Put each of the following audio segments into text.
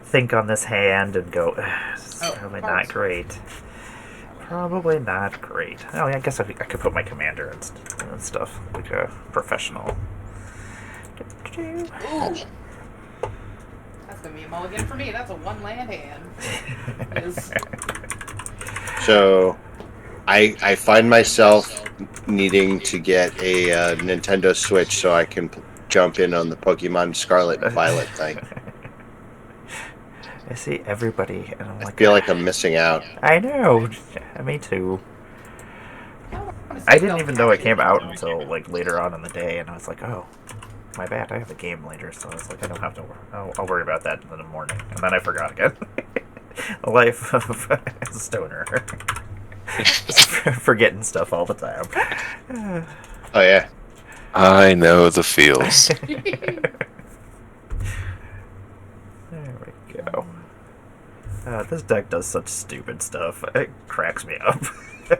think on this hand and go, this is Oh, probably card not switch. great. Probably not great. Oh, yeah, I guess I could put my commander and stuff, like a professional. Ooh, that's gonna be a mulligan for me. That's a one land hand. Yes. So I find myself needing to get a Nintendo Switch so I can jump in on the Pokemon Scarlet and Violet thing. I see everybody, and I'm I like, feel like I'm missing out. I know, me too. I didn't even know it came out until like later on in the day, and I was like, oh, my bad, I have a game later, so I was like, I don't have to worry. I'll worry about that in the morning, and then I forgot again. The life of a stoner. Forgetting stuff all the time. Oh yeah. I know the feels. There we go. This deck does such stupid stuff. It cracks me up. I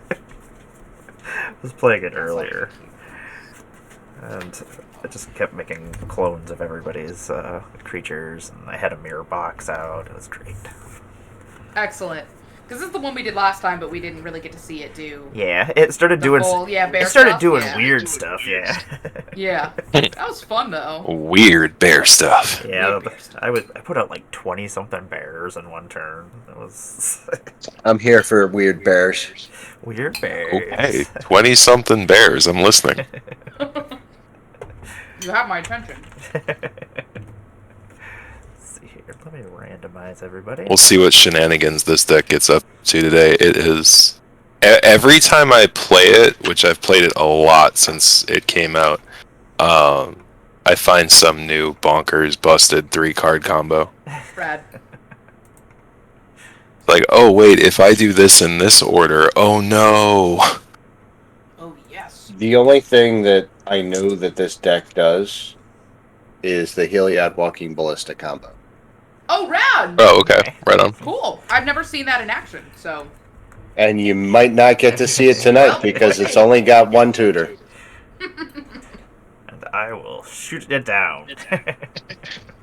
was playing it earlier, and it just kept making clones of everybody's creatures, and I had a mirror box out. It was great. Excellent. Because this is the one we did last time, but we didn't really get to see it do. Yeah, it started doing. Bear it started stuff? doing Yeah. weird stuff. Yeah. Yeah. That was fun, though. Weird bear stuff. Yeah, Weird bear stuff. I put out like 20 something bears in one turn. It was I'm here for weird bears. weird bears. Okay, 20-something bears. I'm listening. You have my attention. See here, let me randomize everybody. We'll see what shenanigans this deck gets up to today. It is... Every time I play it, which I've played it a lot since it came out, I find some new bonkers, busted 3-card combo. Brad. Like, oh wait, if I do this in this order, oh no! Oh, yes. The only thing that I know that this deck does is the Heliod Walking Ballista combo. Oh, rad! Oh, okay, right on. Cool. I've never seen that in action, so... And you might not get to see it tonight because it's only got one tutor. And I will shoot it down.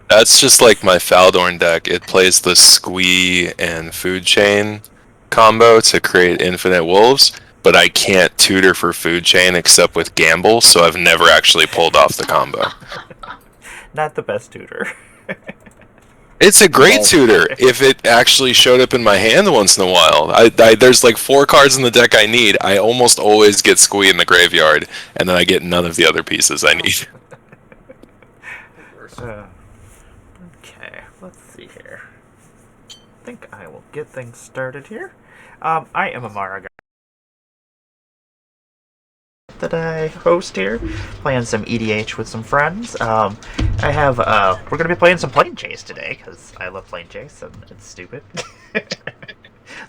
That's just like my Faldorn deck. It plays the Squee and Food Chain combo to create infinite wolves, but I can't tutor for Food Chain except with Gamble, so I've never actually pulled off the combo. Not the best tutor. It's a great tutor if it actually showed up in my hand once in a while. There's like 4 cards in the deck I need. I almost always get Squee in the graveyard, and then I get none of the other pieces I need. Okay, let's see here. I think I will get things started here. I am Emmara that I host here, playing some EDH with some friends. We're gonna be playing some Plane Chase today because I love Plane Chase and it's stupid.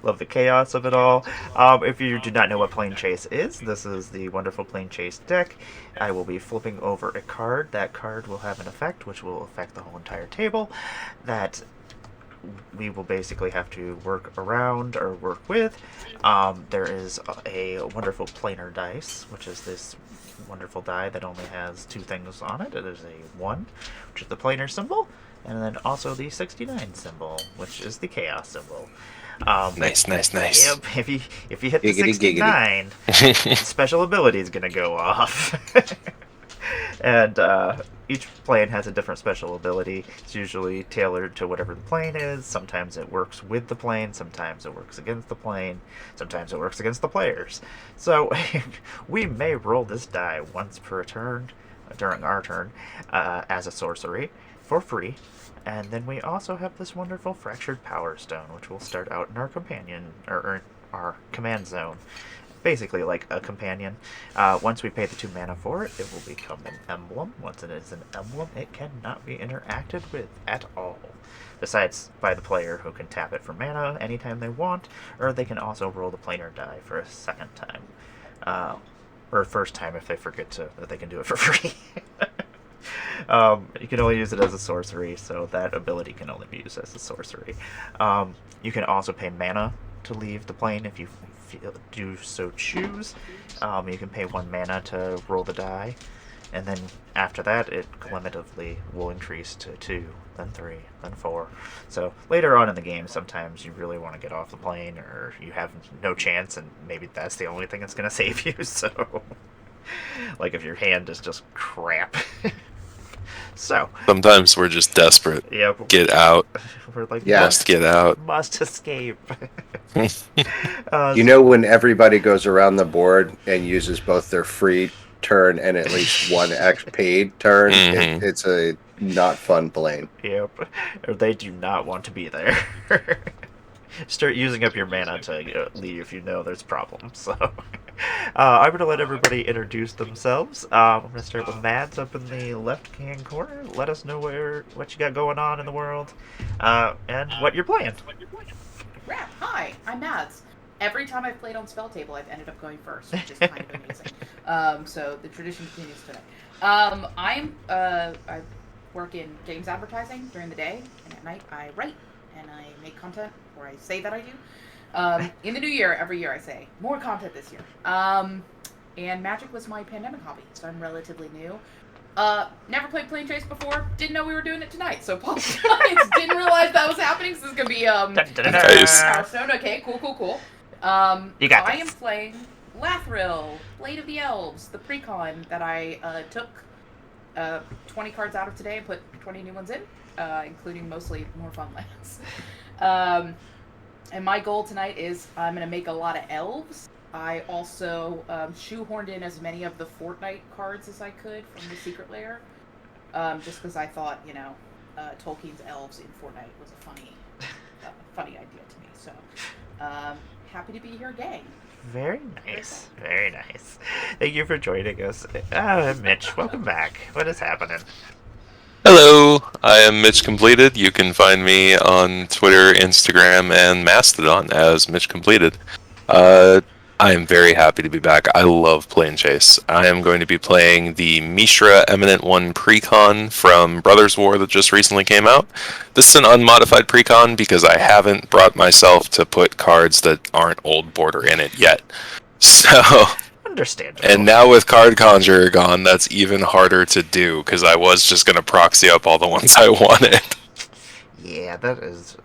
Love the chaos of it all. If you do not know what Plane Chase is, this is the wonderful Plane Chase deck. I will be flipping over a card. That card will have an effect, which will affect the whole entire table. That we will basically have to work around or work with. There is a wonderful planar dice, which is this wonderful die that only has 2 things on it. It is a 1, which is the planar symbol, and then also the 69 symbol, which is the chaos symbol. Nice. Yep, if you hit the Giggity, 69, special ability is going to go off. And each plane has a different special ability. It's usually tailored to whatever the plane is. Sometimes it works with the plane, sometimes it works against the plane, sometimes it works against the players. So we may roll this die once per turn, during our turn, as a sorcery, for free. And then we also have this wonderful Fractured Power Stone, which will start out in our companion, or our command zone. Basically like a companion. Once we pay the 2 mana for it, it will become an emblem. Once it is an emblem, it cannot be interacted with at all. Besides by the player, who can tap it for mana anytime they want, or they can also roll the planar die for a second time. Or first time if they forget that they can do it for free. You can only use it as a sorcery, so that ability can only be used as a sorcery. You can also pay mana to leave the plane if you do so choose. You can pay 1 mana to roll the die, and then after that, it cumulatively will increase to 2, then 3, then 4. So later on in the game, sometimes you really want to get off the plane, or you have no chance, and maybe that's the only thing that's going to save you. So, like if your hand is just crap. So Sometimes we're just desperate. yeah, Get out. we're like Yeah. Must get out. must escape. You know, when everybody goes around the board and uses both their free turn and at least one paid turn, Mhm. it's a not fun plane. Yep, or they do not want to be there. Start using up your mana to leave. You know there's problems. So I'm going to let everybody introduce themselves. I'm going to start with Mads up in the left-hand corner. Let us know what you got going on in the world, and what you're playing. Rap, hi, I'm Mads. Every time I've played on Spell Table, I've ended up going first, which is kind of amazing. So the tradition continues today. I work in games advertising during the day, and at night I write and I make content, or I say that I do. In the new year, every year I say, more content this year. And Magic was my pandemic hobby, so I'm relatively new. Never played Plane Chase before. Didn't know we were doing it tonight, so apologize. Didn't realize that was happening. So this is gonna be Nice. Hearthstone. Okay, cool. You got I this. am playing Lathril, Blade of the Elves, the precon that I took 20 cards out of today and put 20 new ones in, including mostly more fun lands. And my goal tonight is I'm gonna make a lot of elves. I also shoehorned in as many of the Fortnite cards as I could from the Secret Lair, just because I thought, Tolkien's elves in Fortnite was a funny idea to me. So, happy to be here, gang. Very nice. Very nice. Thank you for joining us. Mitch, welcome back. What is happening? Hello, I am Mitch Completed. You can find me on Twitter, Instagram, and Mastodon as Mitch Completed. I am very happy to be back. I love Plane Chase. I am going to be playing the Mishra Eminent One Precon from Brothers War that just recently came out. This is an unmodified Precon because I haven't brought myself to put cards that aren't Old Border in it yet. So, Understandable. and now with Card Conjurer gone, that's even harder to do because I was just going to proxy up all the ones I wanted. Yeah, that's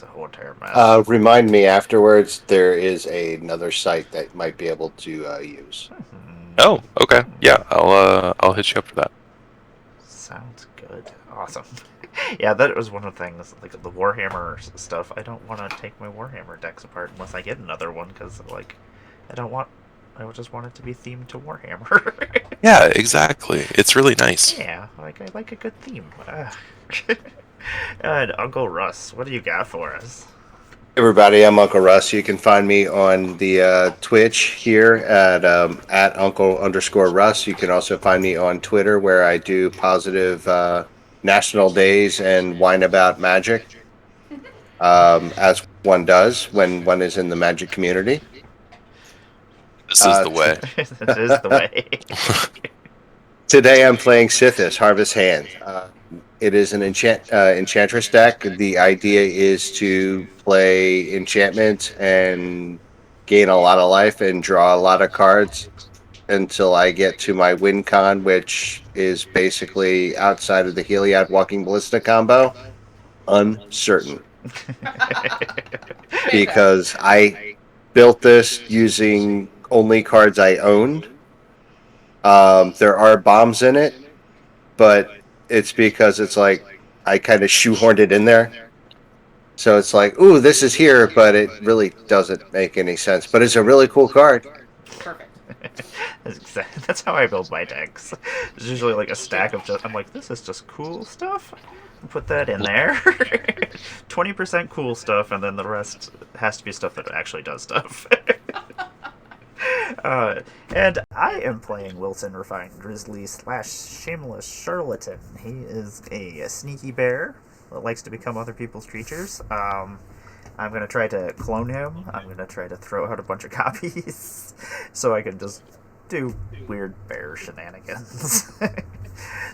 a whole entire mess. Remind me afterwards, there is another site that might be able to use. Oh, okay. Yeah, I'll hit you up for that. Sounds good. Awesome. Yeah, that was one of the things, like the Warhammer stuff. I don't want to take my Warhammer decks apart unless I get another one, because, I just want it to be themed to Warhammer. Yeah, exactly. It's really nice. Yeah, I like a good theme. And Uncle Russ, what do you got for us? Hey everybody, I'm Uncle Russ. You can find me on the Twitch here at Uncle_Russ. You can also find me on Twitter, where I do positive national days and whine about magic, as one does when one is in the magic community. This is the way. This is the way. Today I'm playing Sithis, Harvest Hand. It is an Enchantress deck. The idea is to play enchantment and gain a lot of life and draw a lot of cards until I get to my win con, which is basically outside of the Heliod Walking Ballista combo. Uncertain. Because I built this using only cards I owned. There are bombs in it, but it's because it's like I kind of shoehorned it in there. So it's like, ooh, this is here, but it really doesn't make any sense. But it's a really cool card. Perfect. That's how I build my decks. There's usually like a stack of I'm like, this is just cool stuff. Put that in there. 20% cool stuff, and then the rest has to be stuff that actually does stuff. And I am playing Wilson Refined Grizzly / Shameless Charlatan. He is a sneaky bear that likes to become other people's creatures. I'm going to try to clone him. I'm going to try to throw out a bunch of copies so I can just do weird bear shenanigans.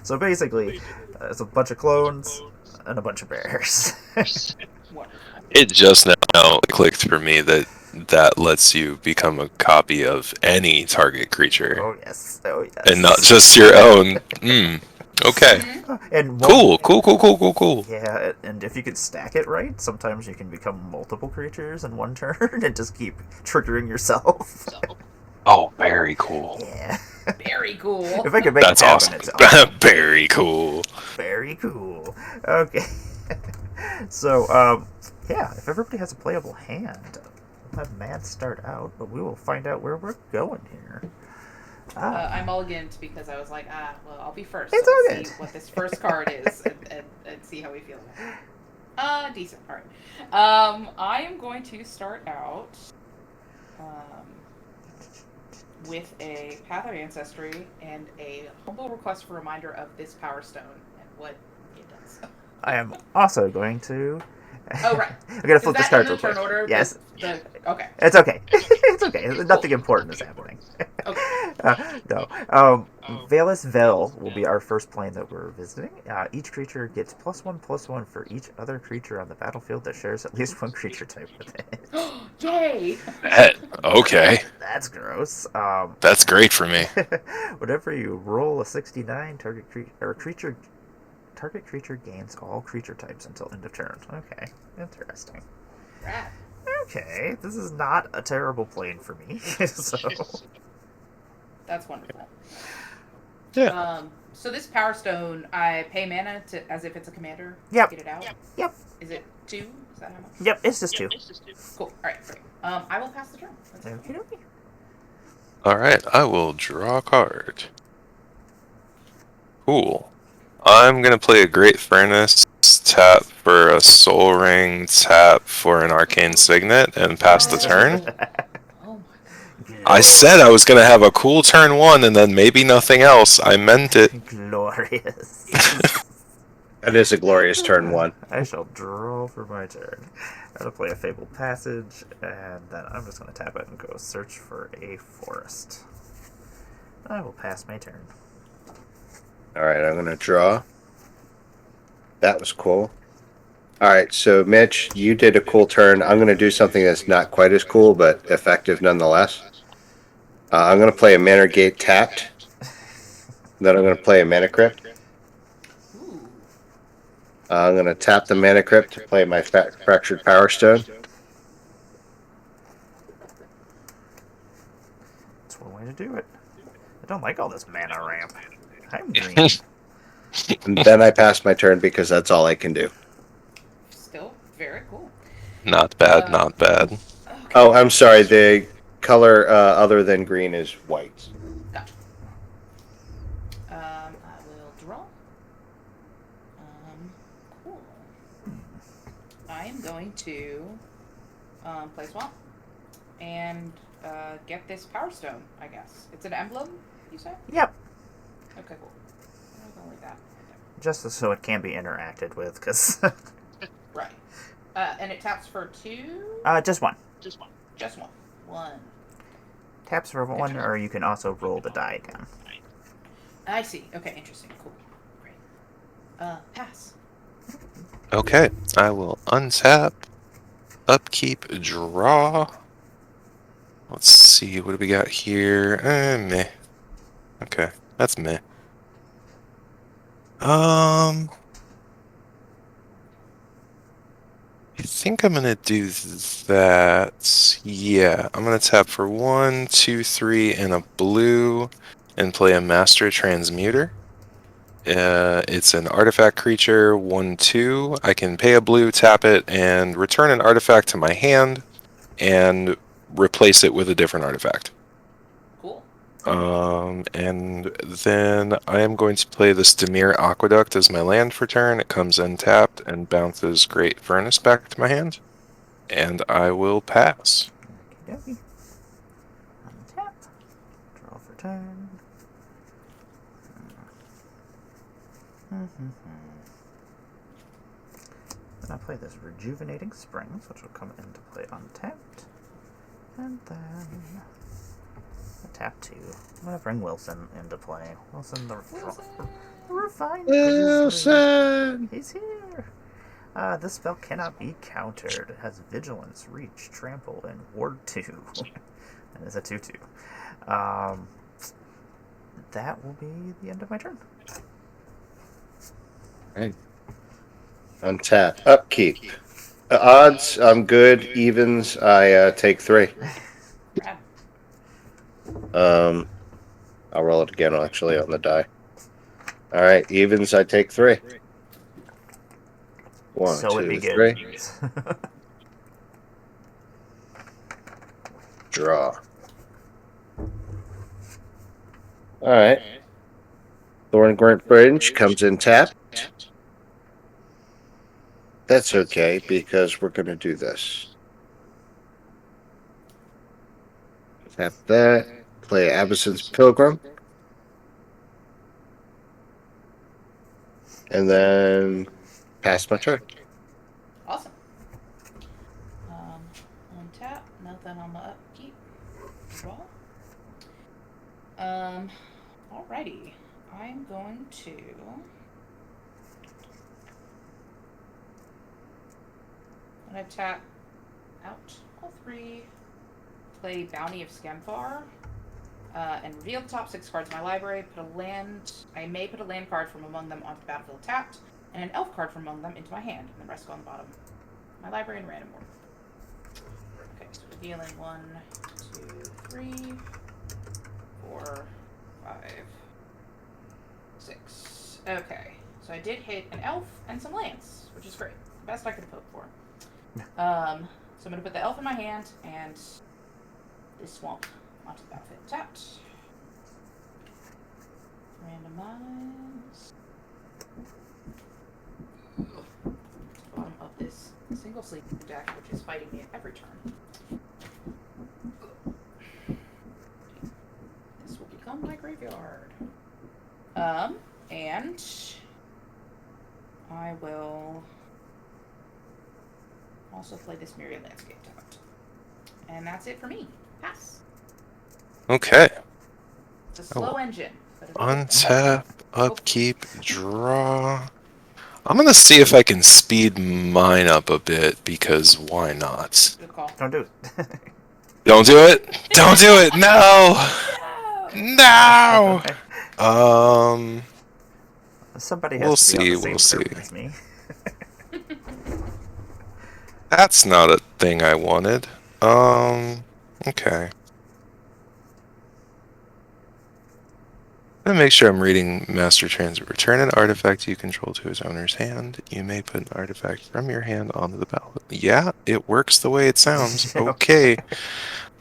So basically, it's a bunch of clones and a bunch of bears. It just now clicked for me that that lets you become a copy of any target creature Oh yes. Oh yes. and not just your own. Okay. And Cool. Cool. Yeah, and if you can stack it right, sometimes you can become multiple creatures in one turn and just keep triggering yourself. Oh, very cool. Yeah. Very cool. If I could make That's it happen, awesome. it's awesome. Very cool. Very cool. Okay. So, yeah, if everybody has a playable hand, we'll have Mad start out, but we will find out where we're going here. I mulliganed because I was like, well, I'll be first. It's so all we'll good. see what this first card is and see how we feel about it. Decent. All right. I am going to start out with a Path of Ancestry and a humble request for reminder of this Power Stone and what it does. I am also going to. Oh, right. I'm gonna flip this card real quick. Turn order? Yes. Okay. It's okay. It's okay. Nothing important is happening. Okay. No. Valus Vel will be our first plane that we're visiting. Each creature gets +1/+1 for each other creature on the battlefield that shares at least one creature type with it. Yay! Okay. That's gross. That's great for me. Whenever you roll a 69, target creature gains all creature types until end of turn. Okay, interesting. Rad. Okay, this is not a terrible plane for me. So That's wonderful. Yeah. So this Power Stone, I pay mana as if it's a commander. Yep. To get it out. Yep. Is it 2? Is that how much? Yep, it's just 2. Cool. All right. Great. I will pass the turn. Okay. All right. I will draw a card. Cool. I'm going to play a Great Furnace, tap for a Soul Ring, tap for an Arcane Signet, and pass the turn. Oh my god. I said I was going to have a cool turn 1 and then maybe nothing else. I meant it. Glorious. That is a glorious turn 1. I shall draw for my turn. I'm going to play a Fabled Passage, and then I'm just going to tap it and go search for a forest. I will pass my turn. Alright, I'm going to draw. That was cool. Alright, so Mitch, you did a cool turn. I'm going to do something that's not quite as cool, but effective nonetheless. I'm going to play a Manor Gate tapped. Then I'm going to play a Mana Crypt. Ooh. I'm going to tap the Mana Crypt to play my Fractured Power Stone. That's one way to do it. I don't like all this mana ramp. I'm green. And then I pass my turn because that's all I can do. Still very cool. Not bad, not bad. Okay. Oh, I'm sorry. The color other than green is white. Gotcha. I will draw. Cool. I am going to play Swamp and get this Power Stone, I guess. It's an emblem, you said? Yep. Okay, cool. I'm going like that. Just so it can be interacted with, because... Right. And it taps for 2? just one. Just one. One. Taps for one, or you can also roll the die again. I see. Okay, interesting. Cool. Great. Pass. Okay. I will untap, upkeep, draw. Let's see. What do we got here? Meh. Okay. That's meh. I think I'm gonna do that. Yeah, I'm gonna tap for 1, 2, 3, and a blue, and play a Master Transmuter. It's an artifact creature, 1/2. I can pay a blue, tap it, and return an artifact to my hand, and replace it with a different artifact. Cool. And then I am going to play this Demir Aqueduct as my land for turn. It comes untapped and bounces Great Furnace back to my hand. And I will pass. Okey-dokey. Untap. Draw for turn. Then I'll play this Rejuvenating Springs, which will come into play untapped. And then... tap 2. I'm going to bring Wilson into play. Wilson the refined. Wilson! He's here! This spell cannot be countered. It has Vigilance, Reach, Trample, and Ward 2. And it's a 2/2. That will be the end of my turn. Right. Untap. Upkeep. Odds, I'm good. Evens, I take 3. Rad. I'll roll it again, actually, on the die. All right, evens, I take 3. 1, So it 2, 3. begins. Draw. All right. Thorngrant Bridge comes in tapped. That's okay, because we're going to do this. Tap that. Play Abyssin's Pilgrim. And then pass my turn. Awesome. Untap. Nothing on the upkeep. Draw. Alrighty. I'm going to. I'm gonna tap out all 3. Play Bounty of Scamfar. And reveal the top 6 cards of my library. I may put a land card from among them onto the battlefield tapped, and an elf card from among them into my hand, and the rest go on the bottom of my library in random order. Okay, so revealing 1, 2, 3, 4, 5, 6. Okay, so I did hit an elf and some lands, which is great. Best I could have hoped for. So I'm gonna put the elf in my hand and this swamp onto the battlefield tapped. Randomize. Bottom of this single sleeping deck, which is fighting me at every turn. This will become my graveyard. And I will also play this Myriad Landscape tapped. And that's it for me. Pass. Okay. It's a slow engine. But Untap, upkeep, draw. I'm gonna see if I can speed mine up a bit, because why not? Good call. Don't do it. Don't do it! Don't do it! No! No! Okay. Somebody has We'll to be on see, the same we'll turn see. as me. That's not a thing I wanted. Okay. I'm gonna make sure I'm reading Master Transit. Return an artifact you control to its owner's hand. You may put an artifact from your hand onto the ballot. Yeah, it works the way it sounds. Okay.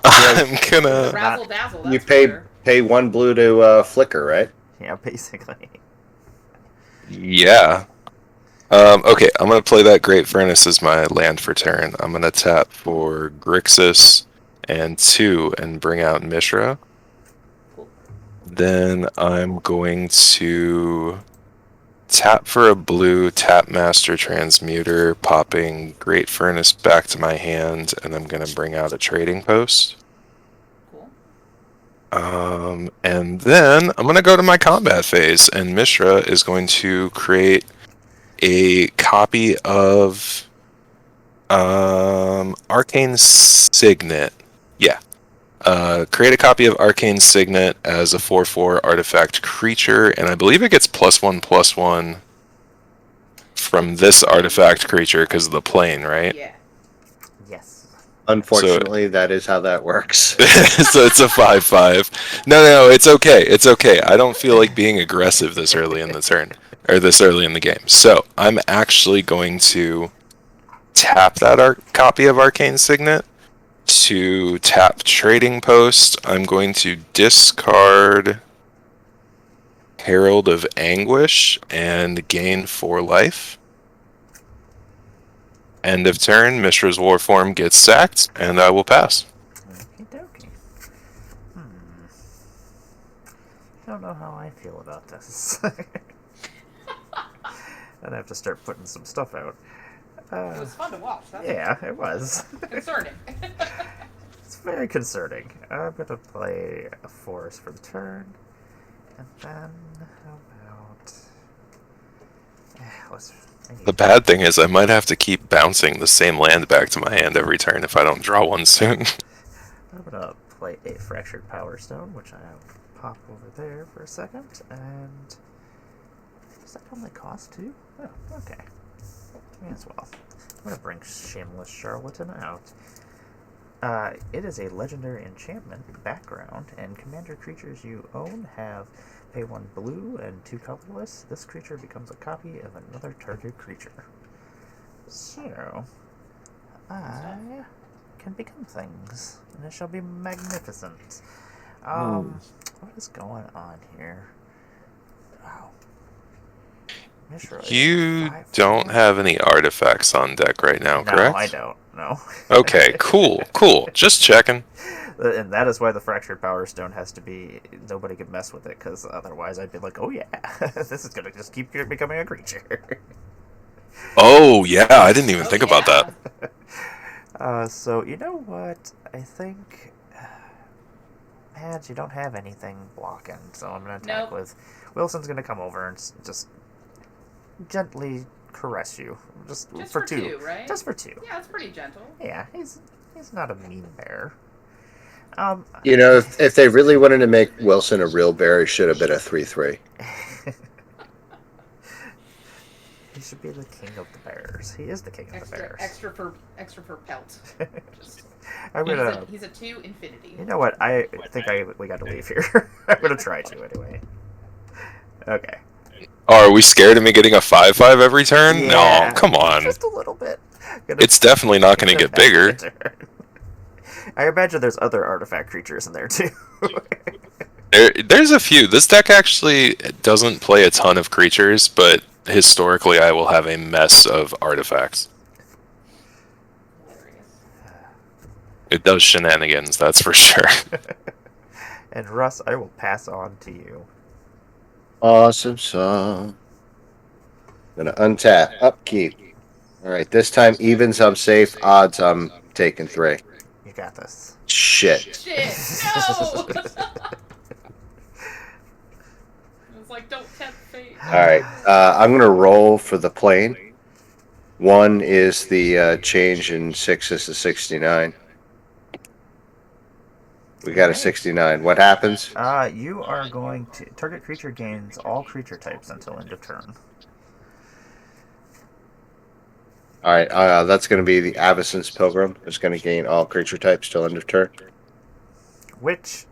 I'm gonna... Razzle dazzle, that's You for pay 1 blue to flicker, right? Yeah, basically. Yeah. Okay, I'm gonna play that Great Furnace as my land for turn. I'm gonna tap for Grixis and 2 and bring out Mishra. Cool. Then I'm going to tap for a blue, tap Master Transmuter, popping Great Furnace back to my hand, and I'm gonna bring out a Trading Post. Cool. And then I'm gonna go to my combat phase, and Mishra is going to create a copy of Arcane Signet. Yeah. Create a copy of Arcane Signet as a 4/4 artifact creature, and I believe it gets +1/+1 from this artifact creature because of the plane, right? Yeah. Yes. Unfortunately, that is how that works. So it's a 5/5. No, it's okay. It's okay. I don't feel like being aggressive this early in the turn, or this early in the game. So I'm actually going to tap that copy of Arcane Signet to tap Trading Post. I'm going to discard Herald of Anguish and gain 4 life. End of turn, Mishra's Warform gets sacked, and I will pass. Okie dokie. I don't know how I feel about this. I'd have to start putting some stuff out. It was fun to watch. That's Yeah, it was. concerning. It's very concerning. I'm gonna play a forest for the turn, and then how about let's The bad thing is I might have to keep bouncing the same land back to my hand every turn if I don't draw one soon. I'm gonna play a Fractured Power Stone, which I'll pop over there for a second, and does that only cost 2? Oh, okay. Me as well. I'm gonna bring Shameless Charlatan out. It is a legendary enchantment background, and commander creatures you own have pay 1 blue and 2 colorless. This creature becomes a copy of another target creature. So, I can become things, and it shall be magnificent. What is going on here? Wow. Mishra is You 5/4? don't have any artifacts on deck right now, correct? No, I don't. No. Okay, cool. Just checking. And that is why the Fractured Power Stone has to be. Nobody could mess with it, because otherwise I'd be like, oh yeah, this is gonna just keep becoming a creature. Oh, yeah, I didn't even think about that. So, you know what? I think. Man, you don't have anything blocking, so I'm gonna attack with. Wilson's gonna come over and just gently caress you. Just for 2. Right? Just for 2. Yeah, it's pretty gentle. Yeah, he's not a mean bear. You know, if they really wanted to make Wilson a real bear, he should have been a 3/3. He should be the king of the bears. He is the king of the bears. Extra for pelt. Just, I'm gonna. he's a 2 infinity. You know what? I think we got to leave here. I'm gonna try to anyway. Okay. Oh, are we scared of me getting a 5/5 every turn? Yeah, No, come on. Just a little bit. It's definitely not going to get bigger. I imagine there's other artifact creatures in there too. There's a few. This deck actually doesn't play a ton of creatures, but historically I will have a mess of artifacts. It does shenanigans, that's for sure. And Russ, I will pass on to you. Awesome song. Gonna untap, upkeep. All right, this time evens I'm safe, odds I'm taking 3. You got this. Shit. Shit! No! It's like, don't tempt fate. All right, I'm gonna roll for the plane. 1 is the change, and 6 is the 69. We got a 69. What happens? You are going to target creature gains all creature types until end of turn. All right, that's going to be the Avacyn's Pilgrim. It's going to gain all creature types till end of turn. Which,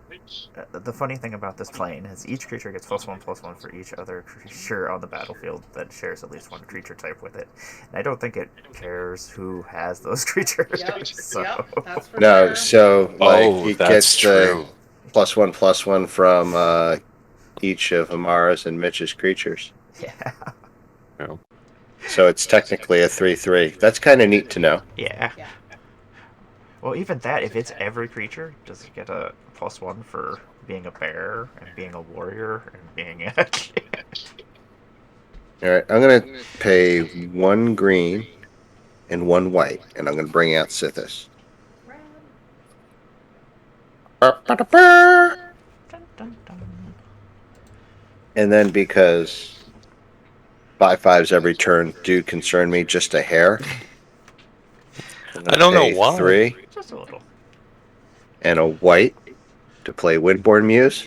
the funny thing about this plane is each creature gets +1/+1 for each other creature on the battlefield that shares at least 1 creature type with it. And I don't think it cares who has those creatures. Yep, So. yep, that's for No, sure. so like it that's gets true. the +1/+1 from each of Emmara's and Mitch's creatures. Yeah. Yeah. So it's technically a 3/3. That's kind of neat to know. Yeah. Yeah. Well, even that, if it's every creature, does it get a +1 for being a bear and being a warrior and being a... All right, I'm going to pay 1 green and 1 white, and I'm going to bring out Sithis. Dun, dun, dun. And then because 5/5s every turn do concern me just a hair. I don't know pay why. 3 Just a little. and a white to play Windborn Muse.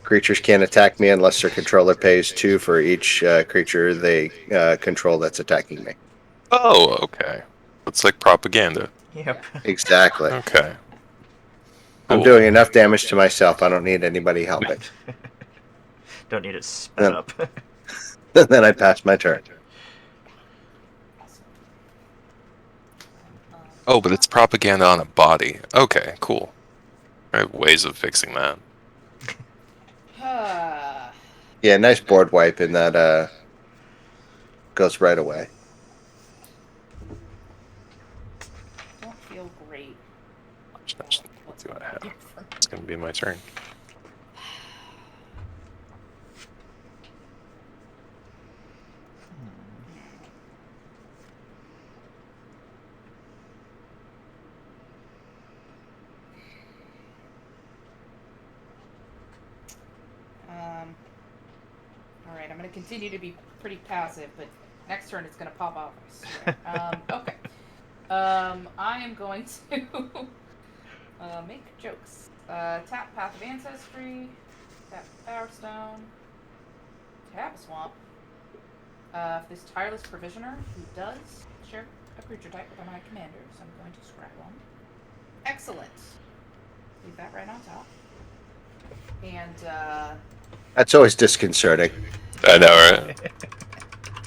Creatures can't attack me unless their controller pays 2 for each creature they control that's attacking me. Oh, okay. It's like propaganda. Yep. Exactly. Okay. I'm Cool. doing enough damage to myself. I don't need anybody helping. Don't need it sped Yeah. up. Then I pass my turn. Oh, but it's propaganda on a body. Okay, cool. I have ways of fixing that. Yeah, nice board wipe, and that goes right away. Don't feel great. Let's see what I have. It's gonna be my turn. All right, I'm going to continue to be pretty passive, but next turn it's going to pop off. I swear. Okay. I am going to make jokes. Tap Path of Ancestry. Tap Power Stone. Tap Swamp. This Tireless Provisioner, who does share a creature type with my commander, so I'm going to scrap one. Excellent. Leave that right on top. And, That's always disconcerting. I know, right?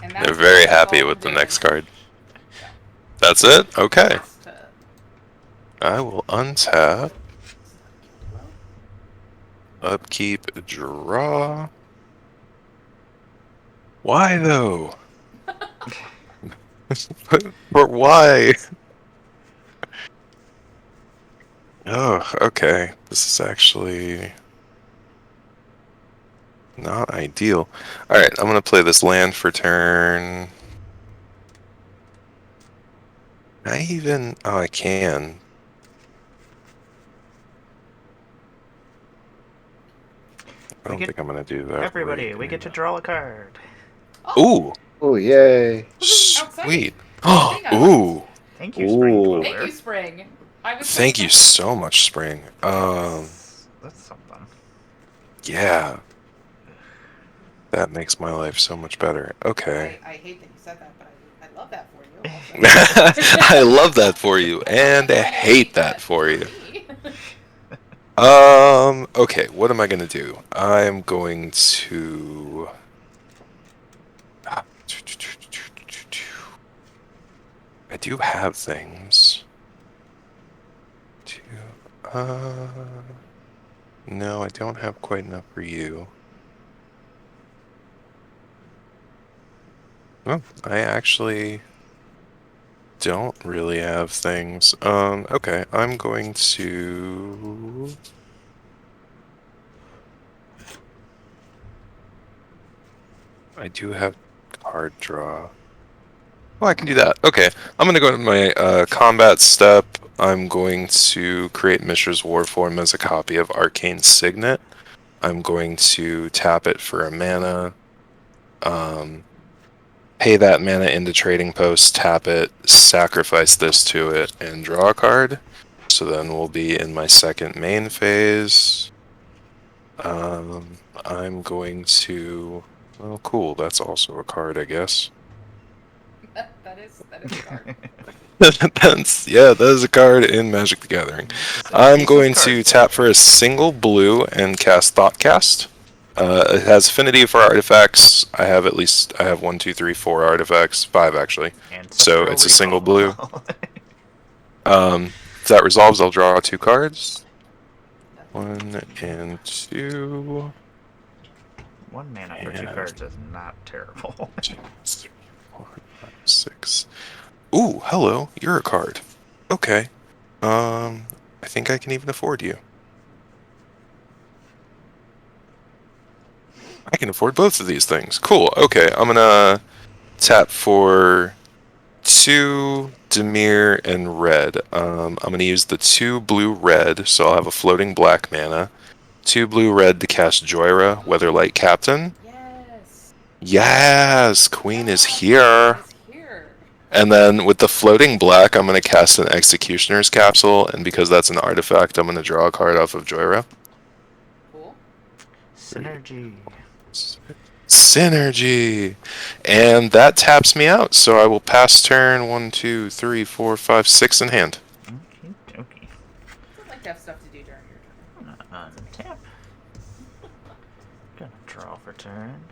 and They're that's very all happy I'm with the doing. next card. That's it? Okay. Last turn. I will untap, upkeep, draw. Why though? But why? Oh, okay. This is actually not ideal. Alright, I'm gonna play this land for turn. Oh, I can. I don't think I'm gonna do that. Everybody, right we get to now. draw a card. Ooh, Oh, yay. sweet. Outside. Ooh, Thank you, Spring Ooh. Dweller. Thank you, Spring. I was thank you so much, Spring. That's something. Yeah, that makes my life so much better. Okay. I hate that you said that, but I love that for you. Also. I love that for you, and I hate that for you. me. Okay, what am I gonna do? I'm going to. I do have things. No, I don't have quite enough for you. Oh, I actually don't really have things. Okay, I'm going to. I do have card draw. Oh, I can do that. Okay, I'm going to go to my combat step. I'm going to create Mishra's Warform as a copy of Arcane Signet. I'm going to tap it for a mana. Pay that mana into Trading Post, tap it, sacrifice this to it, and draw a card. So then we'll be in my second main phase. I'm going to... Well, cool, that's also a card, I guess. that is a card. That is a card in Magic the Gathering. I'm going to tap for a single blue and cast Thoughtcast. It has affinity for artifacts. I have 1, 2, 3, 4 artifacts, 5 actually. So it's a single blue. If that resolves, I'll draw 2 cards. 1 and 2. 1 mana for 2 cards is not terrible. 2, 3, 4, 5, 6. Ooh, hello, you're a card. Okay. I think I can even afford you. I can afford both of these things. Cool. Okay, I'm gonna tap for 2 Dimir and red. I'm gonna use the 2 blue red, so I'll have a floating black mana. 2 blue red to cast Joyra, Weatherlight Captain. Yes. Yes, Queen is here. Is here. And then with the floating black, I'm gonna cast an Executioner's Capsule, and because that's an artifact, I'm gonna draw a card off of Joyra. Cool. Synergy! And that taps me out, so I will pass turn 1, 2, 3, 4, 5, 6 in hand. Okay. I'd like to have stuff to do during your turn. Untap. Gonna draw for turn.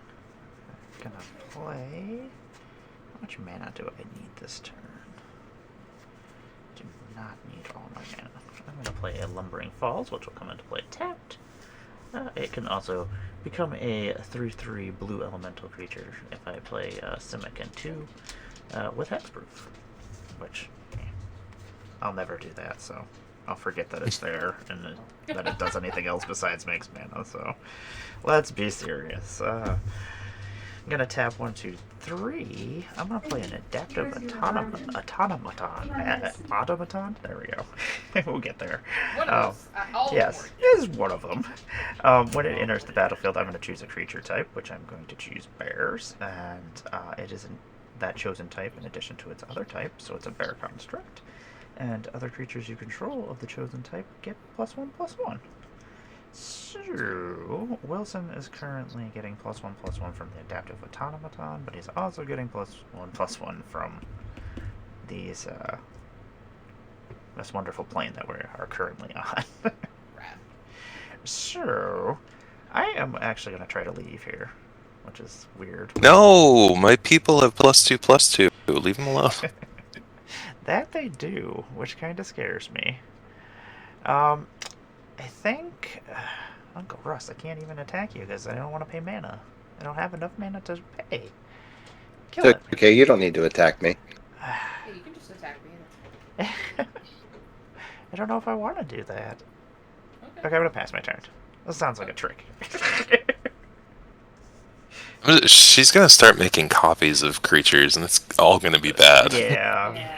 Gonna play. How much mana do I need this turn? Do not need all my mana. I'm gonna play a Lumbering Falls, which will come into play tapped. It can also become a 3/3 blue elemental creature if I play Simic and 2 with Hexproof, which I'll never do that, so I'll forget that it's there and that it does anything else besides makes mana, so let's be serious. I'm gonna tap 1, 2, 3. I'm gonna play an adaptive automaton. There we go. We'll get there. One of those. All of Yes, them is one of them. When it enters the battlefield, I'm going to choose a creature type, which I'm going to choose bears, and it is that chosen type in addition to its other type, so it's a bear construct. And other creatures you control of the chosen type get +1/+1. So Wilson is currently getting +1/+1 from the adaptive automaton, but he's also getting +1/+1 from these this wonderful plane that we are currently on. Rad. So, I am actually going to try to leave here, which is weird. No, my people have +2/+2. Leave them alone. That they do, which kind of scares me. I think Uncle Russ, I can't even attack you because I don't want to pay mana. I don't have enough mana to pay. Kill it. Okay, you don't need to attack me. Hey, you can just attack me. I don't know if I want to do that. Okay. Okay, I'm gonna pass my turn. This sounds like a trick. She's gonna start making copies of creatures, and it's all gonna be bad. Yeah. Yeah.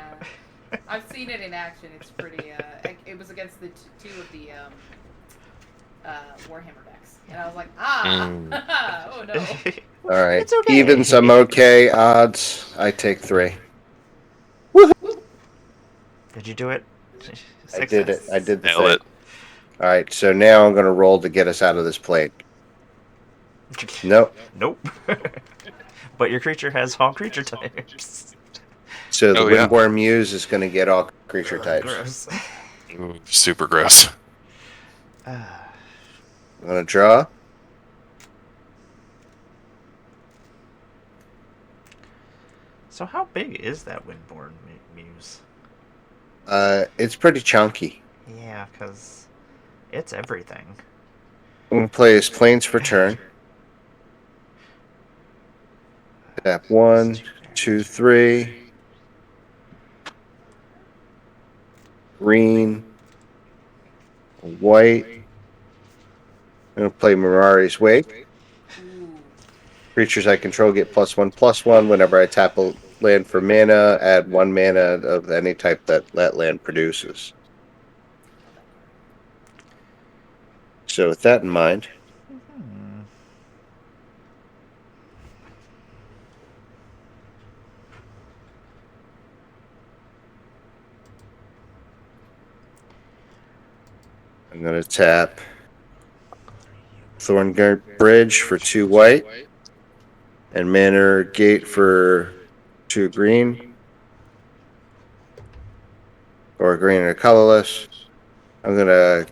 I've seen it in action. It's pretty. It was against the two of the Warhammer decks, and I was like, oh no. All right, It's okay. evens I'm okay. Odds I take 3. Did you do it? I did it. I did the Nailed thing. it. All right, so now I'm gonna roll to get us out of this plane. Nope. Nope. But your creature has all creature types. So the Oh, yeah. Windborn Muse is gonna get all creature types. Gross. Ooh, super gross. I'm gonna draw. So how big is that Windborn Muse? It's pretty chunky. Yeah, because it's everything. I'm gonna play his planes for turn. Tap 1, 2, 3. Green. White. I'm gonna play Mirari's Wake. Ooh. Creatures I control get +1/+1 whenever I tap a land for mana. Add 1 mana of any type that land produces. So with that in mind, Hmm. I'm gonna tap Thorngate Bridge for 2 white, and Manor Gate for 2 green, or green or colorless. I'm gonna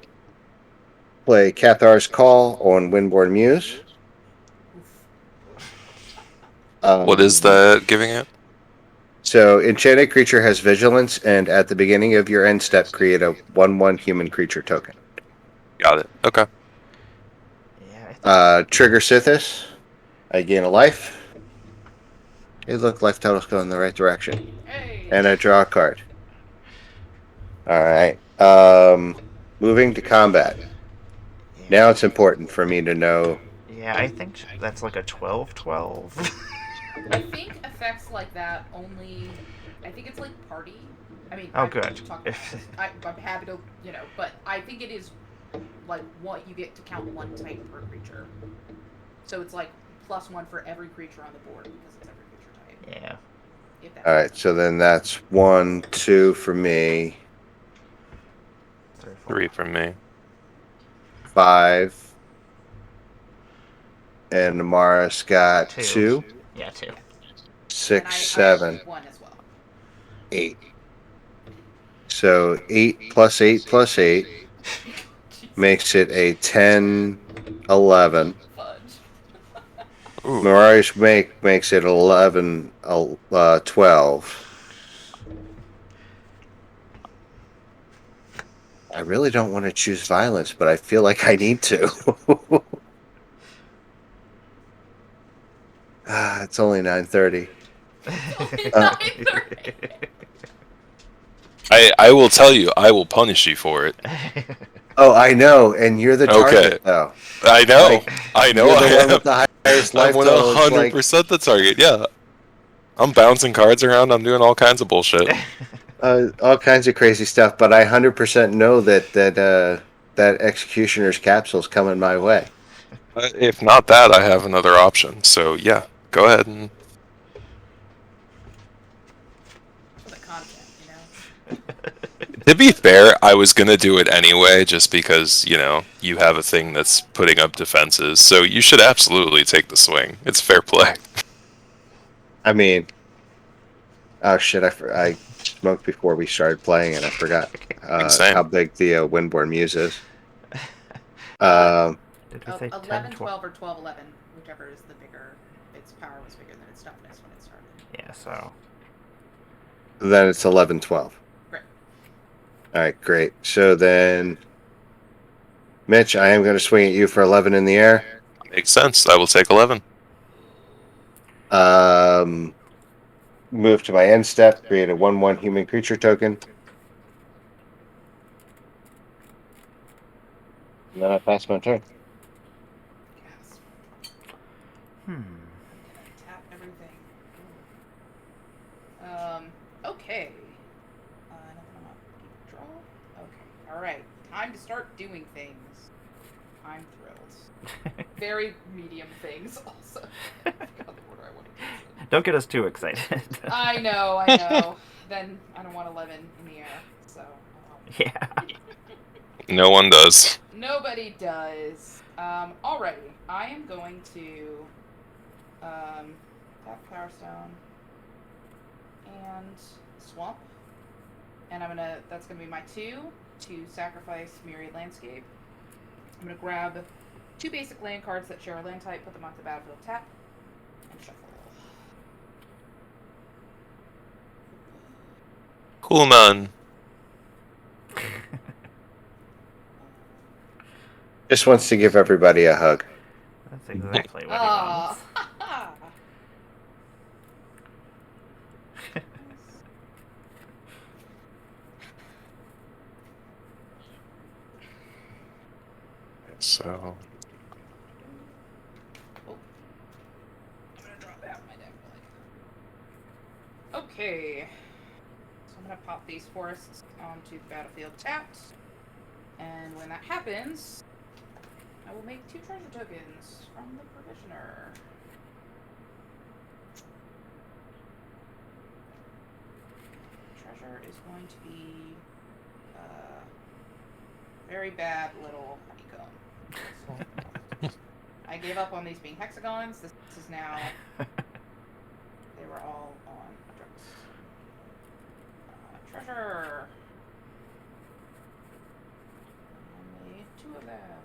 play Cathar's Call on Windborn Muse. What is that giving it? So, enchanted creature has vigilance, and at the beginning of your end step, create a 1/1 human creature token. Got it. Okay. Yeah. Trigger Sithis. I gain a life. Hey, look, life totals go in the right direction. Hey. And I draw a card. Alright. Moving to combat. Yeah. Now it's important for me to know. Yeah, I think that's like a 12/12. I think effects like that only. I think it's like party. I mean. Oh, I good. can talk about this. I'm happy to, but I think it is like what you get to count 1 type per creature. So it's like +1 for every creature on the board because it's every creature type. Yeah. If that Alright, so then that's 1, 2 for me. 3 from me. 5. And Emmara's got 2. Yeah, 2. And 6, I 7, have 1 as well. 8. So 8 plus 8 plus 8 makes it a 10, 11. Fudge. Ooh. Mirari's Wake makes it 11, 12. I really don't want to choose violence, but I feel like I need to. It's only 9:30. I will tell you, I will punish you for it. Oh, I know, and you're the Okay. target, though. I know. Like, I know You're the I one am. with the highest I'm life total. It's like, 100% the target. Yeah. I'm bouncing cards around. I'm doing all kinds of bullshit. all kinds of crazy stuff, but I 100% know that Executioner's Capsule's coming my way. If not that, I have another option. So yeah, go ahead and For the content, you know. to be fair, I was gonna do it anyway, just because, you have a thing that's putting up defenses, so you should absolutely take the swing. It's fair play. I mean, oh shit, I smoked before we started playing, and I forgot Same. how big the Windborne Muse is. Did we say 10, 11, 12? 12, or 12, 11, whichever is the bigger. Its power was bigger than its toughness when it started. Yeah, so. Then it's 11, 12. Great. All right, great. So then, Mitch, I am going to swing at you for 11 in the air. Makes sense. I will take 11. Move to my end step, create a 1/1 human creature token. And then I pass my turn. Yes. Hmm. Tap everything. Okay. Nothing on my draw. Okay. All right. Time to start doing things. I'm thrilled. Very medium things, also. I forgot the order I wanted to use it. Don't get us too excited. I know. Then I don't want 11 in the air, so. Yeah. No one does. Nobody does. Alrighty. I am going to tap Power Stone and Swamp. And that's gonna be my 2 to sacrifice Myriad Landscape. I'm gonna grab 2 basic land cards that share a land type, put them onto the battlefield, tap, and shuffle. Cool, man. Just wants to give everybody a hug. That's exactly what he wants. So, Oh. I'm gonna drop out my deck. Okay. So I'm gonna pop these forests onto the battlefield tapped. And when that happens, I will make 2 treasure tokens from the provisioner. Treasure is going to be very bad little honeycomb. I gave up on these being hexagons. This is now. They were all on drugs. Treasure. Only 2 of them.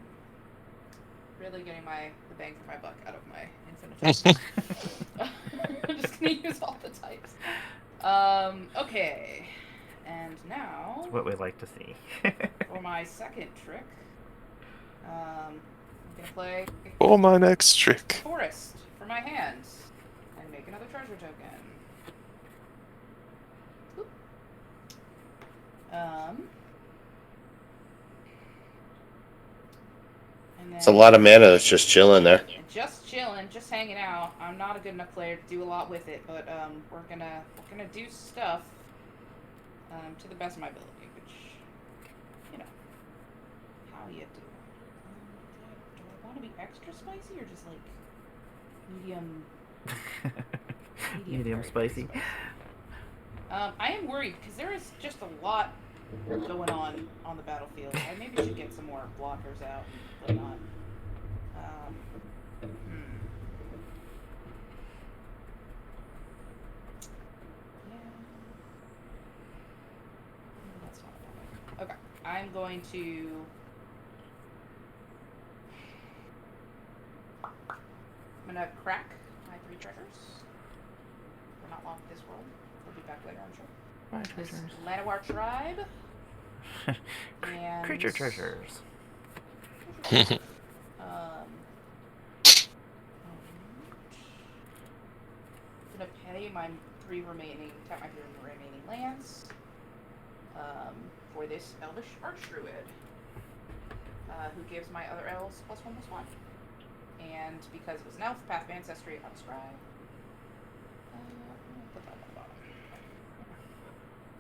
Really getting the bang for my buck out of my infinite. I'm just gonna use all the types. Okay. And now. That's what we like to see. For my second trick, I'm gonna play. oh, my next trick. Forest for my hand and make another treasure token. Oop. And then It's a lot of mana that's just chilling there. just chilling, just hanging out. I'm not a good enough player to do a lot with it, but we're gonna do stuff to the best of my ability, which how you do. Do I want to be extra spicy or just like medium? Medium spicy. I am worried because there is just a lot going on the battlefield. I maybe should get some more blockers out and whatnot. Yeah. That's not okay. I'm going to. I'm gonna crack my 3 treasures. They're not long for this world. They'll be back later, I'm sure. My treasures. Llanowar tribe. And Creature treasures. I'm gonna pay my 3 remaining lands for this Elvish Archdruid. who gives my other elves +1/+1. And because it was an elf, Path of Ancestry, I was Scribe. Put that on the bottom.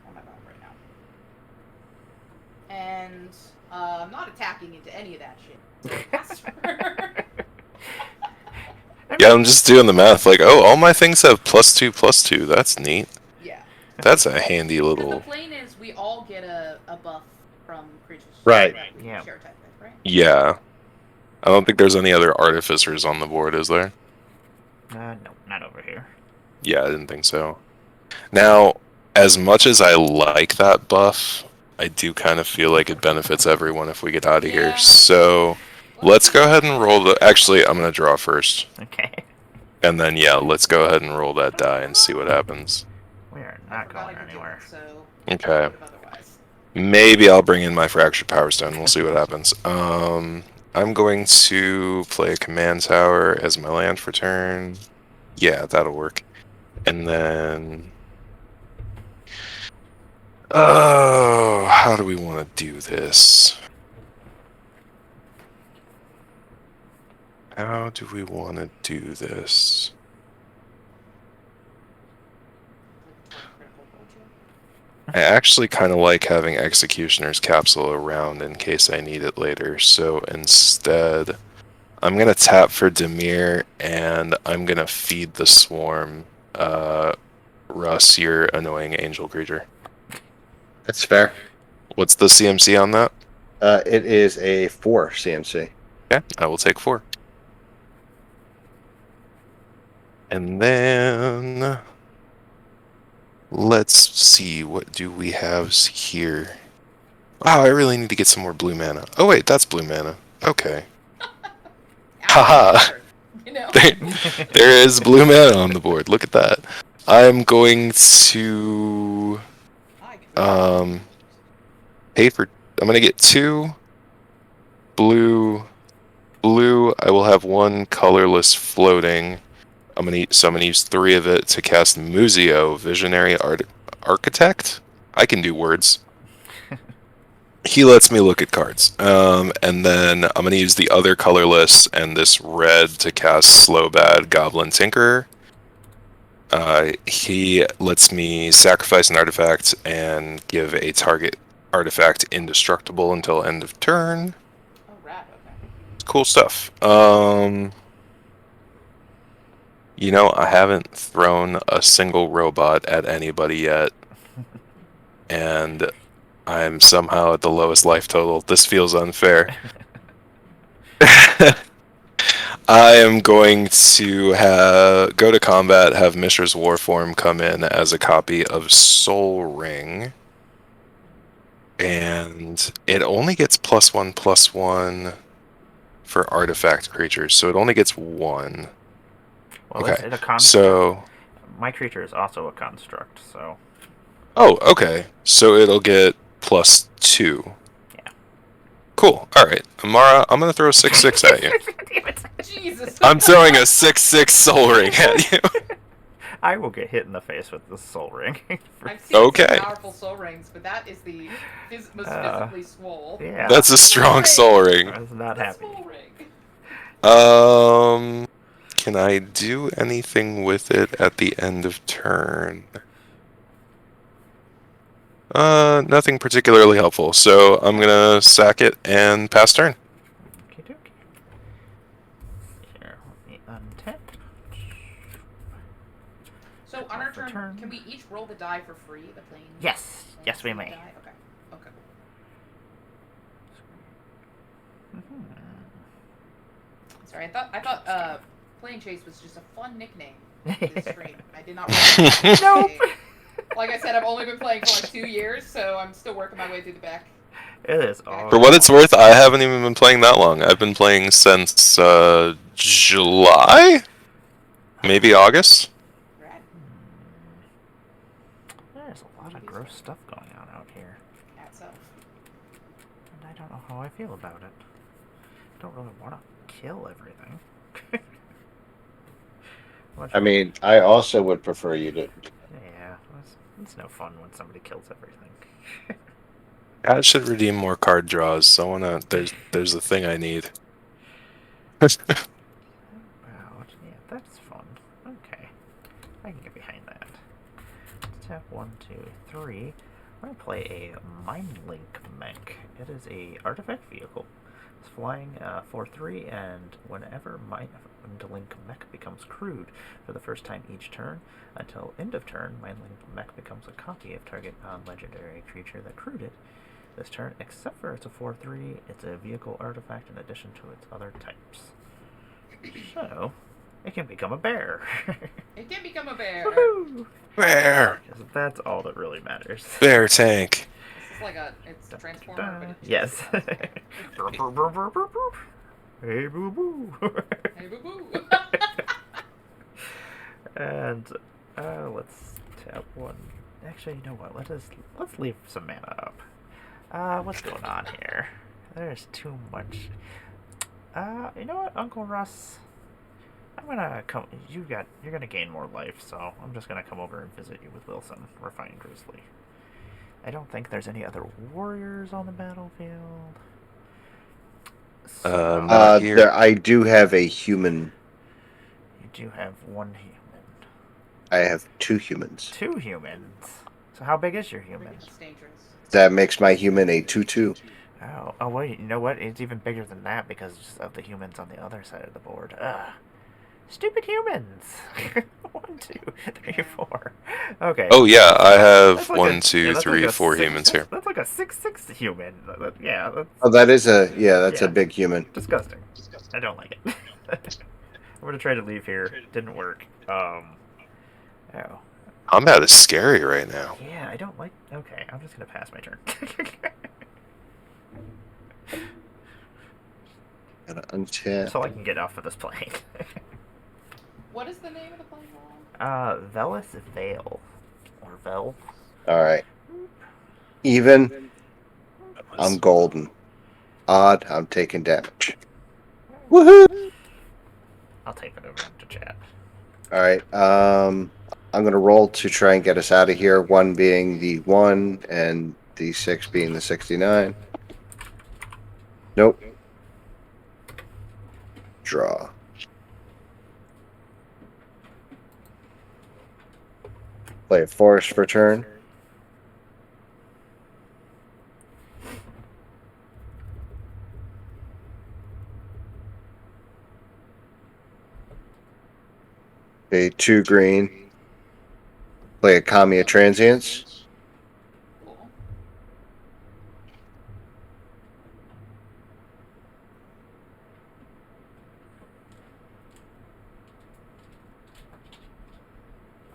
On my bottom right now. And I'm not attacking into any of that shit. So Casper. Yeah, I'm just doing the math. Like, oh, all my things have +2/+2. That's neat. Yeah. That's a handy Because the little. plane is we all get a buff from creatures. Right. That we Yeah. share type with, right? Yeah. I don't think there's any other artificers on the board, is there? No, not over here. Yeah, I didn't think so. Now, as much as I like that buff, I do kind of feel like it benefits everyone if we get out of Yeah. here. So let's go ahead and roll the. Actually, I'm gonna draw first, Okay. and then yeah, let's go ahead and roll that die and see what happens. We are I not forgot going I could do anywhere. it, so Okay. I would've otherwise. Maybe I'll bring in my fractured power stone. We'll see what happens. I'm going to play a command tower as my land for turn. Yeah, that'll work. And then, oh, how do we want to do this? How do we want to do this? I actually kind of like having Executioner's Capsule around in case I need it later. So instead, I'm going to tap for Demir, and I'm going to feed the Swarm. Russ, your annoying angel creature. That's fair. What's the CMC on that? It is a 4 CMC. Okay, I will take 4. And then let's see, what do we have here? Wow, I really need to get some more blue mana. Oh wait, that's blue mana. Okay. Haha. You know? There is blue mana on the board. Look at that. I'm going to pay for. I'm gonna get 2 blue. I will have 1 colorless floating. I'm gonna use 3 of it to cast Muzio, Visionary Architect. I can do words. He lets me look at cards. And then I'm gonna use the other colorless and this red to cast Slowbad, Goblin Tinkerer. He lets me sacrifice an artifact and give a target artifact indestructible until end of turn. Oh, rad, okay. Cool stuff. You know, I haven't thrown a single robot at anybody yet. And I'm somehow at the lowest life total. This feels unfair. I am going to go to combat, have Mishra's Warform come in as a copy of Soul Ring. And it only gets +1/+1 for artifact creatures, so it only gets 1. Well, Okay, is it a construct? so... My creature is also a construct, so... Oh, okay. So it'll get +2. Yeah. Cool. Alright. Emmara, I'm going to throw a 6/6 at you. Damn it. Jesus. I'm throwing a 6/6 Soul Ring at you. I will get hit in the face with the Soul Ring. I've seen Okay. some powerful soul rings, but that is the most physically swole. Yeah. That's a strong Soul Ring. I was not The happy. swole ring. Can I do anything with it at the end of turn? Nothing particularly helpful, so I'm gonna sack it and pass turn. Okie dokie. Here, let me untap. So on our For turn, can we each roll the die for free? The plane. Yes. Yes, we may. Die? Okay. Okay. Sorry, I thought Plane Chase was just a fun nickname. This stream. I did not. Nope. Like I said, I've only been playing for like 2 years, so I'm still working my way through the back. It is all. For what it's worth, I haven't even been playing that long. I've been playing since July? Maybe August? Rad. There's a lot of gross stuff going on out here. That's up. And I don't know how I feel about it. I don't really want to kill everything. I mean, I also would prefer you to. Yeah, it's no fun when somebody kills everything. That should redeem more card draws. So I wanna. There's the thing I need. Wow, yeah, that's fun. Okay, I can get behind that. Tap 1, 2, 3. I'm gonna play a Mind Link mech. It is a artifact vehicle. It's flying 4/3, and whenever Mind Link mech becomes crewed for the first time each turn, until end of turn, Mind Link mech becomes a copy of target non-legendary creature that crewed it this turn, except for it's a 4/3. It's a vehicle artifact in addition to its other types. So, it can become a bear. It can become a bear. Woohoo! Bear. Because that's all that really matters. Bear tank. It's like it's a transformer, but it's Yes. just, Hey boo boo. hey boo boo. And let's tap one. Actually, you know what? Let's leave some mana up. What's going on here? There's too much. You know what, Uncle Russ? I'm gonna come. You're gonna gain more life, so I'm just gonna come over and visit you with Wilson, Refined Grizzly. I don't think there's any other warriors on the battlefield. So, Not here. There, I do have a human. you do have one human. I have 2 humans. 2 humans. So how big is your human? It's dangerous. That makes my human a 2/2. Oh wait, you know what? It's even bigger than that because of the humans on the other side of the board. Stupid humans. 1, 2, 3, 4. Okay. Oh yeah, I have That's like 1, a- 2, yeah, that's 3, like a 4 six- humans here. That's like a 6/6 human. Yeah, that's Oh, that is a that's Yeah. a big human. disgusting. I don't like it. I'm gonna try to leave here. Didn't work. Oh. Combat is scary right now. Yeah, I don't like. Okay, I'm just gonna pass my turn. Gotta untap. So I can get off of this plane. What is the name of the plane called? Velis Vale. Or Vel. All right. Even. I'm golden. Odd. I'm taking damage. Woohoo! I'll take it over to chat. All right. I'm gonna roll to try and get us out of here. 1 being the 1, and the 6 being the 69. Nope. Draw. Play a forest for turn. Pay 2 green. Play a Kamiya Transience. Cool.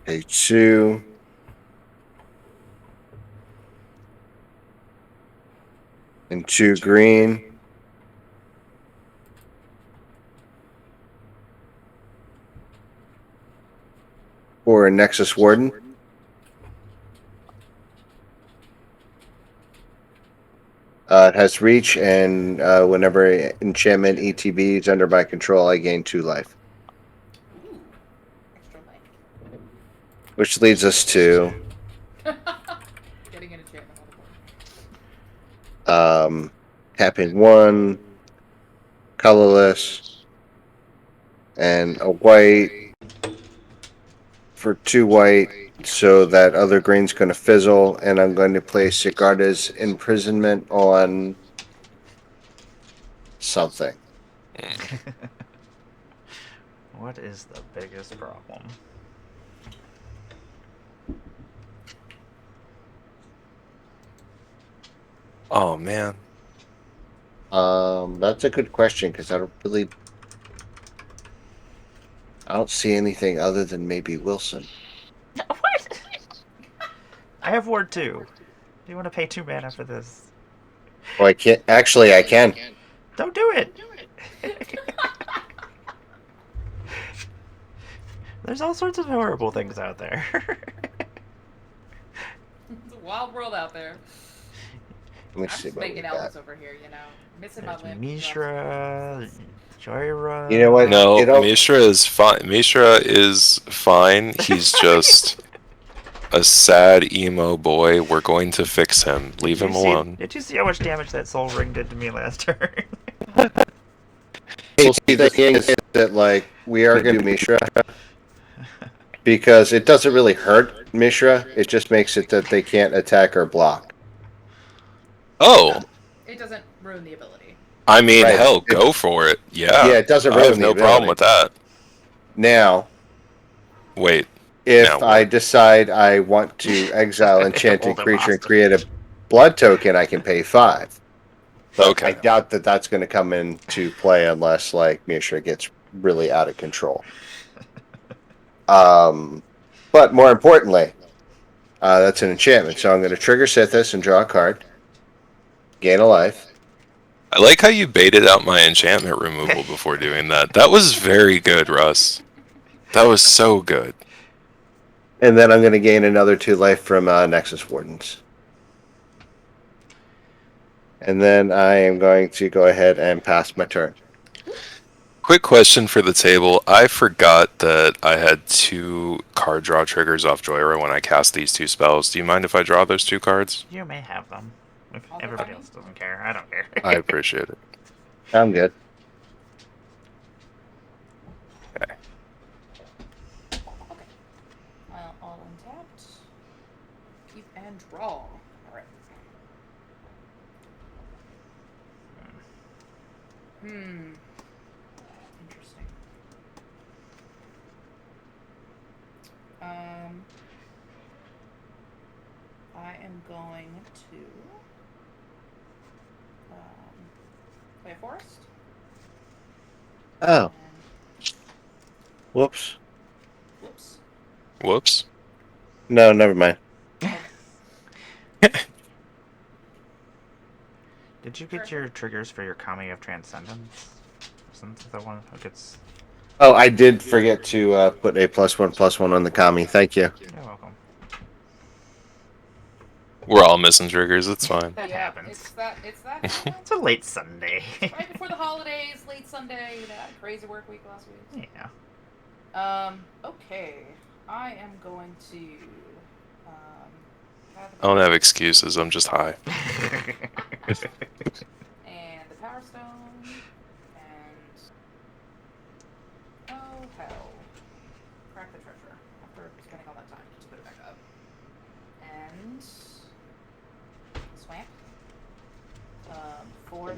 Pay 2. And 2 green. For a Nexus Warden. It has reach, and whenever enchantment ETB is under my control, I gain 2 life. Ooh. Extra life. Which leads us to Getting an enchantment on the board. tapping 1, colorless, and a white for 2 white, so that other green's going to fizzle, and I'm going to place Sigarda's imprisonment on something. What is the biggest problem? Oh man. That's a good question, because I don't see anything other than maybe Wilson. What? I have Ward 2. Do you want to pay 2 mana for this? Oh, I can't. Actually, I can. Don't do it! There's all sorts of horrible things out there. It's a wild world out there. Let me I'm see just what we making got. elves over here, you know. Missing my There's limb. Mishra, Joyra. You know what? No, You know- Mishra is fine. Mishra is fine. He's just a sad emo boy. We're going to fix him. Leave him alone. Did you see how much damage that Soul Ring did to me last turn? Hey, the thing is that like we are going to do Mishra because it doesn't really hurt Mishra. It just makes it that they can't attack or block. Oh, It doesn't ruin the ability. I mean, Right. hell, go for it. Yeah. Yeah, it doesn't I ruin have the no problem ability. with that. Now, Wait. if Now I what? decide I want to exile enchanted Hold him creature and hostage. create a blood token, I can pay 5. But Okay. I doubt that that's going to come into play unless like Mishra gets really out of control. But more importantly, that's an enchantment. So I'm going to trigger Sithis and draw a card, gain a life. I like how you baited out my enchantment removal before doing that. That was very good, Russ. That was so good. And then I'm going to gain another 2 life from Nexus Wardens. And then I am going to go ahead and pass my turn. Quick question for the table. I forgot that I had 2 card draw triggers off Joyra when I cast these 2 spells. Do you mind if I draw those 2 cards? You may have them. If Also everybody fine. else doesn't care, I don't care. I appreciate it. I'm good. Okay. Well, all untapped. Keep and draw. Alright. Interesting. I am going to play a forest. Oh, And, whoops. whoops. Whoops. No, never mind. Did you get your triggers for your Kami of Transcendence? Since the one who gets. Oh, I did forget to put a +1/+1 on the Kami. Thank you. You're welcome. We're all missing triggers. It's fine. That Yeah, happens. It's that. It's a late Sunday. Right before the holidays, late Sunday. You know, I had a crazy work week last week. Yeah. Okay. I am going to. I don't have excuses. I'm just high. And the Power Stone. And. Oh, hell. Crack the treasure. After spending all that time. Just put it back up. And. Swamp. For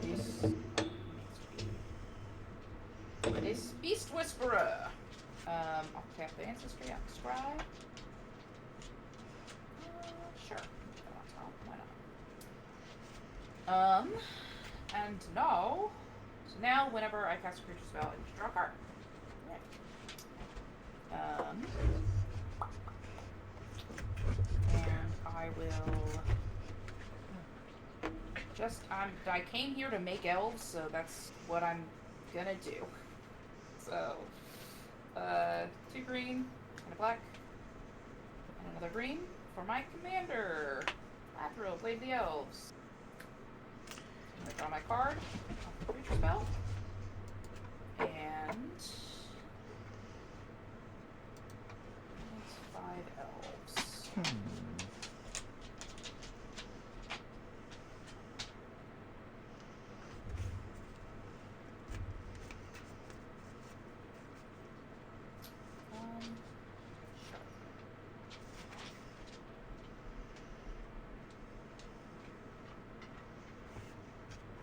this Beast Whisperer. I'll tap the Ancestry out the Scry. Sure. Put it on top. Why not? And now. So now, whenever I cast a creature spell, I just draw a card. Right. And I will. I came here to make elves, so that's what I'm gonna do. So, 2 green and a black, and another green for my commander, Lathril, Blade of the Elves. I'm gonna draw my card, off the creature spell, and it's 5 elves. Sure.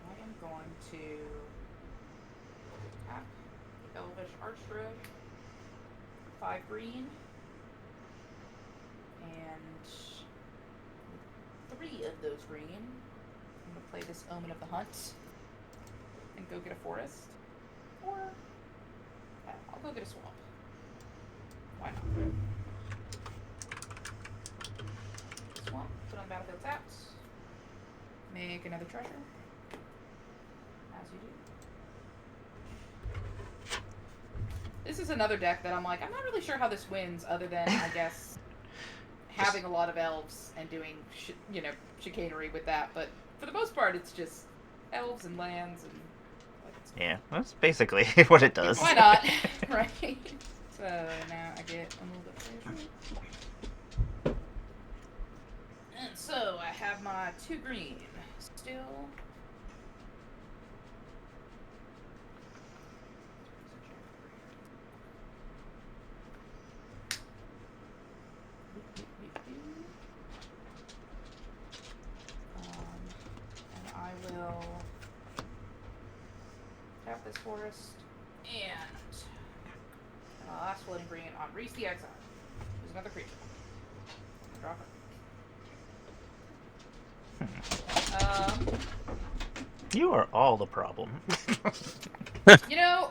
I am going to tap the Elvish Archdruid, 5 green, and 3 of those green. I'm going to play this Omen of the Hunt and go get a forest. Or, yeah, I'll go get a swamp. Why not? Swamp, put on the battlefield tapped. Make another treasure. As you do. This is another deck that I'm like, I'm not really sure how this wins, other than, I guess, having a lot of elves and doing, chicanery with that. But for the most part, it's just elves and lands and. Yeah, that's basically what it does. Why not? Right. So now I get a little bit of treasure. have my 2 green. Still. And I will tap this forest and last floating green on Reese the Exile. There's another creature. Drop it. You are all the problem. You know.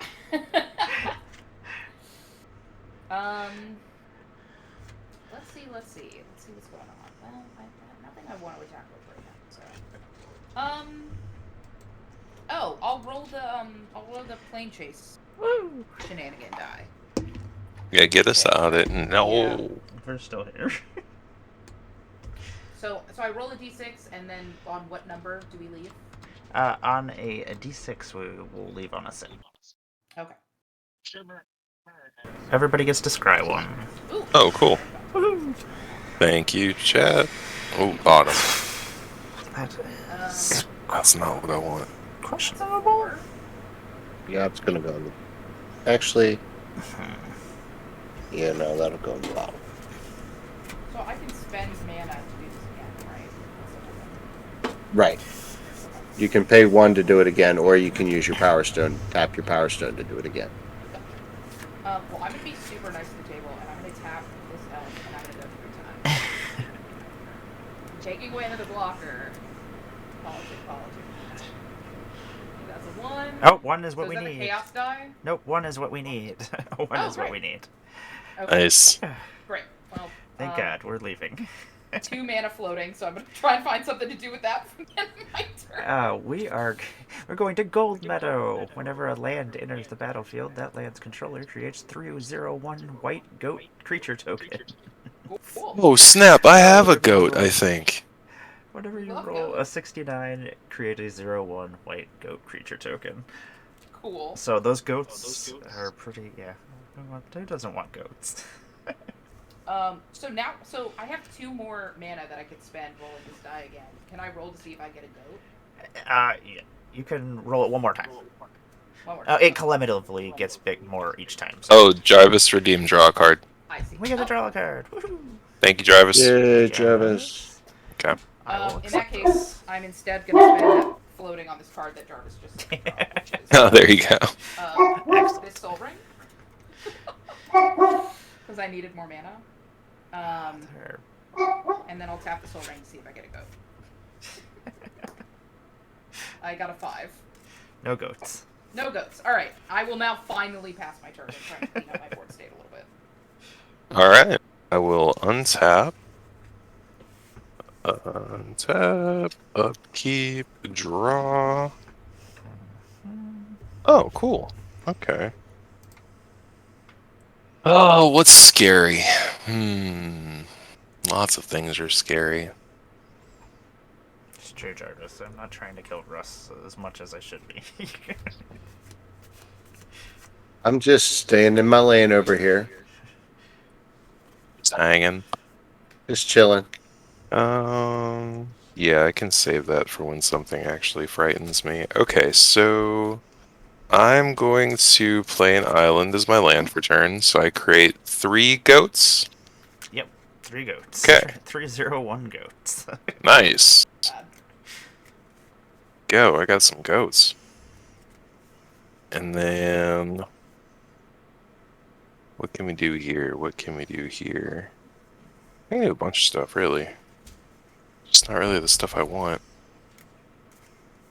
Let's see what's going on. Well, nothing I want to attack with right now. So, oh, I'll roll the plane chase. Woo! Shenanigan die. Yeah, get us Okay. out of it. No. Yeah. We're still here. So I roll a d6, and then on what number do we leave? On a d6, we will leave on a 6. Okay. Everybody gets to scry one. Ooh. Oh, cool. Woohoo! Thank you, chat. Oh, bottom. That That's not what I want. questionable. Yeah, it's gonna go. Actually, yeah, no, that'll go in the bottom. So I can spend mana to do this again, right? Right. You can pay 1 to do it again, or you can use your Power Stone, tap your Power Stone to do it again. Well, I'm gonna be super nice to the table, and I'm gonna tap this elf, and I'm gonna go 3 times. Taking away another blocker. Politics. That's a 1. Oh, 1 is what So we is that need. a chaos die? Nope, 1 is what we need. 1 Oh, is what great. we need. Okay. Nice. Great. Well, Thank God, we're leaving. 2 mana floating, so I'm gonna try and find something to do with that for my turn. We're going to Gold Meadow. Whenever a land enters the battlefield, that land's controller creates 3/0/1 white goat creature token. Cool. Oh, snap. I have a goat, I think. Whenever you Love roll a goats. 69, create a 0/1 white goat creature token. Cool. So those goats are pretty, yeah. Who doesn't want goats? So I have 2 more mana that I could spend rolling this die again. Can I roll to see if I get a goat? Yeah. You can roll it one more time. One more. It collectively gets big more each time. So. Oh, Jarvis redeemed. Draw a card. I see. We get to draw a card. Woohoo! Thank you, Jarvis. Yeah, Travis. Okay. I will In that accept case, I'm instead going to spend that floating on this card that Jarvis just dropped, which is Oh, there you go. Excellent. this Soul Ring. Because I needed more mana. There. And then I'll tap the Soul Ring to see if I get a goat. I got a 5. No goats. No goats. Alright, I will now finally pass my turn and try and clean up my board state a little bit. Alright. I will untap. Untap. Upkeep. Draw. Oh, cool. Okay. Oh, what's scary? Lots of things are scary. It's true, Jarvis. I'm not trying to kill Russ as much as I should be. I'm just staying in my lane over here. Just hanging. Just chilling. Yeah, I can save that for when something actually frightens me. Okay, so I'm going to play an island as my land for turn, so I create 3 goats. Yep, 3 goats. Okay. 3/0/1 goats. Nice. Bad. Go, I got some goats. And then what can we do here? What can we do here? I can do a bunch of stuff, really. Just not really the stuff I want.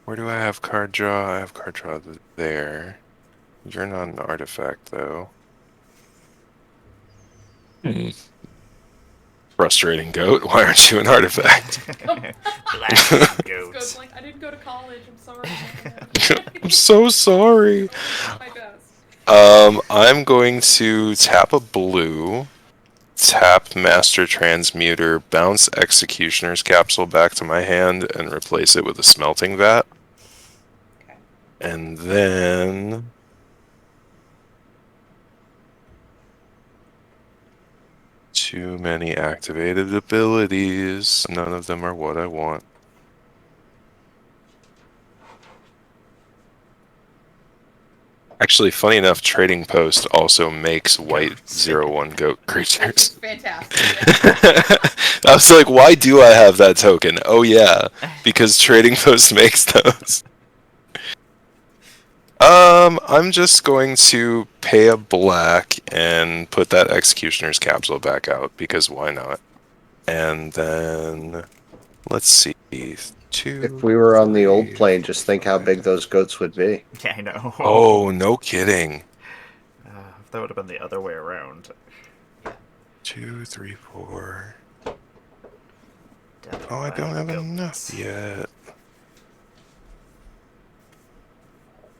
Where do I have card draw? I have card draw there. You're not an artifact, though. Frustrating goat. Why aren't you an artifact? Black This goats. goes like, I didn't go to college, I'm sorry. I'm so sorry. My best. I'm going to tap a blue, tap Master Transmuter, bounce Executioner's Capsule back to my hand, and replace it with a Smelting Vat. Okay. And then Too many activated abilities. None of them are what I want. Actually, funny enough, Trading Post also makes white Goats. 0/1 goat That's creatures. just fantastic. I was like, why do I have that token? Oh yeah, because Trading Post makes those. I'm just going to pay a black and put that Executioner's Capsule back out, because why not? And then, let's see, 2... If we were on the old 3, plane, just think how big those goats would be. Yeah, I know. Oh, no kidding. If that would have been the other way around. 2, 3, 4... Death Oh, I by don't have goats. enough yet.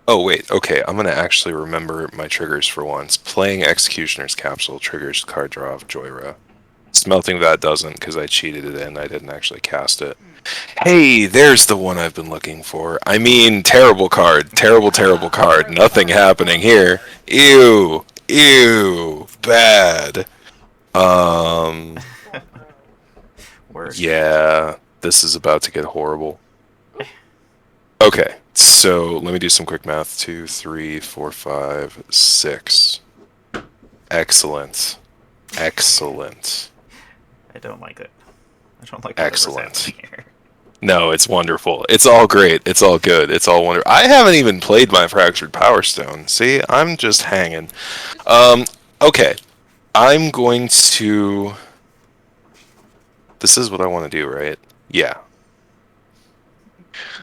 Oh, wait, okay, I'm gonna actually remember my triggers for once. Playing Executioner's Capsule triggers card draw of Joyra. Smelting that doesn't, because I cheated it in. I didn't actually cast it. Hey, there's the one I've been looking for. I mean, terrible card. Terrible, terrible card. Nothing happening here. Ew. Ew. Bad. Worse. Yeah, this is about to get horrible. Okay, so let me do some quick math. 2, 3, 4, 5, 6. Excellent. Excellent. I don't like it. I don't like whatever's Excellent. happening here. No, it's wonderful. It's all great. It's all good. It's all wonderful. I haven't even played my Fractured Power Stone. See, I'm just hanging. Okay. I'm going to... This is what I want to do, right? Yeah.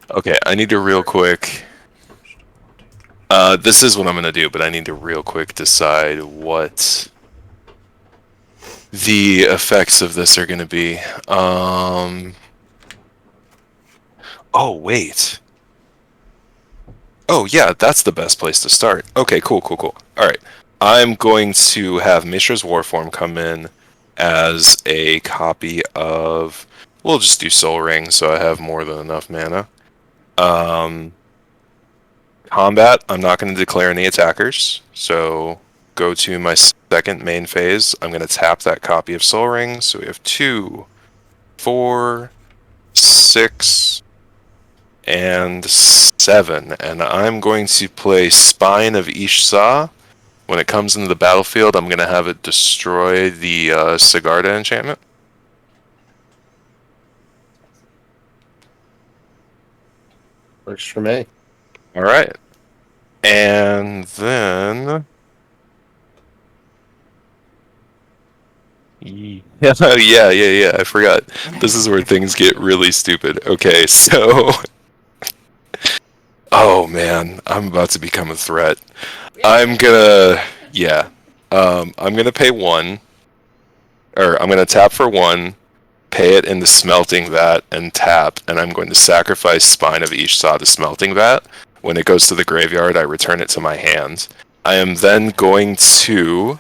Okay, I need to real quick... this is what I'm going to do, but I need to real quick decide what the effects of this are going to be. Oh, wait. Oh, yeah, that's the best place to start. Okay, cool. Alright. I'm going to have Mishra's Warform come in as a copy of... We'll just do Soul Ring, so I have more than enough mana. Combat, I'm not going to declare any attackers, so go to my second main phase. I'm going to tap that copy of Soul Ring, so we have 2, 4, 6... and 7, and I'm going to play Spine of Ishsa. When it comes into the battlefield, I'm going to have it destroy the Sigarda enchantment. Works for me. Alright. And then... Yeah, I forgot. This is where things get really stupid. Okay, so... Oh man, I'm about to become a threat. I'm gonna pay 1, or I'm gonna tap for 1, pay it into Smelting Vat, and tap, and I'm going to sacrifice Spine of Ishsa to Smelting Vat. When it goes to the graveyard, I return it to my hand. I am then going to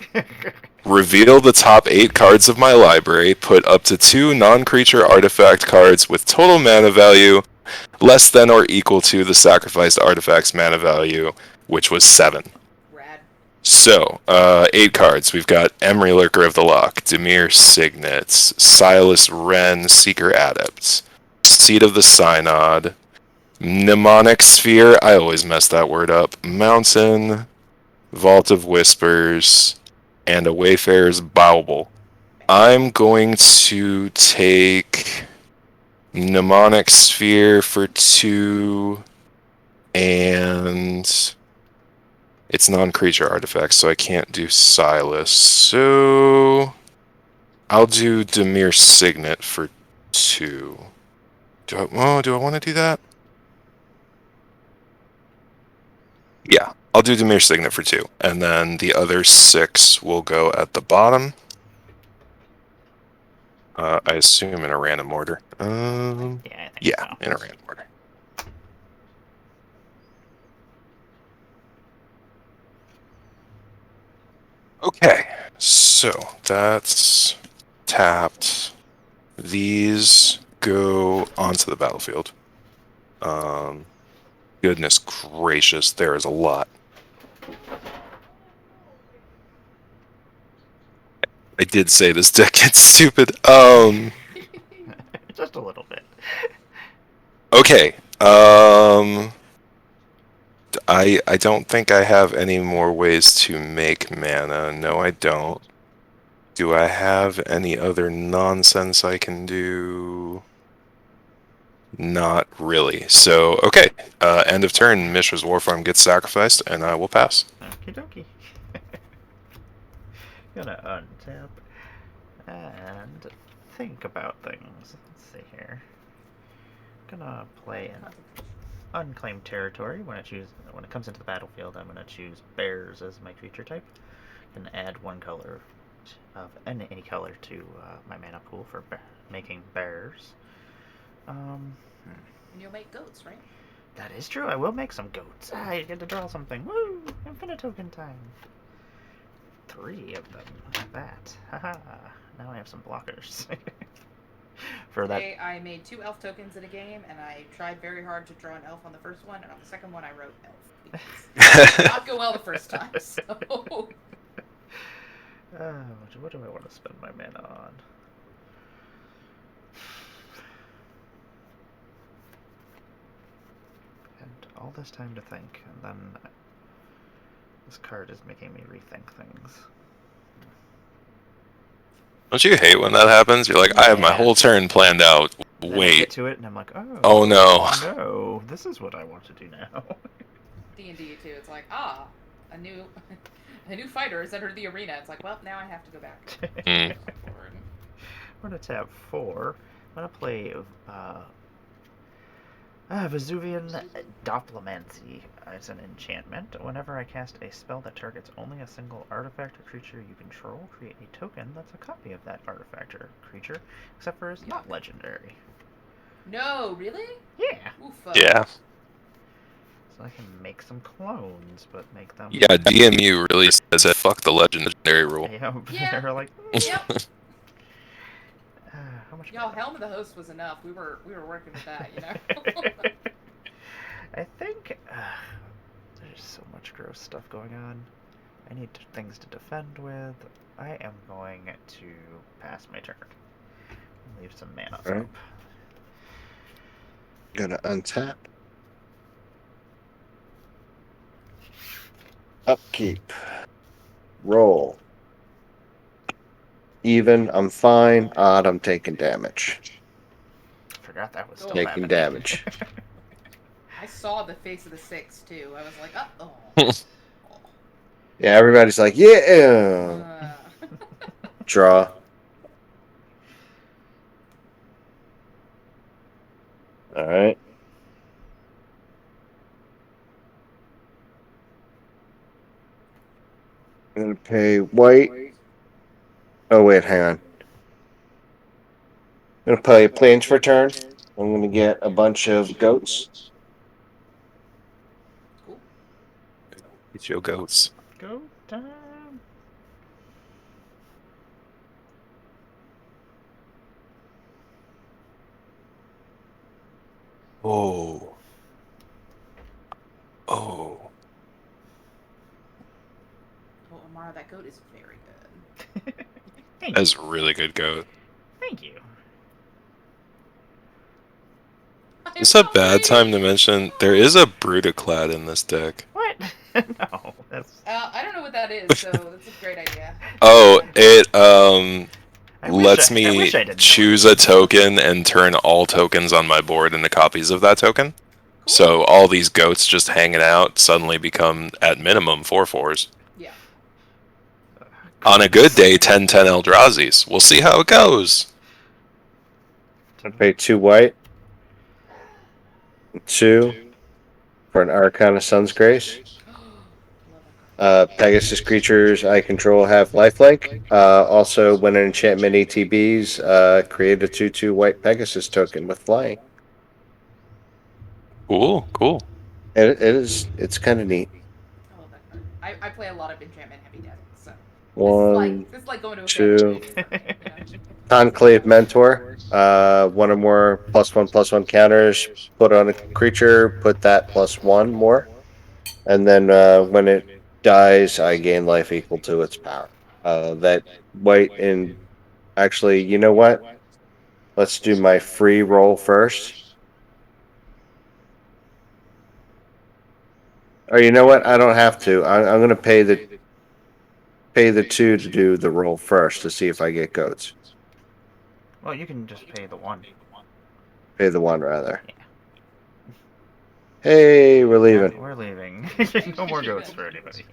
reveal the top 8 cards of my library, put up to 2 non-creature artifact cards with total mana value less than or equal to the sacrificed artifact's mana value, which was 7. Rad. So, 8 cards. We've got Emmara, Lurker of the Loch, Dimir Signets, Silas Wren, Seeker Adepts, Seed of the Synod, Mnemonic Sphere, I always mess that word up, Mountain, Vault of Whispers, and a Wayfarer's Bauble. I'm going to take Mnemonic Sphere for 2, and it's non-creature artifacts, so I can't do Silas. So I'll do Dimir Signet for 2. Do I want to do that? Yeah, I'll do Dimir Signet for 2, and then the other 6 will go at the bottom. I assume in a random order. I think so. In a random order. Okay, so that's tapped. These go onto the battlefield. Goodness gracious, there is a lot. I did say this deck gets stupid. Just a little bit. Okay. I don't think I have any more ways to make mana. No, I don't. Do I have any other nonsense I can do? Not really. So, okay. End of turn. Mishra's Warfarm gets sacrificed, and I will pass. Okie dokie. Gonna untap and think about things. Let's see here. Gonna play an unclaimed territory. When it comes into the battlefield, I'm gonna choose bears as my creature type. Can add one color of any color to my mana pool for making bears. And you'll make goats, right? That is true. I will make some goats. I get to draw something. Woo! Infinite token time. 3 of them. Like that. Haha. Now I have some blockers. For that. Today I made 2 elf tokens in a game, and I tried very hard to draw an elf on the first one, and on the second one I wrote elf. Because it did not go well the first time, so... What do I want to spend my mana on? And all this time to think, and then this card is making me rethink things. Don't you hate when that happens? You're like, I have my whole turn planned out. Then I Wait. get to it, and I'm like, Oh no. No, this is what I want to do now. D&D too, it's like, a new fighter has entered the arena. It's like, well, now I have to go back. Mm. We're going to tab 4. I'm going to play Vesuvian Doppelmancy as an enchantment. Whenever I cast a spell that targets only a single artifact or creature you control, create a token that's a copy of that artifact or creature, except for it's not legendary. No, really? Yeah. Oof. Yeah. So I can make some clones, but make them... Yeah, DMU really says that fuck the legendary rule. Yeah. They're like... Yep. How much Y'all, Helm of the Host was enough. We were working with that, you know? I think there's so much gross stuff going on. I need things to defend with. I am going to pass my turn. Leave some mana All right. up. Gonna untap. Upkeep. Roll. Even, I'm fine. Odd, I'm taking damage. Forgot that was still Taking happening. damage. I saw the face of the 6, too. I was like, oh. Yeah, everybody's like, yeah. Draw. All right. I'm gonna pay white. Oh wait, hang on. I'm gonna play planes for turn. I'm gonna get a bunch of goats. Cool. Get your goats. Go time. Oh. Oh. Oh, Emmara, that goat is very good. Thank That's you. a really good goat. Thank you. It's a bad time to mention there is a Brutaclad in this deck. What? No, that's... I don't know what that is, so that's a great idea. Oh, it I lets wish I me didn't know choose it. a token and turn all tokens on my board into copies of that token. Cool. So all these goats just hanging out suddenly become, at minimum, 4/4s. Yeah. On a good day, 10/10 Eldrazi's. We'll see how it goes. I pay 2 white. 2 for an Arcana Sun's Grace. Pegasus creatures I control have lifelink. Also, when an enchantment ATBs, create a 2/2 white Pegasus token with flying. Cool, cool. It's kind of neat. I love that card. I play a lot of enchantment heavy decks, so One, this is like going to a 2. family meeting for me, you know? Conclave Mentor. One or more +1/+1 counters. Put on a creature. Put that +1 more. And then when it dies, I gain life equal to its power. That wait and actually, you know what? Let's do my free roll first. Or you know what? I don't have to. I'm going to pay the 2 to do the roll first to see if I get goats. Well, you can just pay the 1. Pay the 1 rather. Hey, we're Yeah, leaving. we're leaving. No more goats for anybody.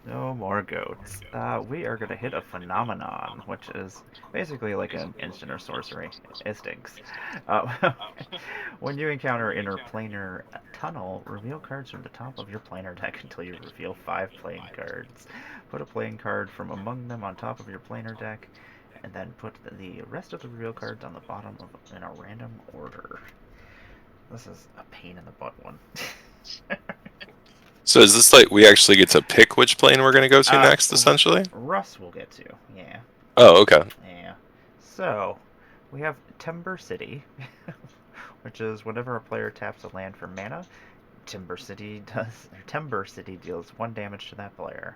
No more goats. We are gonna hit a phenomenon, which is basically like an instant or sorcery. It stinks. Uh, when you encounter interplanar tunnel, reveal cards from the top of your planar deck until you reveal 5 playing cards. Put a playing card from among them on top of your planar deck, and then put the rest of the reveal cards on the bottom in a random order. This is a pain in the butt one. So is this like we actually get to pick which plane we're going to go to next, essentially? Russ will get to, yeah. Oh, okay. Yeah. So, we have Timber City, which is whenever a player taps a land for mana, Timber City deals 1 damage to that player.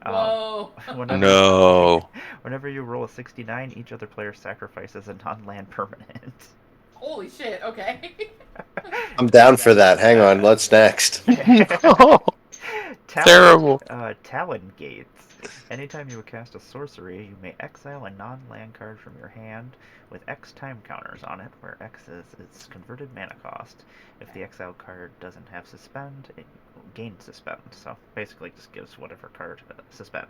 Whoa. No. Whenever you roll a 69, each other player sacrifices a non-land permanent. Holy shit, okay. I'm down for that. Hang on. What's next? Terrible. Talon Gates. Anytime you cast a sorcery, you may exile a non-land card from your hand with X time counters on it, where X is its converted mana cost. If the exile card doesn't have suspend, it gains suspend. So basically just gives whatever card suspend.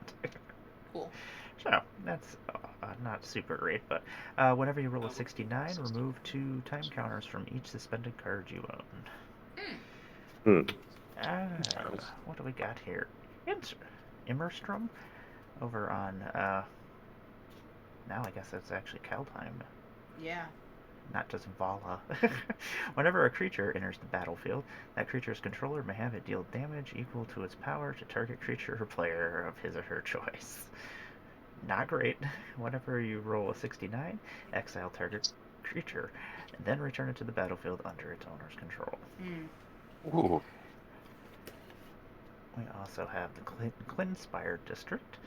Cool. So that's not super great, but whenever you roll a 69, remove 2 time counters from each suspended card you own. What do we got here? It's Immerstrom over on, now I guess it's actually Kaldheim, Yeah. not just Vala. Whenever a creature enters the battlefield, that creature's controller may have it deal damage equal to its power to target creature or player of his or her choice. Not great. Whenever you roll a 69, exile target creature, and then return it to the battlefield under its owner's control. Ooh. We also have the Clinspire District.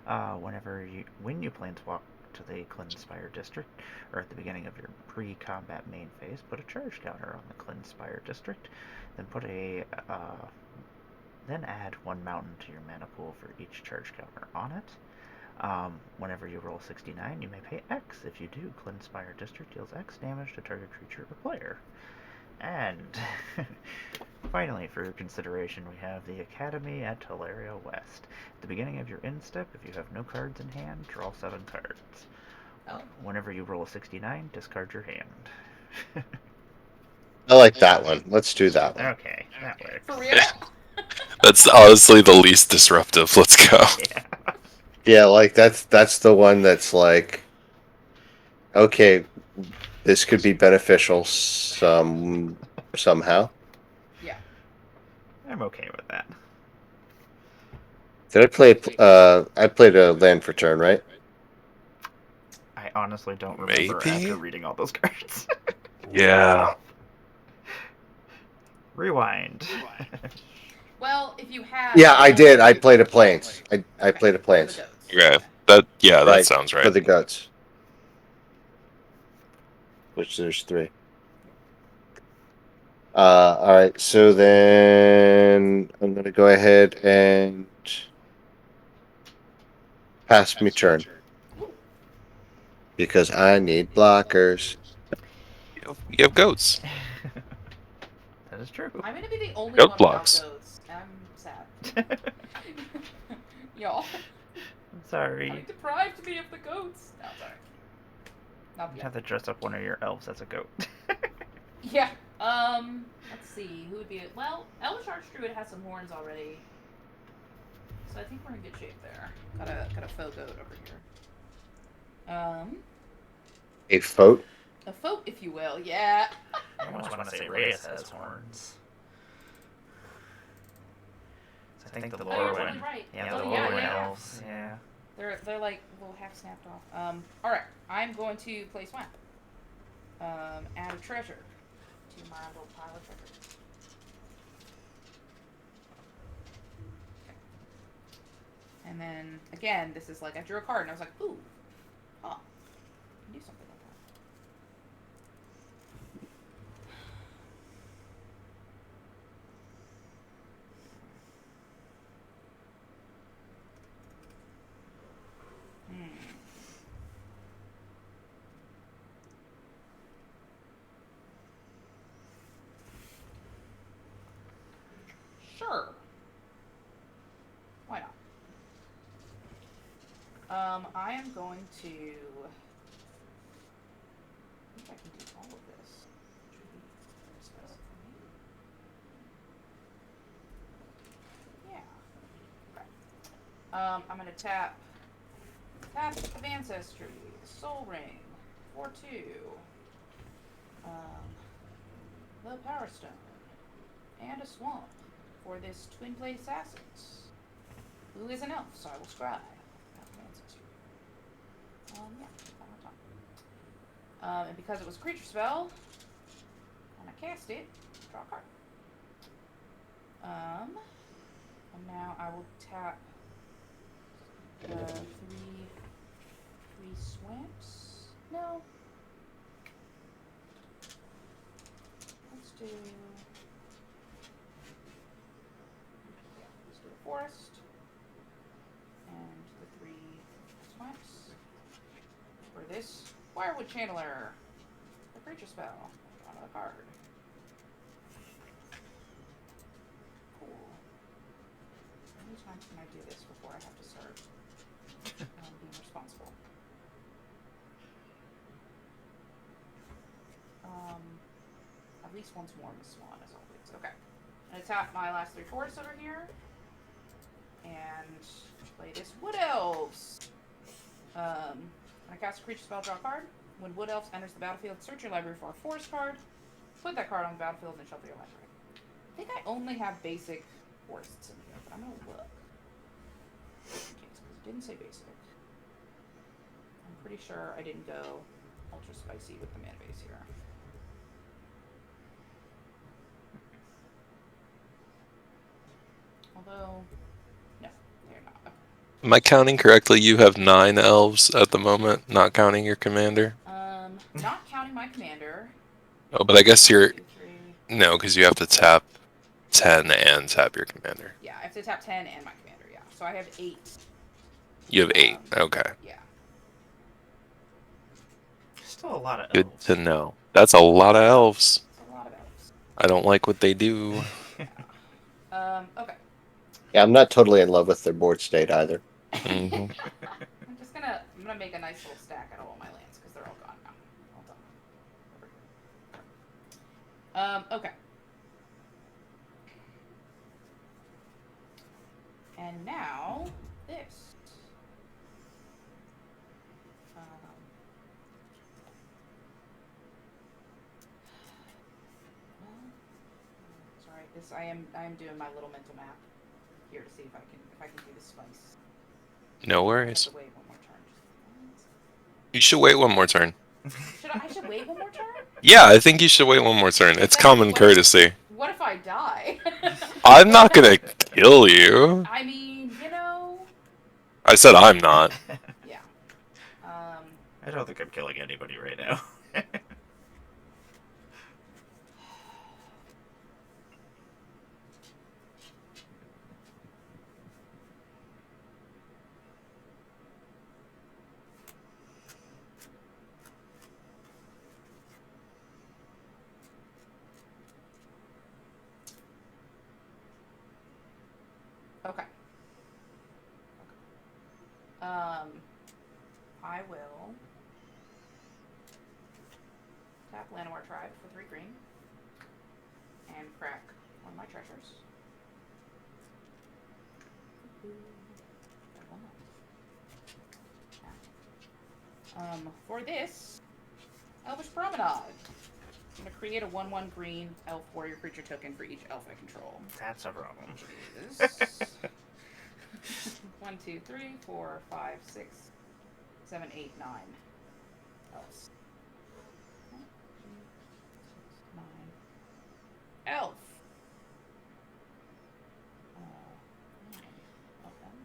When you planeswalk to the Clinspire District, or at the beginning of your pre-combat main phase, put a charge counter on the Clinspire District. Then add 1 mountain to your mana pool for each charge counter on it. Whenever you roll 69, you may pay X. If you do, Clinspire District deals X damage to target creature or player. And finally, for your consideration, we have the Academy at Teleria West. At the beginning of your end step, if you have no cards in hand, draw 7 cards. Whenever you roll a 69, discard your hand. I like that one. Let's do that one. Okay, that works. For real? That's honestly the least disruptive. Let's go. Yeah. Yeah, like that's the one that's like, okay, this could be beneficial somehow. Yeah. I'm okay with that. Did I play? I played a land for turn, right? I honestly don't remember Maybe? after reading all those cards. Yeah. Rewind. Well, if you have... Yeah, I did. I played a plains. I played a plains. Okay. That Right, sounds right. for the goats. Which there's 3. All right. So then I'm gonna go ahead and pass me turn because I need blockers. You have goats. That is true. I'm gonna be the only Goat one blocks. without goats. I'm sad. Y'all. I'm sorry. You deprived me of the goats. No, sorry. Not You yet. have to dress up one of your elves as a goat. Yeah. Let's see. Who would be it? Well, Elvish Archdruid has some horns already. So I think we're in good shape there. Got a faux goat over here. A foat. A folk, if you will. Yeah. I almost want to say Reyes has horns. I think the Oh, you're lower totally one. right. Yeah, Oh, the yeah, lower one yeah. elves. Yeah. They're like little half snapped off. All right. I'm going to play swamp. Add a treasure to my little pile of treasure. And then, again, this is like, I drew a card and I was like, ooh, huh, I can do something like that. Sure. Why not? I am going to... I think I can do all of this. Yeah. Okay. I'm gonna tap of Ancestry, Soul Ring, 4/2. The Power Stone, and a Swamp for this Twin Blade Assassins, who is an elf, so I will scry. Yeah, one more time. And because it was a creature spell, when I cast it, draw a card. And now I will tap the three swamps. No. Let's do a forest and the 3 swamps for this Wirewood Channeler, the creature spell. Draw another card. Cool. How many times can I do this before I have to start being responsible? At least once more in the Swan, as always. Okay. I'm going to tap my last 3 forests over here. And play this Wood Elves. When I cast a creature spell, draw a card. When Wood Elves enters the battlefield, search your library for a forest card. Put that card on the battlefield and shuffle your library. I think I only have basic forests in here, but I'm going to look. Because it didn't say basic. I'm pretty sure I didn't go ultra spicy with the mana base here. Although, no, they're not. Okay. Am I counting correctly? You have 9 elves at the moment, not counting your commander. Not counting my commander. Oh, but I guess you're 1, 2, 3. no, because you have to tap 10 and tap your commander. Yeah, I have to tap 10 and my commander. Yeah, so I have 8. You have 8. Okay. Yeah. Still a lot of Good elves. to know. That's a lot of elves. It's a lot of elves. I don't like what they do. Okay. Yeah, I'm not totally in love with their board state either. Mm-hmm. I'm gonna make a nice little stack out of all my lands because they're all gone now. All done. Okay. And now this. Sorry, this I am doing my little mental map here to see if I can do the spice. No I worries. have to wait one more turn. You should wait one more turn. I should wait one more turn? Yeah, I think you should wait one more turn. It's common courtesy. What if I die? I'm not gonna kill you. I mean, you know. I said I'm not. Yeah. I don't think I'm killing anybody right now. Okay. I will tap Llanowar Tribe for 3 green and crack one of my treasures. For this, Elvish Promenade. I'm going to create a 1/1 green elf warrior creature token for each elf I control. That's a problem. Is 1, 2, 3, 4, 5, 6, 7, 8, 9 elves. 9 elf. 9 of them.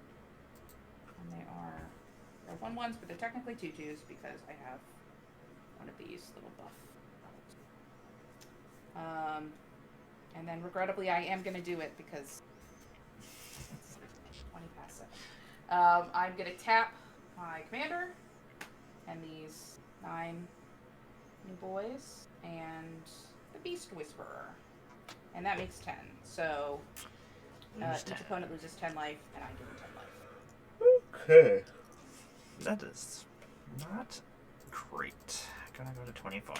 1/1s, but they're technically 2/2s because I have one of these little buff. And then regrettably, I am gonna do it because it's 20 past 7. I'm gonna tap my commander and these 9 new boys and the Beast Whisperer, and that makes 10. So each opponent loses 10 life, and I give them 10 life. Okay. That is not great. Gonna go to 24.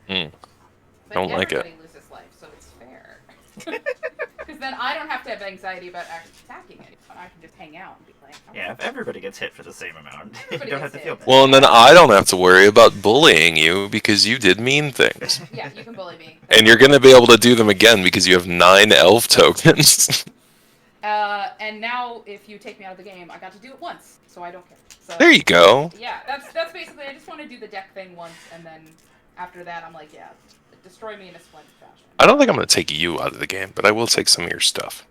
But Don't like it. everybody loses life, so it's fair. Because then I don't have to have anxiety about actually attacking anyone. I can just hang out and be like, Yeah, if everybody gets hit for the same amount, you Everybody don't have gets to feel hit. bad. Well, and then I don't have to worry about bullying you because you did mean things. yeah, you can bully me. And you're going to be able to do them again because you have 9 elf tokens. And now, if you take me out of the game, I got to do it once, so I don't care. So, There you go. Yeah, that's basically. I just want to do the deck thing once, and then after that, I'm like, yeah, destroy me in a splendid fashion. I don't think I'm going to take you out of the game, but I will take some of your stuff.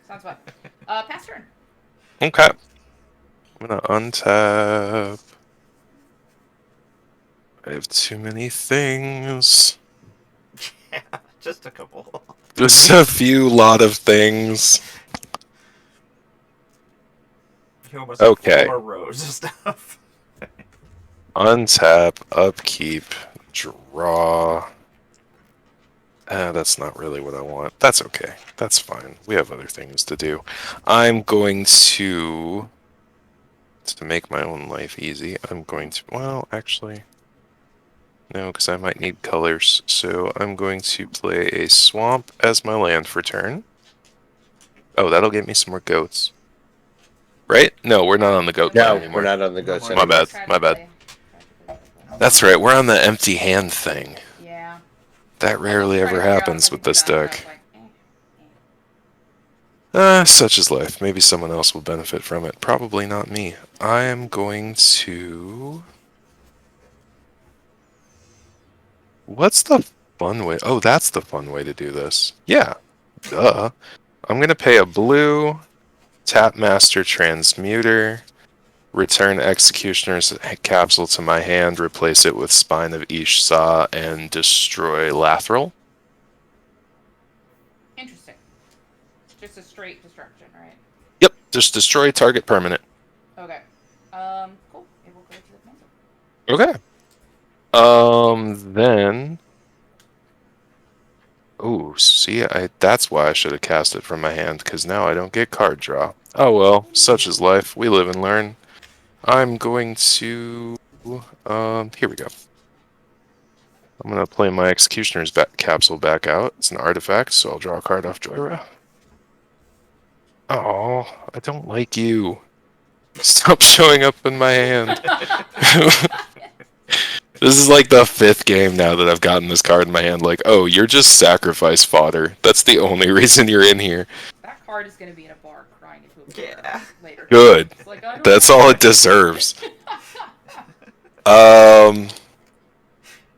Sounds fun. Pass turn. Okay. I'm going to untap. I have too many things. Yeah, just a couple. Just a few lot of things. You almost Okay. have 4 rows of stuff. Untap, upkeep, draw. That's not really what I want. That's okay. That's fine. We have other things to do. I'm going to make my own life easy, I'm going to, well, actually, no, because I might need colors. So I'm going to play a swamp as my land for turn. Oh, that'll get me some more goats. Right? No, we're not on the goat No, line anymore. we're not on the goats My My anymore. bad. My bad. Tragically. That's right. We're on the empty hand thing. Yeah. That rarely I was trying ever to figure out happens if I with could do this that, but I deck. was like, Such is life. Maybe someone else will benefit from it. Probably not me. I am going to... What's the fun way? Oh, that's the fun way to do this. Yeah. Duh. I'm going to pay a blue, tap Master Transmuter, return Executioner's Capsule to my hand, replace it with Spine of Ish-Sa, and destroy Lathril. interesting. Just a straight destruction, right? Yep, just destroy target permanent. Okay. Cool. It will go to the commander. Okay. Then... Ooh, see, that's why I should have cast it from my hand, because now I don't get card draw. Oh well, such is life. We live and learn. I'm going to... here we go. I'm going to play my Executioner's Capsule back out. It's an artifact, so I'll draw a card off Joyra. Oh, I don't like you. Stop showing up in my hand. This is like the 5th game now that I've gotten this card in my hand. Like, oh, you're just sacrifice fodder. That's the only reason you're in here. That card is going to be in a bar crying into a Yeah. later. Good. It's like, I don't That's know. all it deserves.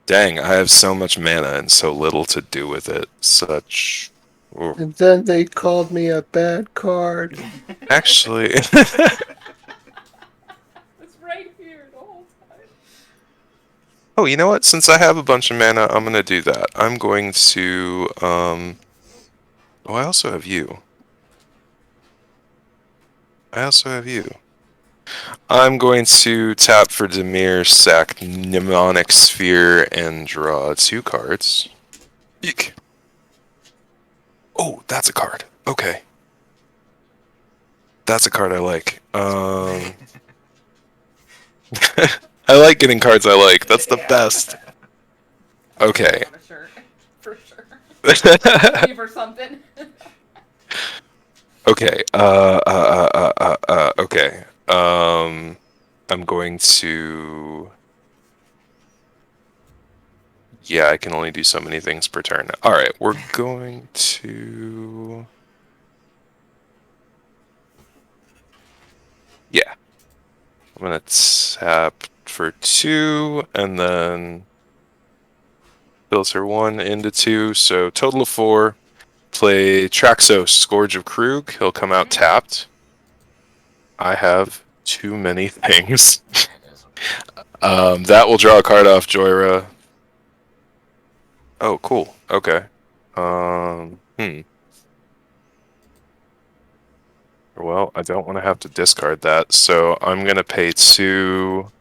Dang, I have so much mana and so little to do with it. Such... Ooh. And then they called me a bad card. Actually... It's right here the whole time. Oh, you know what? Since I have a bunch of mana, I'm gonna do that. I'm going to, Oh, I also have you. I'm going to tap for Dimir, sack Mnemonic Sphere, and draw 2 cards. Eek. Oh, that's a card. Okay. That's a card I like. I like getting cards I like. That's the best. Okay. On a shirt, for sure. Sleeve or something. Okay. Okay. I'm going to... Yeah, I can only do so many things per turn. Alright, we're going to... Yeah. I'm gonna tap for 2, and then... filter 1 into 2, so total of 4. Play Traxos, Scourge of Krug. He'll come out tapped. I have too many things. That will draw a card off Joyra. Oh, cool. Okay. Well, I don't want to have to discard that, so I'm gonna pay 2.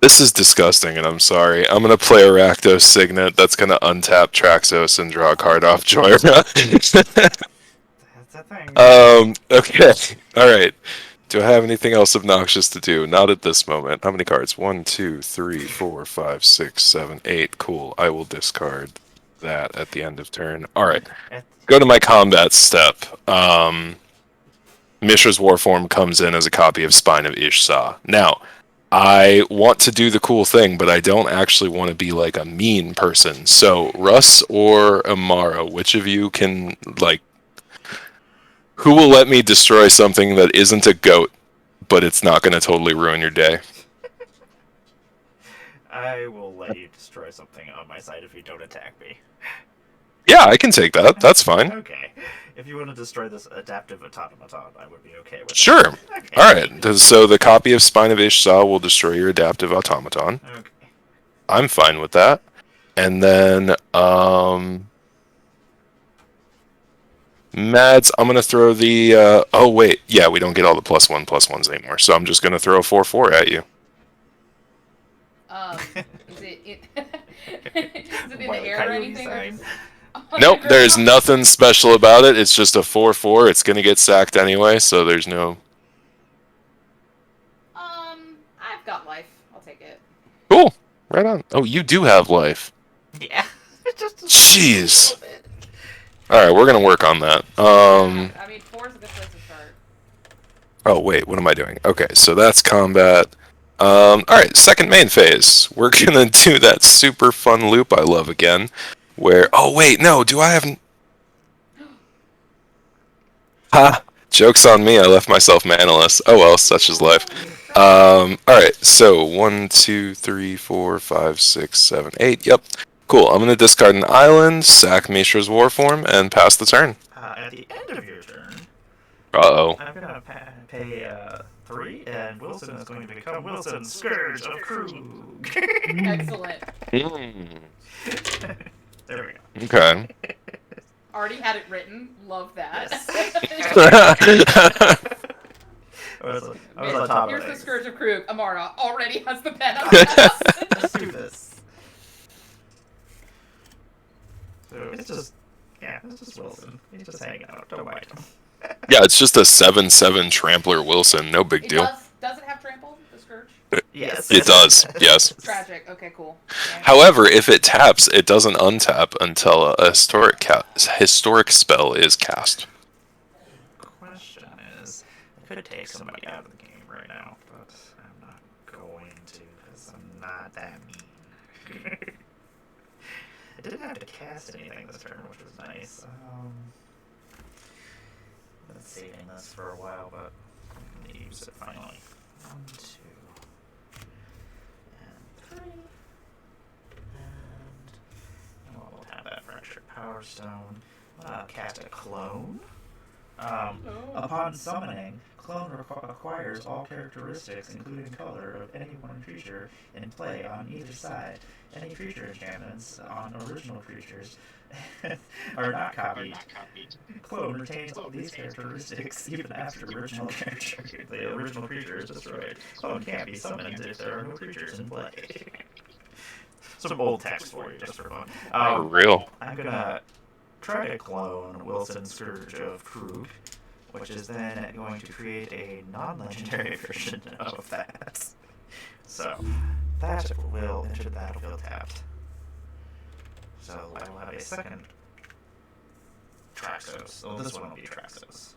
This is disgusting, and I'm sorry. I'm gonna play a Rakdos Signet. That's gonna untap Traxos and draw a card off Joyra. That's a thing. Okay. Alright. Do I have anything else obnoxious to do? Not at this moment. How many cards? 1, 2, 3, 4, 5, 6, 7, 8. Cool. I will discard that at the end of turn. Alright. Go to my combat step. Mishra's Warform comes in as a copy of Spine of Ishsa. Now, I want to do the cool thing, but I don't actually want to be like a mean person. So, Russ or Emmara, which of you can, like, who will let me destroy something that isn't a goat, but it's not going to totally ruin your day? I will let you destroy something on my side if you don't attack me. Yeah, I can take that. That's fine. Okay. If you want to destroy this adaptive automaton, I would be okay with Sure. that. Okay. Alright, so the copy of Spine of Ishsa will destroy your adaptive automaton. Okay. I'm fine with that. And then, Mads, I'm going to throw the, oh wait, yeah, we don't get all the +1/+1s anymore, so I'm just going to throw a 4/4 at you. Is it in the air or anything? Or just Nope, there's nothing special about it. It's just a 4/4. It's going to get sacked anyway, so there's no... I've got life. I'll take it. Cool. Right on. Oh, you do have life. Yeah. Just Jeez. Alright, we're going to work on that. I mean, 4 is a good place to start. Oh, wait, what am I doing? Okay, so that's combat. Alright, second main phase. We're going to do that super fun loop I love again. Where... Oh, wait, no, do I have... Ha! Joke's on me, I left myself manaless. Oh well, such is life. Alright, so 1, 2, 3, 4, 5, 6, 7, 8. Yep. Cool, I'm going to discard an island, sack Mishra's Warform, and pass the turn. at the end of your turn, Uh-oh. I'm going to pay 3, and Wilson is going to become Wilson, Scourge of Krug. Excellent. There we go. Okay. Already had it written. Love that. I was on top Here's of the things. Scourge of Krug. Amara already has the pen. Let's do this. So it's just, yeah, it's just Wilson. He's just hanging out. Don't mind him. Yeah, it's just a 7/7 Trampler Wilson, no big deal. Does it have trample, the Scourge? Yes. It does, yes. Tragic. Okay, cool. Yeah. However, if it taps, it doesn't untap until a historic spell is cast. Question is, I could take somebody out of the game right now, but I'm not going to because I'm not that mean. I didn't have to cast anything this turn, which was nice. I've been saving this for a while, but I'm going to use it finally. 1, 2, and 3. And we'll have that fractured power stone. Cast a clone. Upon summoning, clone acquires all characteristics, including color, of any one creature in play on either side. Any creature enchantments on original creatures are not copied. Clone retains all these characteristics even after the original creature is destroyed. Clone can't be summoned if there are no creatures in play. Some old text for you, just for fun. For real. I'm gonna try to clone Wilson, Scourge of Krug, which is then going to create a non-legendary version of that. So, that will enter the battlefield tapped. So, I will have a second Traxos. So, this one will be Traxos.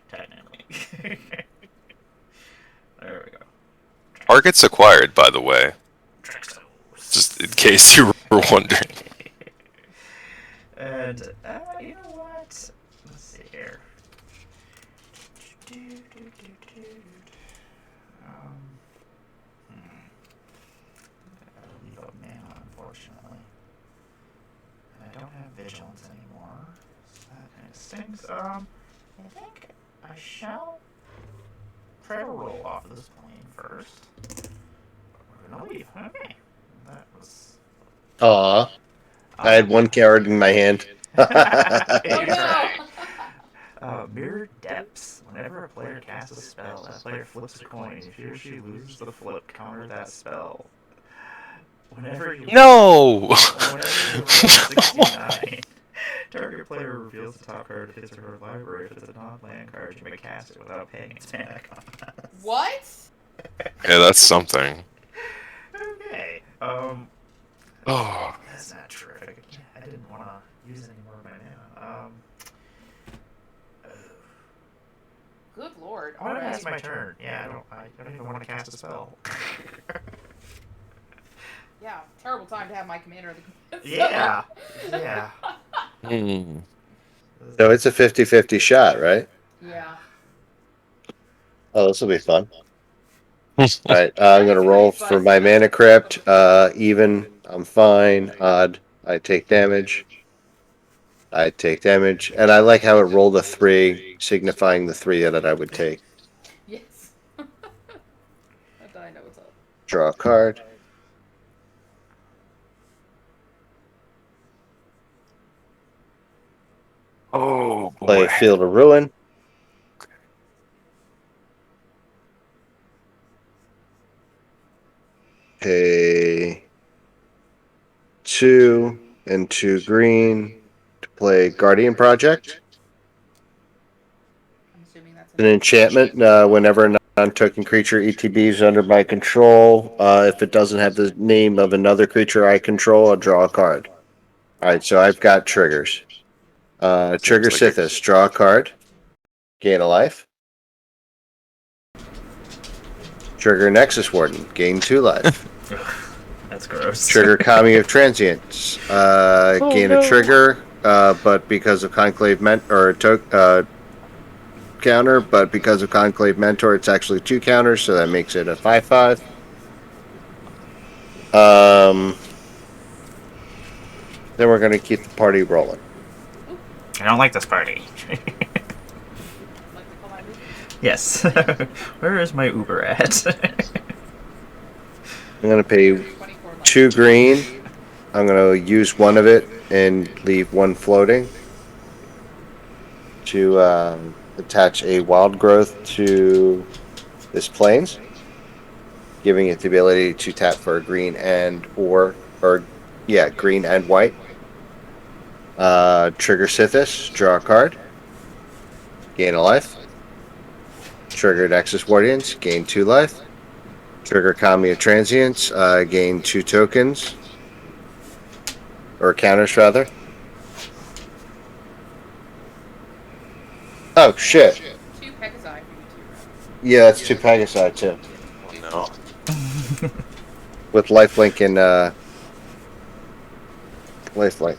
Technically. There we go. Targets acquired, by the way. Traxos. Just in case you were wondering. And, you know what? Let's see here. I'll leave up mana, unfortunately. And I don't have vigilance anymore. So that kind of stinks. I think I shall try to roll off of this plane first. We're gonna leave. Okay. That was. Aw, I had one card in my hand. Oh Yeah. no! Mirror Depths. Whenever a player casts a spell, that player flips a coin. If he or she loses the flip, counter that spell. Whenever you No! Whenever you roll 69, target player reveals the top card of his or her library. If it's a non-land card, you may cast it without paying its mana cost. What? Yeah, that's something. Okay. Oh. That's not terrific. Yeah, I didn't want to use any more of my mana. Good lord. I want to pass Alright. my turn. Yeah, I don't even want to cast a spell. Yeah, terrible time to have my commander of the Yeah. Yeah. Hmm. So it's a 50-50 shot, right? Yeah. Oh, this will be fun. Alright, I'm going to roll for my mana crypt. Even, I'm fine. Odd, I take damage. I take damage. And I like how it rolled a 3, signifying the 3 that I would take. Yes. I know what's up. Draw a card. Oh, Play boy. Field of Ruin. Pay 2 and 2 green to play Guardian Project. I'm assuming that's An enchantment. Whenever a non-token creature ETB is under my control, if it doesn't have the name of another creature I control, I'll draw a card. Alright, so I've got triggers. Trigger Seems like Sithis, draw a card. Gain a life. Trigger Nexus Warden, gain 2 life. That's gross. Trigger Kami of Transience, gain a trigger, but because of Conclave counter, but because of Conclave Mentor, it's actually 2 counters, so that makes it a 5/5. Then we're gonna keep the party rolling. I don't like this party. like to call my movie. Yes. Where is my Uber at? I'm gonna pay 24 life. 2 green. I'm gonna use 1 of it and leave 1 floating to attach a wild growth to this plains, giving it the ability to tap for a green green and white. Trigger Sithis, draw a card, gain a life. Trigger Nexus Guardians, gain 2 life. Trigger Kami of Transience, gain 2 tokens. Or counters, rather. Oh, shit. 2 Pegasi for you too, right? Yeah, that's 2 Pegasi, too. no. With lifelink and, lifelink.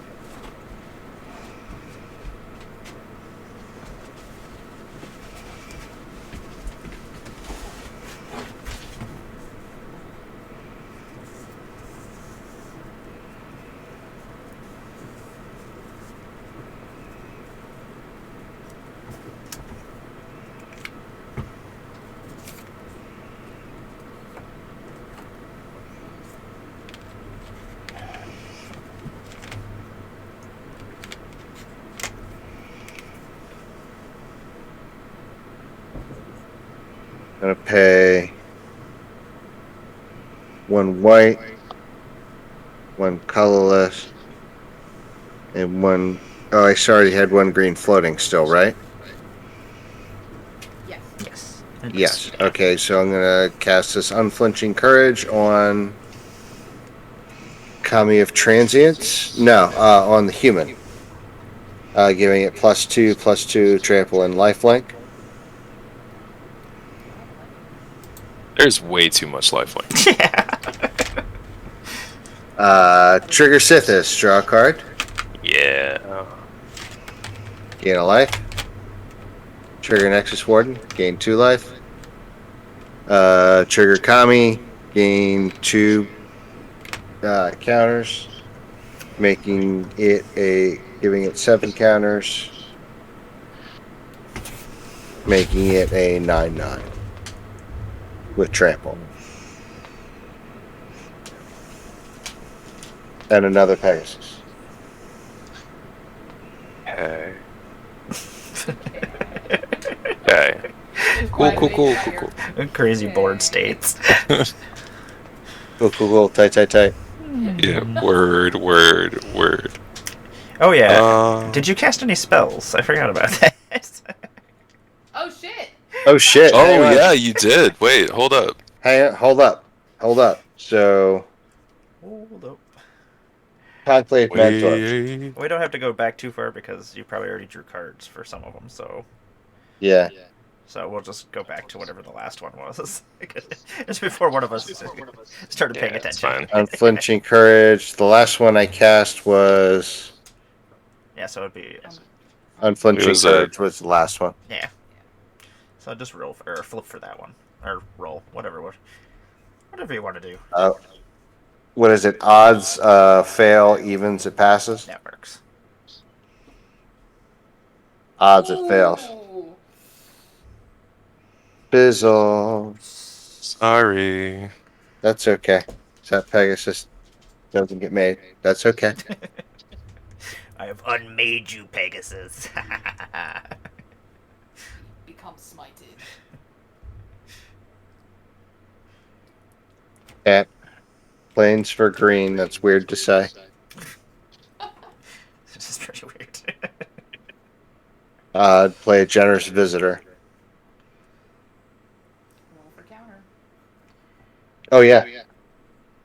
Gonna pay 1 white, 1 colorless, and 1. Oh, I already had 1 green floating still, right? Yes. Yes. Yes. Okay, so I'm gonna cast this Unflinching Courage on Kami of Transience. No, on the human. Giving it +2/+2 trample and lifelink. There's way too much lifelink. Yeah. Trigger Sithis, draw a card, Yeah. gain a life. Trigger Nexus Warden, gain 2 life. Trigger Kami, gain 2 counters, giving it 7 counters. making it a 9/9 with trample. And another Pegasus. Okay. Okay. Cool. Crazy board states. Cool. Tight. Yeah. Word. Oh yeah. Did you cast any spells? I forgot about that. Oh shit! Oh shit. Oh hang on. yeah, you did. Wait, hold up. Hang on, hold up. So, Hold up. Conclave Mentor. Wait. We don't have to go back too far because you probably already drew cards for some of them. Yeah. So we'll just go back to whatever the last one was. It's before one of us started paying Yeah, it's attention. fine. Unflinching Courage. The last one I cast was Yeah, so it'd be Unflinching It was Courage was the last one. yeah. So just roll or flip for that one or roll whatever you want to do. What is it? Odds fail, evens it passes. That works. Odds it fails. Ooh. Bizzle. Sorry. That's okay. That Pegasus doesn't get made. That's okay. I have unmade you, Pegasus. Become smited. Cat. Planes for green. That's weird to say. This is pretty weird. Play a Generous Visitor. Roll for counter. Oh, yeah.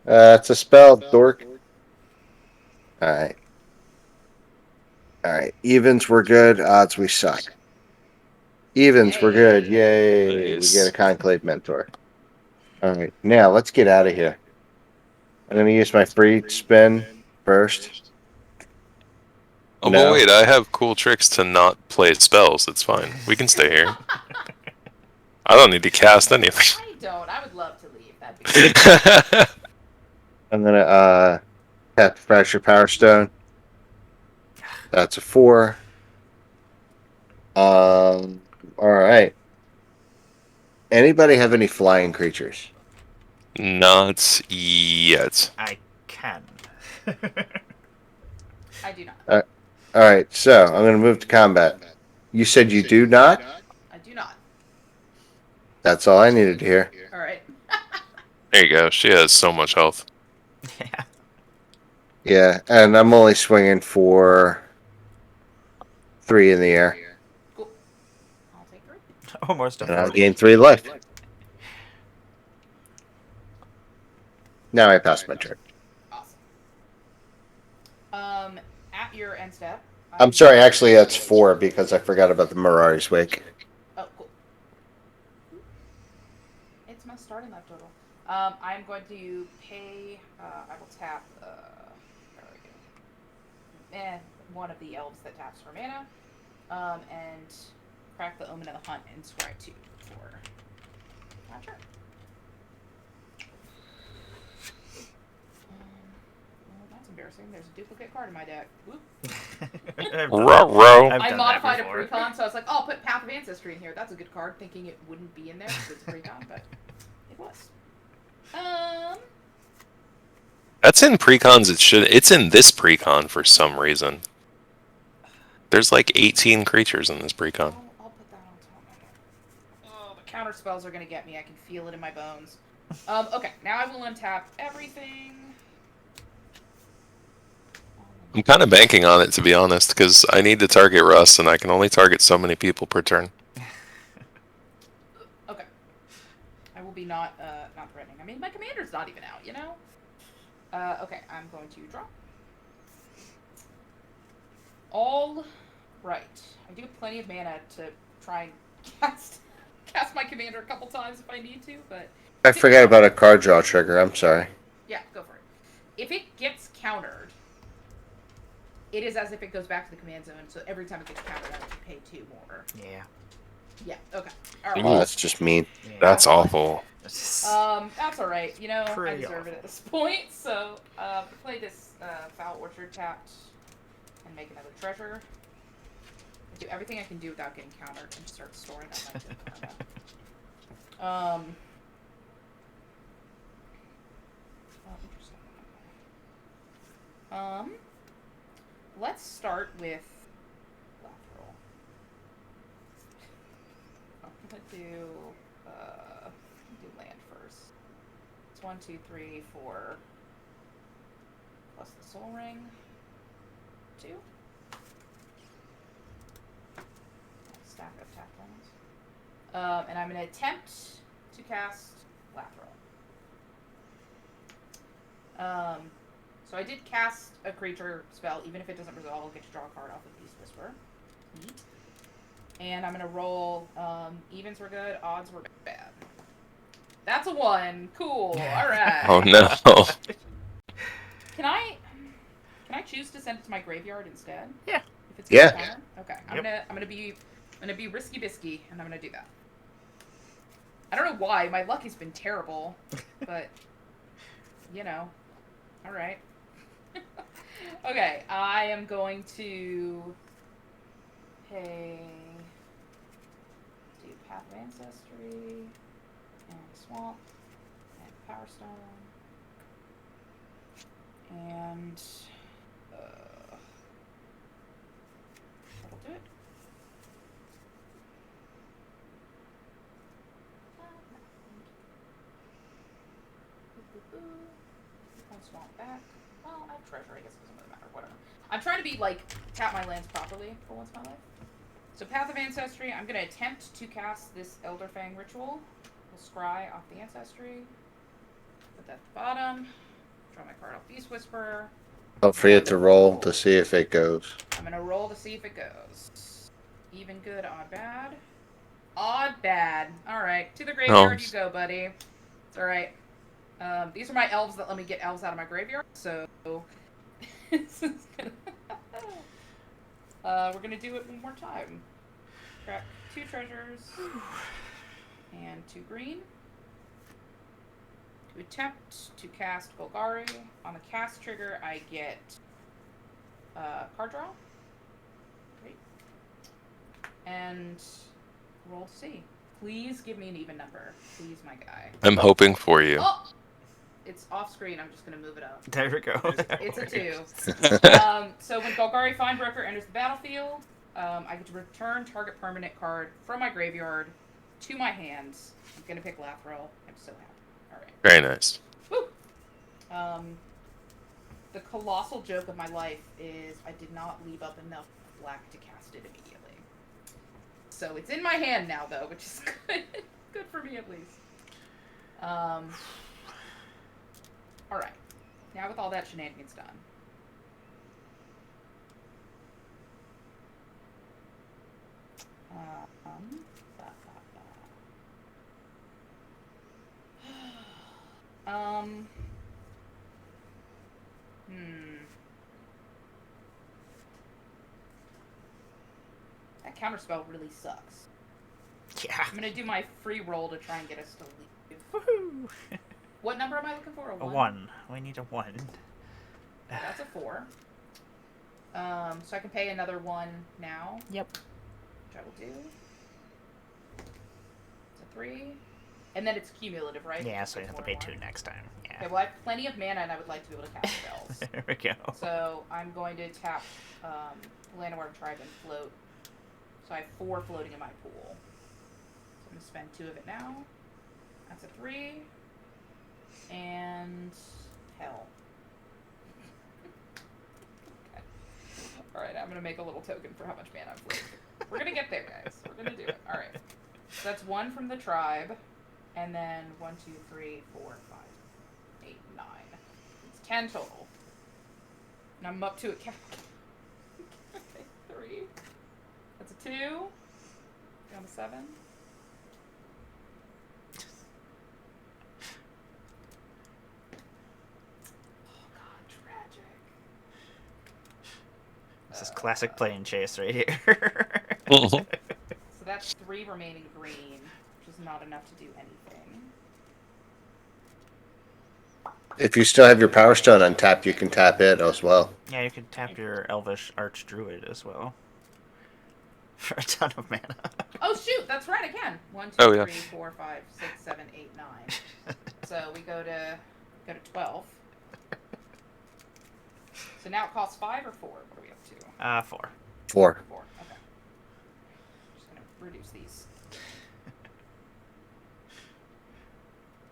It's a spell, dork. Alright. Evens were good. Odds we suck. Evens were good. Yay. Nice. We get a Conclave Mentor. Alright. Now, let's get out of here. I'm going to use my free spin first. Oh, No. but wait, I have cool tricks to not play spells. It's fine. We can stay here. I don't need to cast anything. I don't. I would love to leave. That'd be great. I'm going to tap Fracture Power Stone. That's a 4. Alright. Anybody have any flying creatures? Not yet. I can. I do not. Alright, so I'm going to move to combat. You said you do not? I do not. That's all I needed to hear. All right. There you go. She has so much health. Yeah. Yeah, and I'm only swinging for 3 in the air. Cool. I'll take 3. Almost a And I'll 40. gain 3 life. Now I pass my turn. Awesome. At your end step. I'm sorry, actually that's 4 because I forgot about the Mirari's Wake. Oh, cool. It's my starting life total. I'm going to pay. I will tap. Where are we? One of the elves that taps for mana. And crack the Omen of the Hunt and scry 2 for my turn. Well, that's embarrassing. There's a duplicate card in my deck. Whoop. Ruh-roh. I've I done modified a that before. precon, so I was like, oh, I'll put Path of Ancestry in here. That's a good card, thinking it wouldn't be in there because it's a precon, but it was. That's in precons. It's in this precon for some reason. There's like 18 creatures in this precon. I'll put that on top. Oh, the counter spells are gonna get me. I can feel it in my bones. Okay, now I will untap everything. I'm kind of banking on it, to be honest, because I need to target Russ, and I can only target so many people per turn. Okay. I will be not threatening. I mean, my commander's not even out, you know? Okay, I'm going to draw. All right. I do have plenty of mana to try and cast my commander a couple times if I need to, but... I forgot about a card draw trigger, I'm sorry. Yeah, go for it. If it gets countered, it is as if it goes back to the command zone, so every time it gets countered, I have to pay 2 more. Yeah. Yeah, okay. Alright. Oh, that's just mean. Yeah. That's awful. It's That's alright. You know, I Pretty deserve it awful. at this point, so, play this, Foul Orchard tapped, and make another treasure. do everything I can do without getting countered and start storing up my good karma. Interesting. Let's start with lateral. I'm gonna do land first. It's 1, 2, 3, 4, plus the soul ring. 2. Stack of tap lands. And I'm gonna attempt to cast lateral. So I did cast a creature spell, even if it doesn't resolve, I'll get to draw a card off of Beast Whisper. Neat. And I'm gonna roll, evens were good, odds were bad. That's a 1. Cool. Alright. Oh no. Can I choose to send it to my graveyard instead? Yeah. If it's Yeah. counter? Okay. I'm gonna be risky bisky, and I'm gonna do that. I don't know why, my luck has been terrible, but you know. Alright. Okay, I am going to pay do Path of Ancestry and Swamp and Power Stone and that'll do it. Swamp back. Well, I have treasure, I guess it doesn't really matter. Whatever. I'm trying to be tap my lands properly for once in my life. So Path of Ancestry, I'm gonna attempt to cast this Elder Fang ritual. We'll scry off the Ancestry. Put that at the bottom. Draw my card off Beast Whisperer. Don't forget to roll to see if it goes. I'm gonna roll to see if it goes. Even good, odd bad. Odd bad. Alright. To the graveyard you go, buddy. It's alright. These are my elves that let me get elves out of my graveyard, so this is gonna we're gonna do it one more time. Crack 2 treasures and 2 green. To attempt to cast Golgari. On the cast trigger, I get card draw. Great. And roll to see. Please give me an even number. Please, my guy. I'm hoping for you. Oh! It's off screen. I'm just going to move it up. There we go. It's a 2. So when Golgari Finebroker enters the battlefield, I get to return target permanent card from my graveyard to my hands. I'm going to pick Lathril. I'm so happy. Alright. Very nice. Woo! The colossal joke of my life is I did not leave up enough black to cast it immediately. So it's in my hand now, though, which is good. Good for me, at least. Alright. Now with all that shenanigans done. That counterspell really sucks. Yeah. I'm gonna do my free roll to try and get us to leave. Woohoo! What number am I looking for? A 1. We need a 1. That's a 4. So I can pay another 1 now. Yep. Which I will do. It's a 3. And then it's cumulative, right? Yeah, so you It's have to more pay and 2 next time. Yeah. Okay, well I have plenty of mana and I would like to be able to cast spells. There we go. So I'm going to tap Llanowar Tribe and float. So I have 4 floating in my pool. So I'm going to spend 2 of it now. That's a 3. And hell. Okay. Alright, I'm going to make a little token for how much mana I'm floating. We're going to get there, guys. We're going to do it. Alright. So that's 1 from the tribe. And then 1, 2, 3, 4, 5, 8, 9. It's 10 total. And I'm up to a cap. Okay, 3. That's a 2. Down to 7. Oh god, tragic. This is classic plane chase right here. So that's 3 remaining green, which is not enough to do anything. If you still have your Power Stone untapped, you can tap it as well. Yeah, you can tap your Elvish Archdruid as well. for a ton of mana. Oh shoot, that's right, I can. 1, 2, Oh, yeah. 3, 4, 5, 6, 7, 8, 9. So we go to 12. So now it costs 5 or 4? What are we up to? 4. 4. 4. Okay. Just gonna reduce these.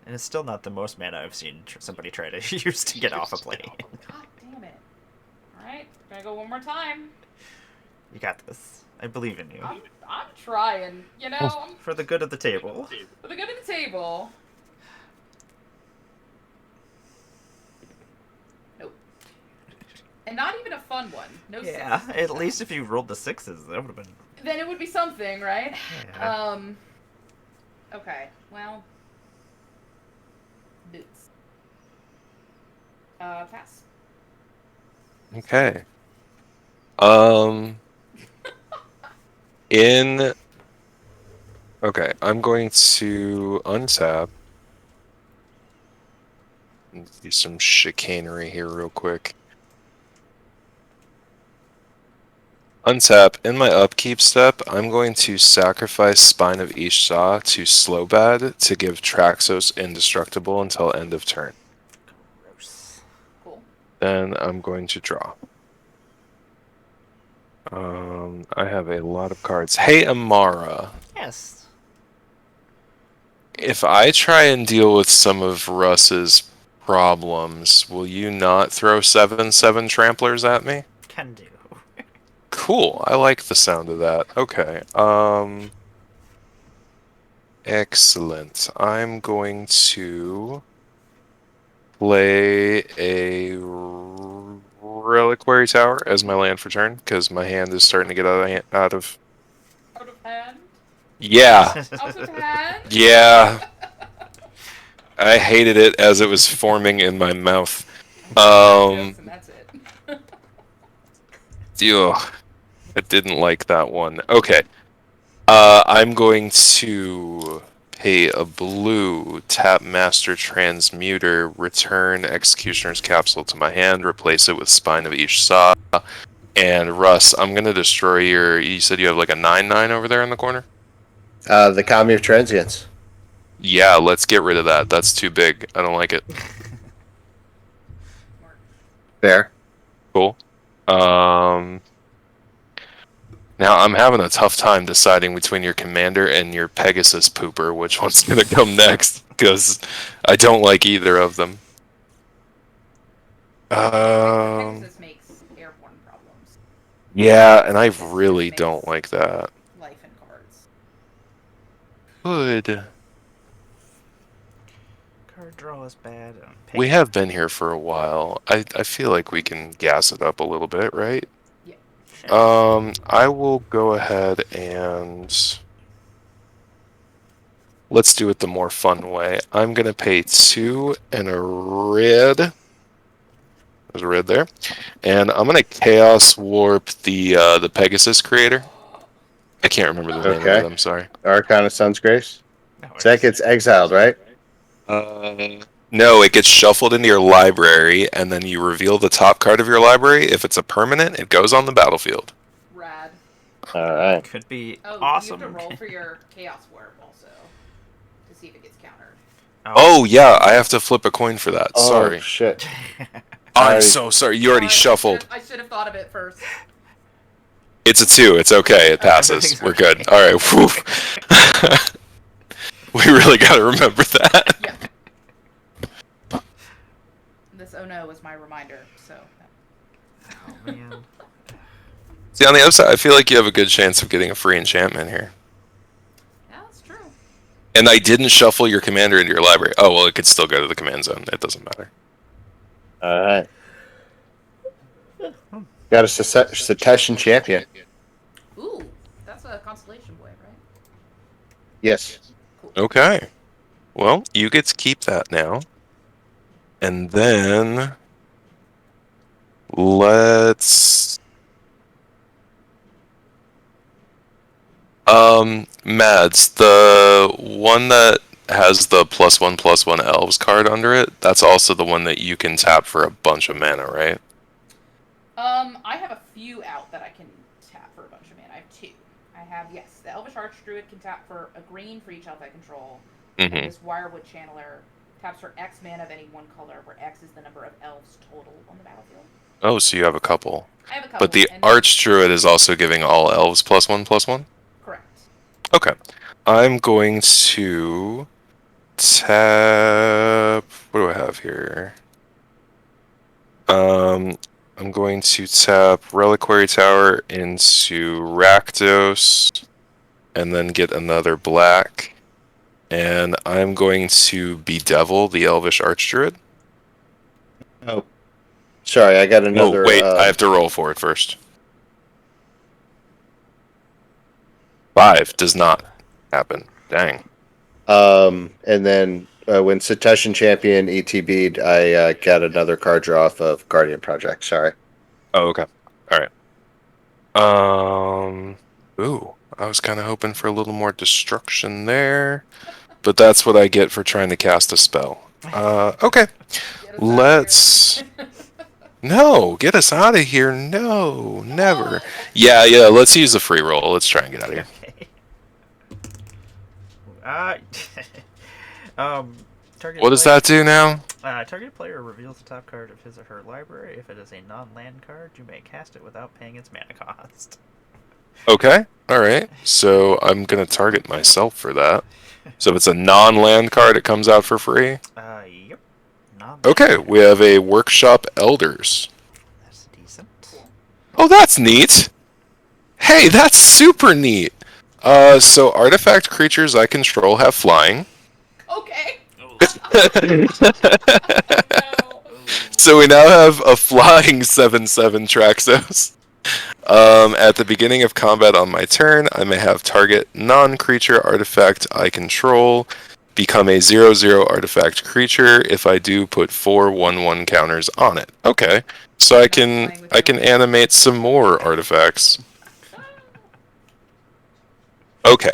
And it's still not the most mana I've seen somebody try to use to get off a plane. God damn it. Alright, gonna go one more time. You got this. I believe in you. I'm trying, you know? For the good of the table. For the good of the table. Nope. And not even a fun one. No Yeah, sixes. at least if you rolled the 6s, that would have been... Then it would be something, right? Yeah. Okay, well... Boots. Pass. Okay. Okay, I'm going to untap. Do some chicanery here real quick. Untap. In my upkeep step, I'm going to sacrifice Spine of Ishsa to Slowbad to give Traxos indestructible until end of turn. Gross. Cool. Then I'm going to draw. I have a lot of cards. Hey, Emmara. Yes. If I try and deal with some of Russ's problems, will you not throw 7/7 tramplers at me? Can do. Cool. I like the sound of that. Okay. Excellent. I'm going to play a Reliquary Tower as my land for turn because my hand is starting to get out of. Out of hand? Yeah. Out of hand? Yeah. I hated it as it was forming in my mouth. Yes, and that's it. Ugh, I didn't like that one. Okay. I'm going to pay a blue, tap Master Transmuter, return Executioner's Capsule to my hand, replace it with Spine of Ishsa, and Russ, I'm going to destroy your... You said you have like a 9/9 over there in the corner? The Commune of Transience. Yeah, let's get rid of that. That's too big. I don't like it. Fair. Cool. Now, I'm having a tough time deciding between your commander and your Pegasus pooper, which one's going to come next, because I don't like either of them. Pegasus makes airborne problems. Yeah, and I really don't like that. Life and cards. Good. Card draw is bad. We have been here for a while. I feel like we can gas it up a little bit, right? Yeah. I will go ahead and... Let's do it the more fun way. I'm going to pay 2 and a red. There's a red there. And I'm going to Chaos Warp the Pegasus creator. I can't remember the name of it, I'm sorry. Arcana Sun's Grace. So that gets exiled, right? No, it gets shuffled into your library, and then you reveal the top card of your library. If it's a permanent, it goes on the battlefield. Rad. Alright. Could be Oh, awesome. you have to roll for your Chaos Warp also to see if it gets countered. Oh, yeah, I have to flip a coin for that. Sorry. Oh, shit. I'm so sorry. You already shuffled. I should have thought of it first. It's a 2. It's okay. It passes. We're good. All right. Whew. We really got to remember that. Yeah. This oh no was my reminder, so. Oh, man. See, on the upside, I feel like you have a good chance of getting a free enchantment here. Yeah, that's true. And I didn't shuffle your commander into your library. Oh, well, it could still go to the command zone. It doesn't matter. Alright. Got a Cetacean Champion. Ooh, that's a Constellation Boy, right? Yes. Okay. Well, you get to keep that now. And then... Let's... Mads, the one that has the +1/+1 elves card under it, that's also the one that you can tap for a bunch of mana, right? I have a few out that I can tap for a bunch of mana. I have 2. I have, yes, the Elvish Archdruid can tap for a green for each elf I control. Mm-hmm. And this Wirewood Channeler taps for X mana of any one color, where X is the number of elves total on the battlefield. Oh, so you have a couple. I have a couple. But the and then- Archdruid is also giving all elves +1/+1? Correct. Okay. I'm going to tap... What do I have here? I'm going to tap Reliquary Tower into Rakdos, and then get another black. And I'm going to Bedevil the Elvish Archdruid. Oh, sorry, I got another. Oh, wait, I have to roll for it first. 5 does not happen. Dang. And then when Succession Champion ETB'd, I got another card draw off of Guardian Project. Sorry. Oh, okay. Alright. Ooh, I was kind of hoping for a little more destruction there. But that's what I get for trying to cast a spell. Okay. Let's... No, get us out of here. No, never. Yeah, let's use the free roll. Let's try and get out of here. Okay. Target What does player, that do now? Target player reveals the top card of his or her library. If it is a non-land card, you may cast it without paying its mana cost. Okay, alright. So I'm going to target myself for that. So if it's a non-land card, it comes out for free? Yep. Okay, we have a Workshop Elders. That's decent. Oh, that's neat! Hey, that's super neat! So artifact creatures I control have flying. Okay. Oh. No. So we now have a flying 7/7 Traxos. At the beginning of combat on my turn, I may have target non-creature artifact I control become a 0/0 artifact creature. If I do, put 4 1/1 counters on it. Okay, so I can animate some more artifacts. Okay,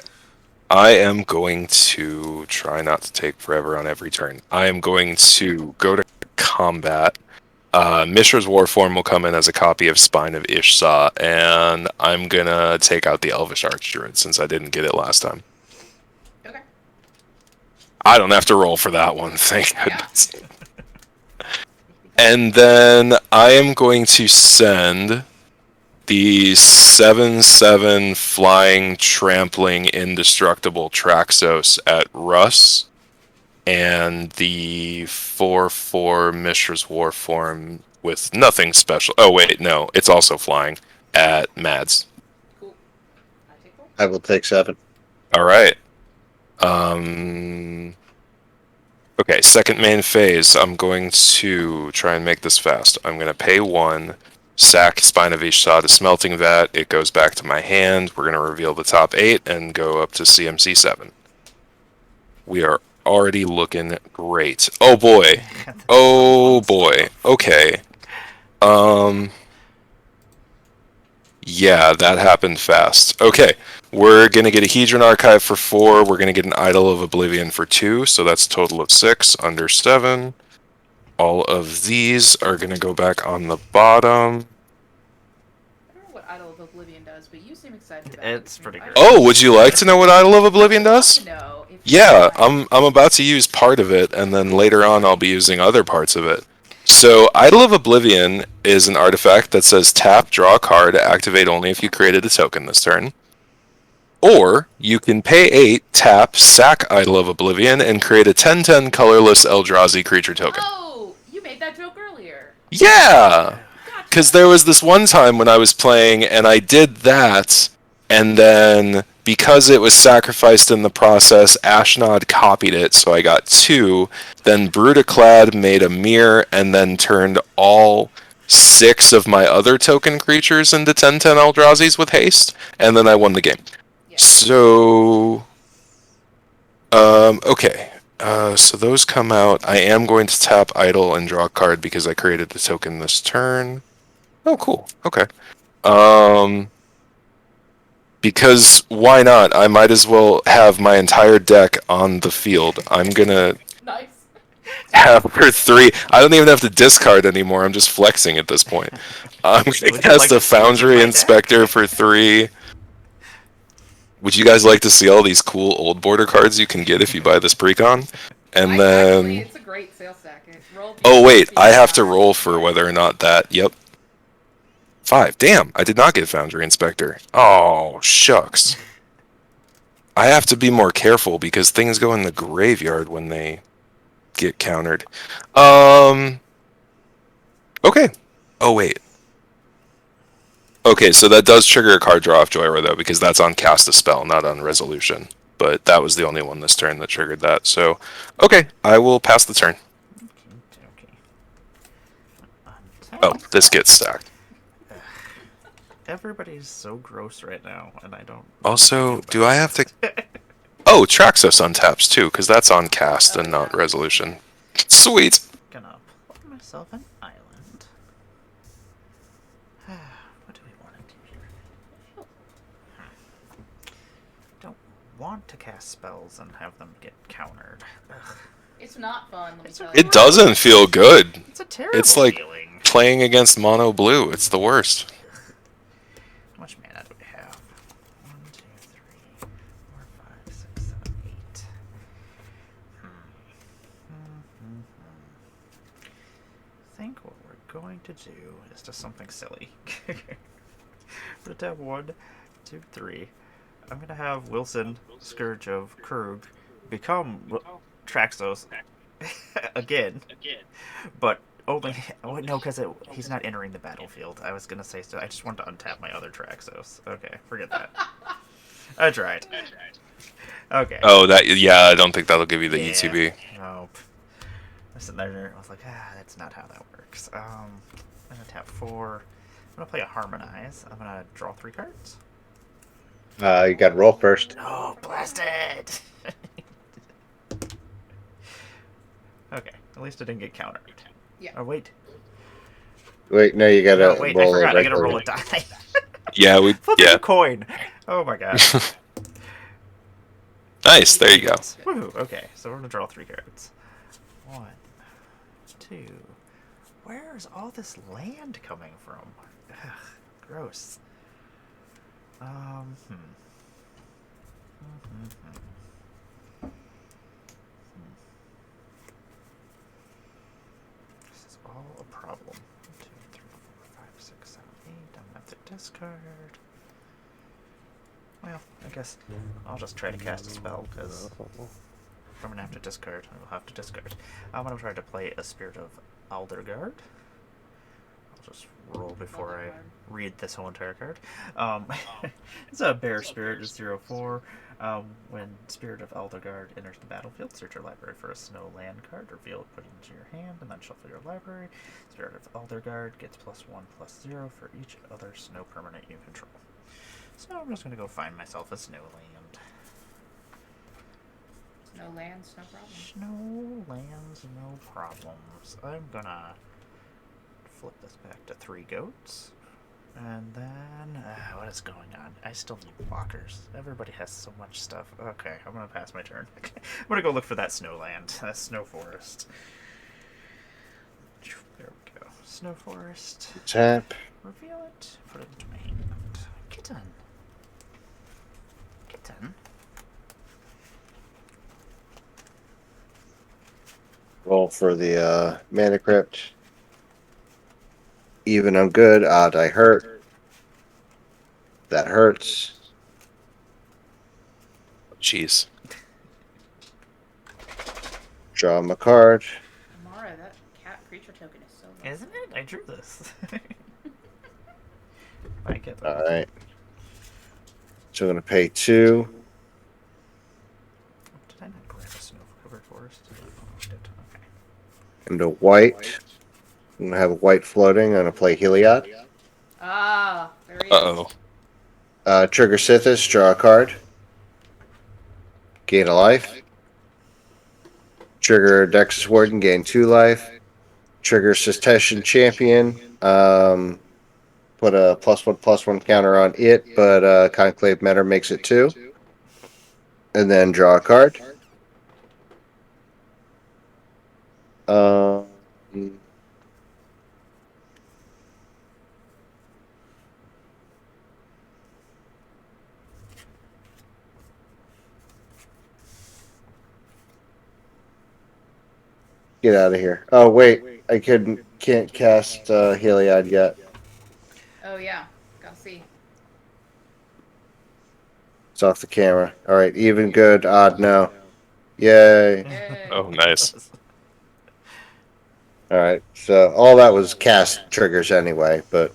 I am going to try not to take forever on every turn. I am going to go to combat. Mishra's Warform will come in as a copy of Spine of Ishsa, and I'm gonna take out the Elvish Archdruid since I didn't get it last time. Okay. I don't have to roll for that one, thank Yeah. goodness. And then I am going to send the 7/7 flying, trampling, indestructible Traxos at Russ, and the 4/4 Mishra's Warform with nothing special. Oh wait, no, it's also flying at Mads. Cool. I take 4. I will take 7. All right. Okay, second main phase. I'm going to try and make this fast. I'm going to pay 1, sack Spine of Ishsa to Smelting Vat. It goes back to my hand. We're going to reveal the top 8 and go up to CMC 7. We are already looking great. Oh boy. Oh boy. Okay. Yeah, that happened fast. Okay. We're going to get a Hedron Archive for 4. We're going to get an Idol of Oblivion for 2. So that's a total of 6 under 7. All of these are going to go back on the bottom. I don't know what Idol of Oblivion does, but you seem excited about it. It's pretty good. Oh, would you like to know what Idol of Oblivion does? No. If Yeah, I'm about to use part of it, and then later on I'll be using other parts of it. So, Idol of Oblivion is an artifact that says tap, draw a card, activate only if you created a token this turn. Or, you can pay 8, tap, sack Idol of Oblivion, and create a 10/10 colorless Eldrazi creature token. Oh, you made that joke earlier. Yeah! Gotcha. Because there was this one time when I was playing, and I did that, and then because it was sacrificed in the process, Ashnod copied it, so I got 2. Then Brutaclad made a mirror, and then turned all 6 of my other token creatures into 10/10 Eldrazi's with haste, and then I won the game. Yeah. So, okay. So those come out. I am going to tap Idol and draw a card because I created the token this turn. Oh, cool. Okay. Because why not? I might as well have my entire deck on the field. I'm gonna Nice. have for 3. I don't even have to discard anymore. I'm just flexing at this point. I'm gonna Would you cast like a to see Foundry my deck? Inspector for 3. would you guys like to see all these cool old border cards you can get if you buy this precon? And Actually, then, it's a great sales stack. Roll oh wait, I have to D6, roll for whether or not that. Yep, 5. Damn, I did not get Foundry Inspector. Oh shucks. I have to be more careful because things go in the graveyard when they get countered. Okay. Oh wait. Okay, so that does trigger a card draw off Joyra though, because that's on cast a spell, not on resolution. But that was the only one this turn that triggered that. So, okay, I will pass the turn. Okay. Oh, Untap. this gets stacked. Everybody's so gross right now, and I don't. Also, do I have to? Oh, Traxos untaps too, because that's on cast and not resolution. Sweet. Gonna play myself an island. What do we want to do here? Don't want to cast spells and have them get countered. Ugh. It's not fun. Let me tell you. It doesn't feel good. It's a terrible It's like feeling. playing against mono blue. It's the worst. How much mana do we have? 1, 2, 3, 4, 5, 6, 7, 8. I think what we're going to do is just something silly. We're going to have 1, 2, 3. I'm going to have Wilson, Scourge of Krug, become Traxos again. But only. Oh, no, because he's not entering the battlefield. I was going to say so. I just wanted to untap my other Traxos. Okay, forget that. I tried. Okay. Oh, yeah, I don't think that'll give you the Yeah. ETB. Nope. I was sitting there, I was like, that's not how that works. I'm going to tap 4. I'm going to play a Harmonize. I'm going to draw 3 cards. You got to roll first. No, blasted! Okay, at least it didn't get countered. Yeah. Oh, wait. Wait, no, you got to No, wait, roll I forgot. I a got to roll a regular. die. Yeah, Flip a coin. Oh my god. Nice, there you go. Woohoo. Okay, so we're going to draw 3 cards. 1, 2. Where is all this land coming from? Ugh, gross. This is all a problem. 1, 2, 3, 4, 5, 6, 7, 8. I'm gonna have to discard. Well, I guess I'll just try to cast a spell because if I'm gonna have to discard, I will have to discard. I'm gonna try to play a Spirit of Aldergard. I'll just roll before I read this whole entire card. It's a Bear Spirit, it's 0/4. When Spirit of Aldergard enters the battlefield, search your library for a snow land card, reveal it, put it into your hand, and then shuffle your library. Spirit of Aldergard gets +1/+0 for each other snow permanent you control. So I'm just gonna go find myself a snow land. No lands, no problem. Snow lands, no problems. I'm gonna flip this back to 3 goats. And then, what is going on? I still need walkers. Everybody has so much stuff. Okay, I'm gonna pass my turn. I'm gonna go look for that snow land, that snow forest. There we go. Snow forest. Tap. Reveal it. Put it into my hand. Kitten. Kitten. Roll for the mana crypt. Even I'm good. Odd I hurt. That hurts. Jeez. Draw him a card. Emmara, that cat creature token is so low. Isn't it? I drew this. I get that. Alright. So I'm going to pay 2. Did I not grab a snow-covered forest? Oh, I did. Okay. Into white. I'm going to have a white floating. I'm going to play Heliod. Ah, there he is. Uh-oh. Trigger Sithis. Draw a card. Gain a life. Trigger Dexys Warden. Gain 2 life. Trigger Secession Champion. Put a +1/+1 counter on it, but Conclave Mentor makes it 2. And then draw a card. Get out of here. Oh wait, I can't cast Heliod yet. Oh yeah, gotta see. It's off the camera. All right, even good, odd no. Yay! Yay. Oh, nice. All right, so all that was cast triggers anyway, but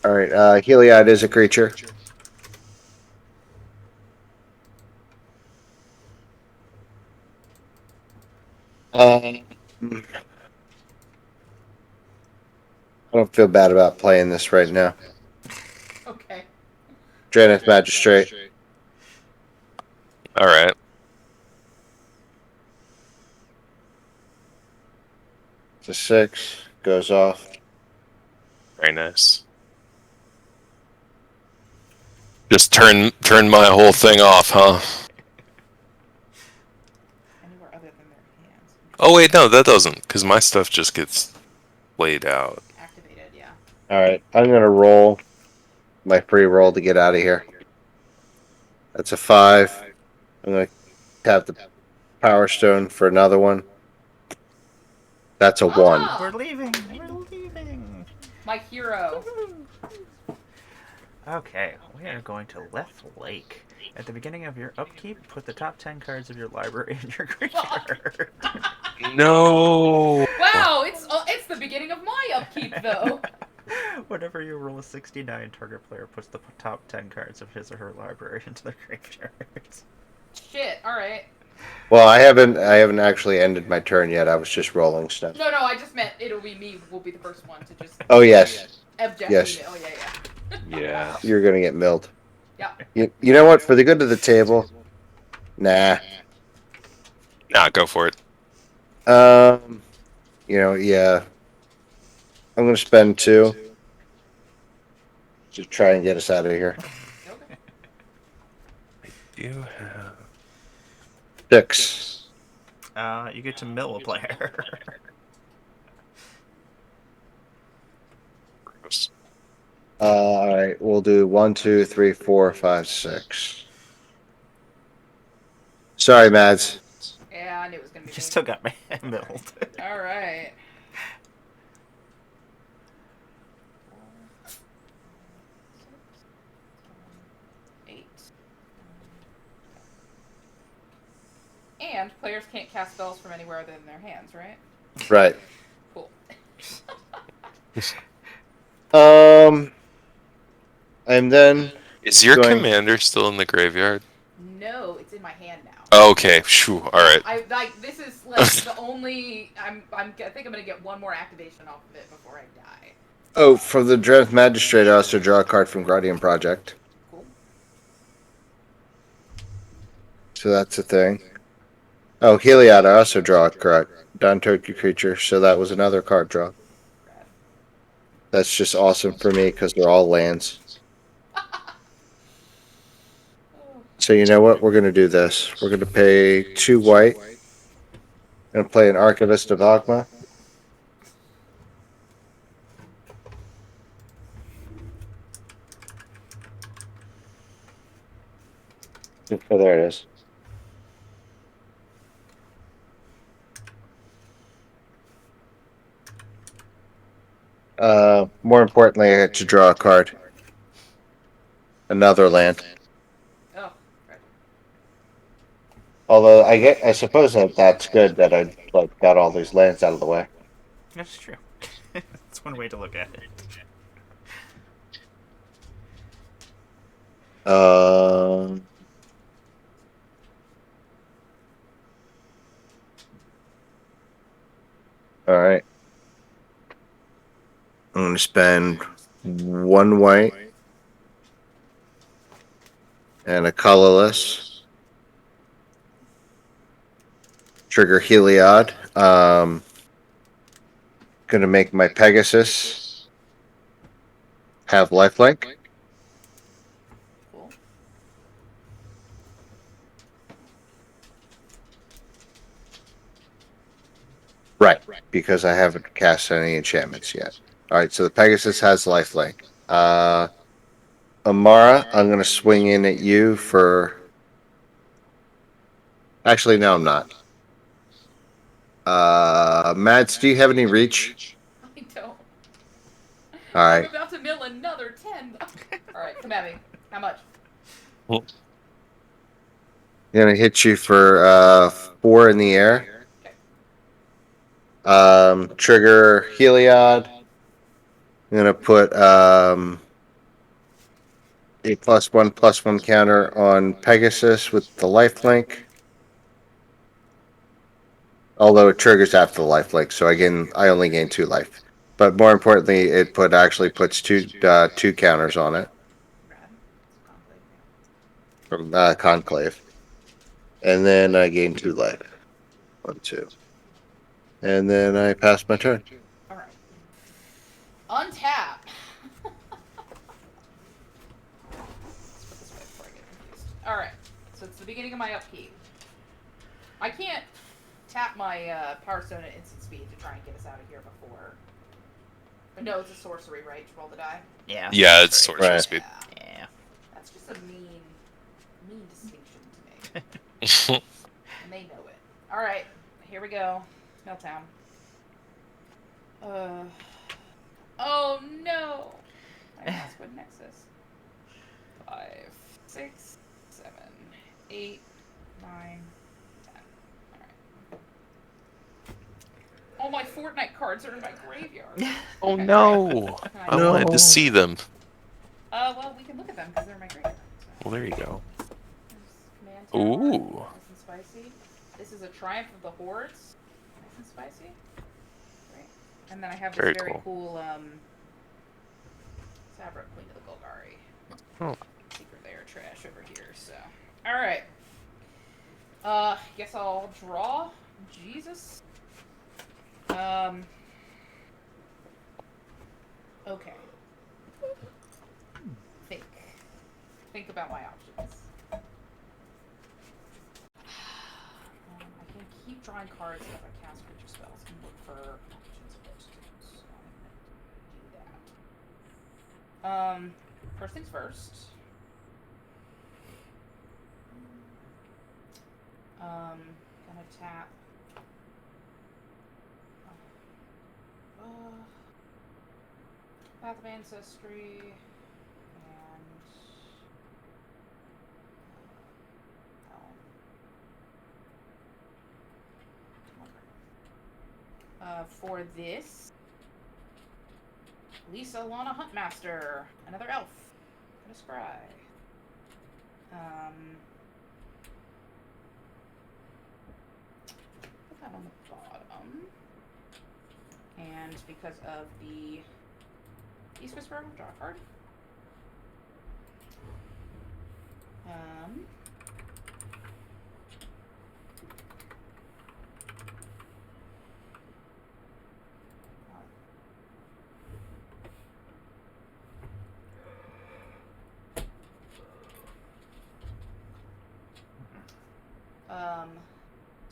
all right. Heliod is a creature. I don't feel bad about playing this right now. Okay. Draneth Magistrate. All right. It's a 6. Goes off. Very nice. Just turn my whole thing off, huh? Anywhere other than their hands. Oh wait, no, that doesn't, because my stuff just gets laid out. Activated, yeah. All right, I'm gonna roll my free roll to get out of here. That's a 5. I'm gonna tap the Power Stone for another one. That's a 1. Ah! We're leaving. We're leaving. My hero. Okay, we are going to Left Lake. At the beginning of your upkeep, put the top 10 cards of your library in your graveyard. No. Wow, it's the beginning of my upkeep though. Whenever you roll a 69, target player puts the top 10 cards of his or her library into their graveyard. Shit. All right. Well, I haven't actually ended my turn yet. I was just rolling stuff. No, I just meant it'll be me. Will be the first one to just. Oh yes, Abjectly. Yes. Oh yeah. Yeah. you're gonna get milled. Yeah. You know what? For the good of the table, nah. Nah, go for it. Yeah. I'm gonna spend 2 to try and get us out of here. Okay. You have 6. You get to mill a player. gross. All right, we'll do 1, 2, 3, 4, 5, 6. Sorry, Mads. Yeah, I knew it was gonna be You me. still got me milled. All right. Eight. And players can't cast spells from anywhere other than their hands, right? Right. Cool. And then Is your Going- commander still in the graveyard? No, it's in my hand now. Oh, okay. Phew. All right. I like this is like the only I think I'm gonna get one more activation off of it before I die. for the Draneth Magistrate, I also draw a card from Guardian Project. Cool. So that's a thing. Oh, Heliod, I also draw a card. Non-token creature, so that was another card draw. Rad. That's just awesome for me because they're all lands. So you know what? We're going to do this. We're going to pay 2 white. And play an Archivist of Ogma. Oh, there it is. More importantly, I had to draw a card. Another land. Oh, right. Although I suppose that's good that I got all these lands out of the way. That's true. That's one way to look at it. All right. I'm going to spend 1 white and a colorless. Trigger Heliod. Going to make my Pegasus have lifelink. Cool. Right, because I haven't cast any enchantments yet. All right, so the Pegasus has lifelink. Emmara, I'm going to swing in at you for. Actually, no, I'm not. Mads, do you have any reach? I don't. All I'm right. about to mill another 10. Alright, come at me. How much? Gonna hit you for 4 in the air. Okay. Trigger Heliod. I'm gonna put a +1/+1 counter on Pegasus with the lifelink. Although it triggers after the lifelink, so I only gain 2 life. But more importantly, it actually puts two counters on it Rad. It's a conflict. from Conclave, and then I gain 2 life. 1, 2, and then I pass my turn. Alright. Untap. Let's put this away before I get confused. Alright. So it's the beginning of my upkeep. I can't tap my Power Stone at instant speed to try and get us out of here before. But no, it's a sorcery, right? To roll the die? Yeah. Yeah, it's that's sorcery Right. speed. Yeah. That's just a mean distinction to make. And they know it. Alright, here we go. Meltdown. Oh no! My Password Nexus. 5, 6, 7, 8, 9, 10. Alright. All my Fortnite cards are in my graveyard. Oh no! I No. wanted to see them. Well, we can look at them because they're in my graveyard. So. Well, there you go. There's Command Tower. Ooh. Nice and spicy. This is a Triumph of the Hordes. Nice and spicy. Great. And then I have this Very very cool. cool Sabra, Queen of the Golgari. Oh. Secret layer trash over here, so. Alright. Guess I'll draw. Jesus. Okay. Think about my options. I can keep drawing cards as I cast creature spells and look for options first. So I'm gonna do that. First things first. Gonna tap. Path of Ancestry and for this, Lisa Lana Huntmaster, another elf, and a scry. Put that on the bottom. And because of the East Whisperer, draw a card.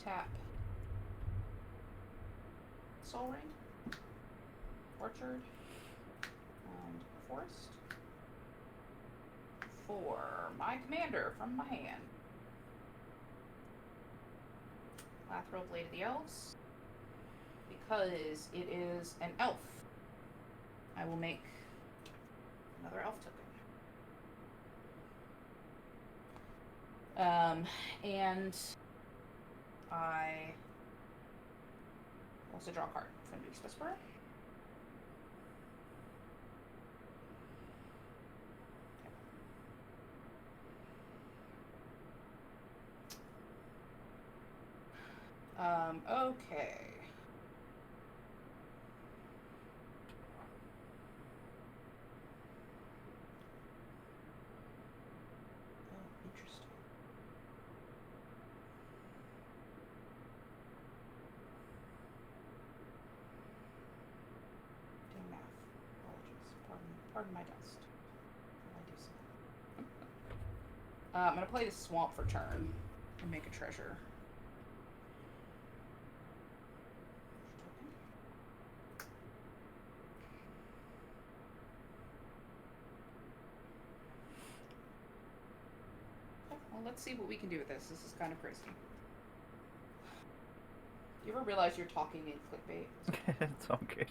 Tap Soul Ring, Orchard, and Forest. For my commander from my hand. Lathril, Blade of the Elves. Because it is an elf, I will make another elf token. And I also draw a card from Beast Whisperer. Okay. Oh, interesting. Doing math. Apologies. Pardon my dust. I do so. I'm gonna play the swamp for turn and make a treasure. Okay, well, let's see what we can do with this. This is kind of crazy. You ever realize you're talking in clickbait? It's all good.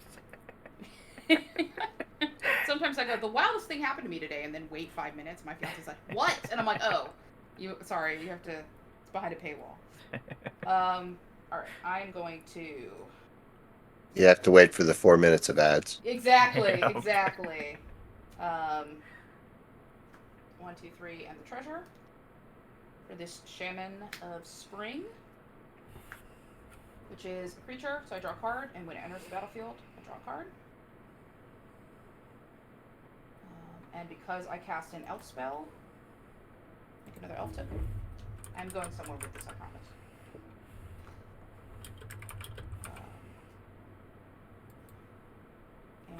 Sometimes I go, the wildest thing happened to me today, and then wait 5 minutes. My fiance's like, what? And I'm like, oh, sorry, you have to, it's behind a paywall. All right, I'm going to. You have to wait for the 4 minutes of ads. Exactly, Yeah. exactly. 1, 2, 3, and the treasure for this Shaman of Spring, which is a creature. So I draw a card, and when it enters the battlefield, I draw a card. And because I cast an elf spell, make another elf token. I'm going somewhere with this, I promise. And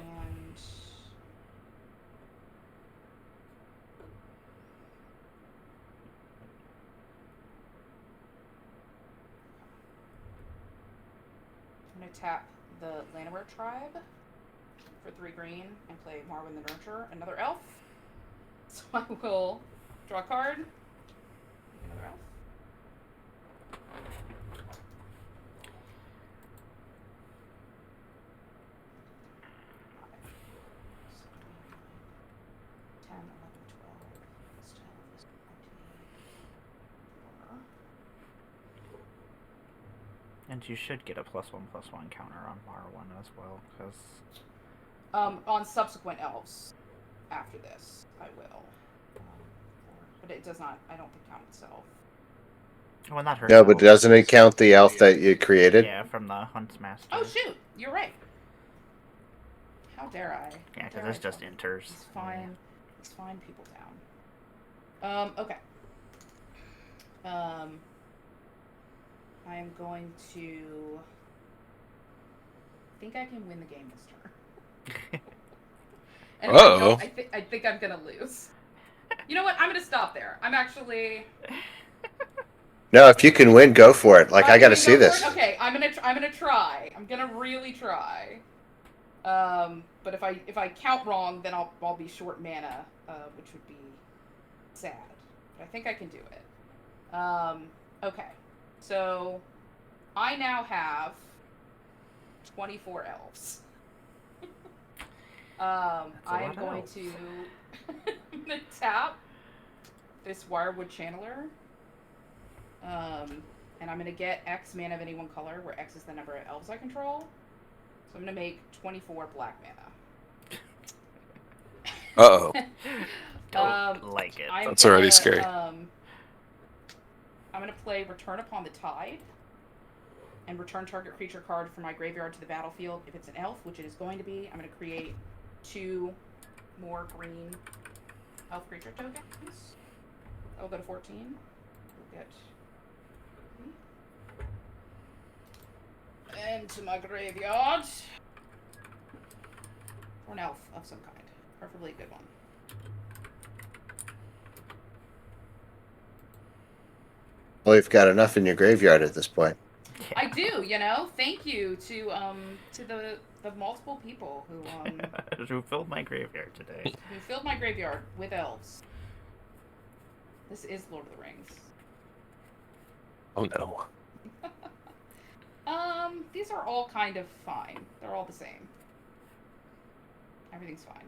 I'm going to tap the Llanowar tribe for 3 green and play Marwyn the Nurturer, another elf. So I will draw a card, make another elf. 10, 11, 12, plus 12 is 24. And you should get a +1/+1 counter on Marwyn as well, because On subsequent elves after this, I will. But it does not, I don't think, count itself. when that hurts. No, but doesn't it count the elf that you created? Yeah, from the Huntsmaster. Oh, shoot! You're right. How dare I? Yeah, How because dare it's I just tell you? enters. It's fine. It's fine, people down. Okay. I am going to. I think I can win the game this turn. And if I don't, I think I'm gonna lose. You know what? I'm gonna stop there. I'm actually. No, if you can win, go for it. Like, I got to see this. Okay, I'm gonna try. I'm gonna really try. But if I count wrong, then I'll be short mana, which would be sad. But I think I can do it. Okay, so I now have 24 elves. I'm going to I'm gonna tap this Wirewood Channeler. And I'm gonna get X mana of any one color, where X is the number of elves I control. So I'm gonna make 24 black mana. Uh-oh. Don't like it. That's already scary. I'm gonna play Return Upon the Tide. And return target creature card from my graveyard to the battlefield. If it's an elf, which it is going to be, I'm gonna create 2 more green elf creature tokens. I'll go to 14. We'll get into my graveyard. Or an elf of some kind. Preferably a good one. Well, you've got enough in your graveyard at this point. Yeah. I do, you know. Thank you to the multiple people who filled my graveyard today. who filled my graveyard with elves. This is Lord of the Rings. Oh no. These are all kind of fine. They're all the same. Everything's fine.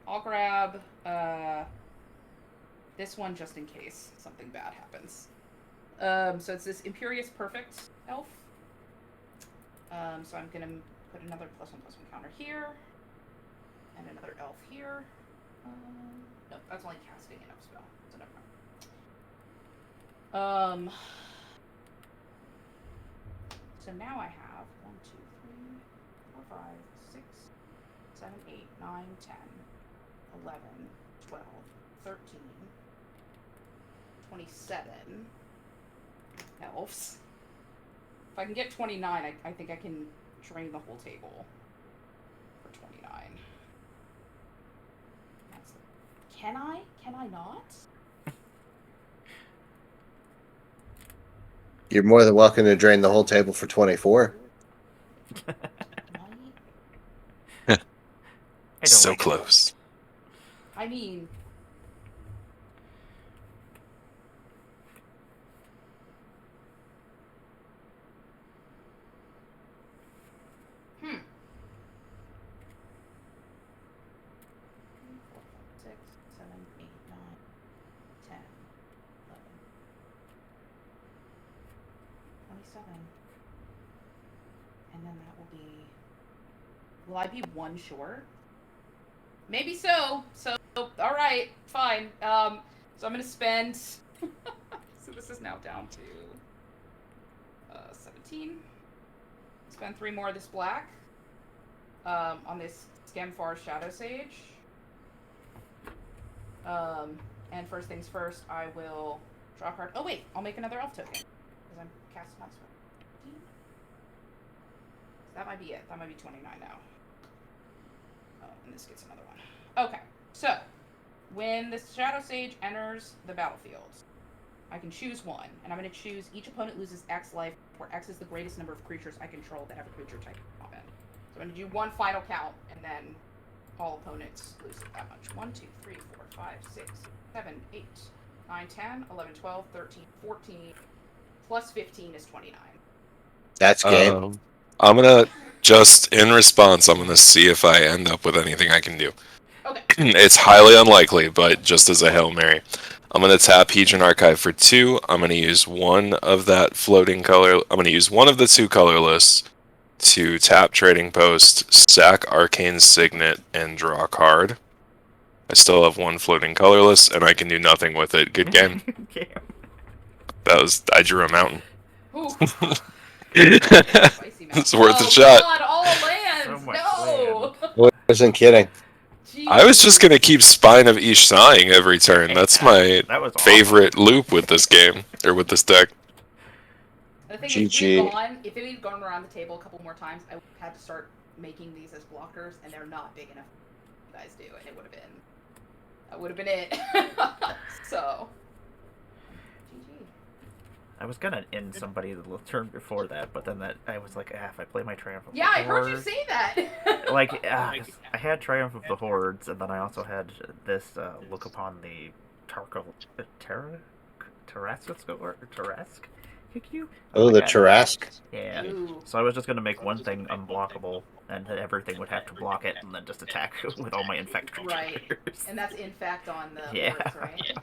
I'll grab this one just in case something bad happens. So it's this Imperious Perfect elf. So I'm gonna put another +1/+1 counter here, and another elf here. No, that's only casting an elf spell, so never mind. So now I have 1, 2, 3, 4, 5, 6, 7, 8, 9, 10, 11, 12, 13, 27 elves. If I can get 29, I think I can drain the whole table for 29. Can I? Can I not? You're more than welcome to drain the whole table for 24. So close. I mean, And then that will be... Will I be one short? Maybe so. So, alright, fine. So I'm gonna spend... so this is now down to... 17. Spend 3 more of this black. On this Scamfar Shadow Sage. And first things first, I will draw a card. Oh wait, I'll make another elf token. Because I'm casting on spell. That might be it. That might be 29 now. Oh, and this gets another one. Okay, so when the Shadow Sage enters the battlefield, I can choose one, and I'm going to choose each opponent loses X life, where X is the greatest number of creatures I control that have a creature type combat. So I'm going to do one final count, and then all opponents lose that much. 1, 2, 3, 4, 5, 6, 7, 8, 9, 10, 11, 12, 13, 14, plus 15 is 29. That's game. I'm gonna just in response. I'm gonna see if I end up with anything I can do. Okay. It's highly unlikely, but just as a Hail Mary, I'm gonna tap Hedron Archive for 2. I'm gonna use one of that floating color. I'm gonna use one of the 2 colorless to tap Trading Post, sack Arcane Signet, and draw a card. I still have one floating colorless, and I can do nothing with it. Good game. I drew a mountain. Ooh. It's worth a shot. God, all lands! So No! Wasn't kidding. Jeez. I was just gonna keep Spine of Ish sighing every turn. That's my That was awesome. favorite loop with this game, or with this deck. The thing GG. if it had gone around the table a couple more times, I would have had to start making these as blockers, and they're not big enough for you guys do, and it would have been it. So, GG. I was gonna end somebody the turn before that, but then I was like, if I play my Triumph of the Yeah, I heard you Horde- say that. Like, 'cause I had Triumph of the Hordes, and then I also had this Look Upon the Tarrasque? Oh, the Tarrasque. Yeah. Ooh. So I was just gonna make one thing unblockable, and then everything would have to block it, and then just attack with all my infect creatures. Right. And that's in fact on the Yeah. hordes, right?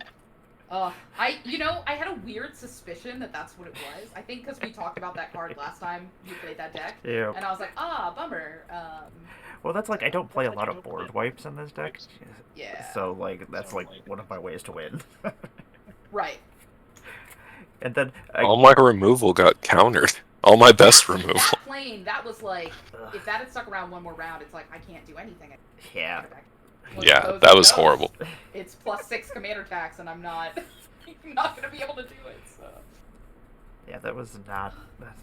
I had a weird suspicion that that's what it was. I think because we talked about that card last time you played that deck. Yeah. And I was like, bummer. Well, that's like, I don't play a lot of board wipes in this deck. Yeah. So, like, that's like one of my ways to win. Right. And then All my removal got countered. All my best removal. That plane, that was like, if that had stuck around one more round, it's like, I can't do anything. yeah. Yeah, that was horrible. It's +6 commander tax, and I'm not gonna be able to do it. So. Yeah, that's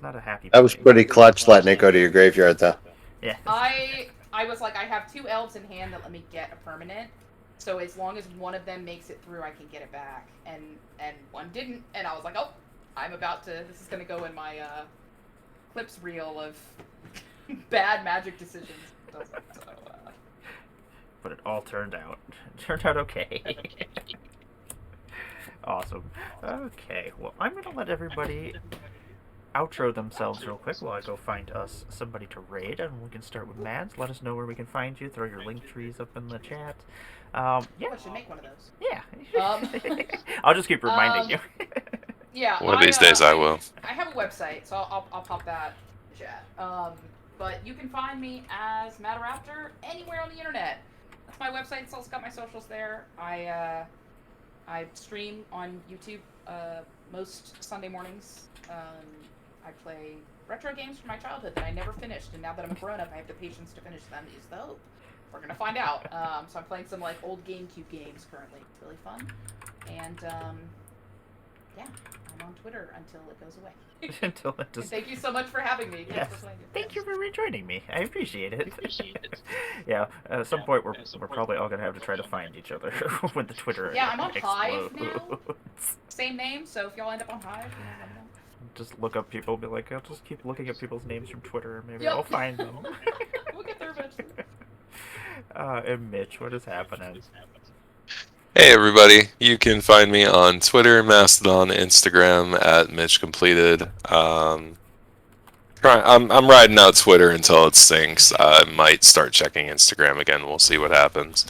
not a happy That was play. pretty clutch letting it go to your graveyard, though. Yeah. I was like, I have 2 elves in hand that let me get a permanent. So as long as one of them makes it through, I can get it back. And one didn't, and I was like, oh, this is gonna go in my clips reel of bad Magic decisions. So, But it all turned out. It turned out okay. Awesome. Okay, well, I'm gonna let everybody outro themselves real quick while I go find us somebody to raid, and we can start with Mads. Let us know where we can find you. Throw your link trees up in the chat. Yeah. I should make one of those. Yeah. I'll just keep reminding you. Yeah. One of these days I will. I have a website, so I'll pop that in the chat. But you can find me as Matteraptor anywhere on the internet. That's my website. It's also got my socials there. I stream on YouTube most Sunday mornings. I play retro games from my childhood that I never finished, and now that I'm a grown-up, I have the patience to finish them. Use the hope. We're gonna find out. So I'm playing some like old GameCube games currently. It's really fun. And yeah, I'm on Twitter until it goes away. Until it And just... thank you so much for having me. Yes. Thank you for rejoining me. I appreciate it. Yeah, at some point we're probably all gonna have to try to find each other when the Twitter Yeah, I'm on Hive explodes. now. Same name, so if y'all end up on Hive, let me know. Just look up people, be like, I'll just keep looking at people's names from Twitter, and maybe Yep. I'll find them. We'll get there eventually. And Mitch, what is happening? Hey everybody, you can find me on Twitter, Mastodon, Instagram at Mitch Completed. I'm riding out Twitter until it stinks. I might start checking Instagram again. We'll see what happens.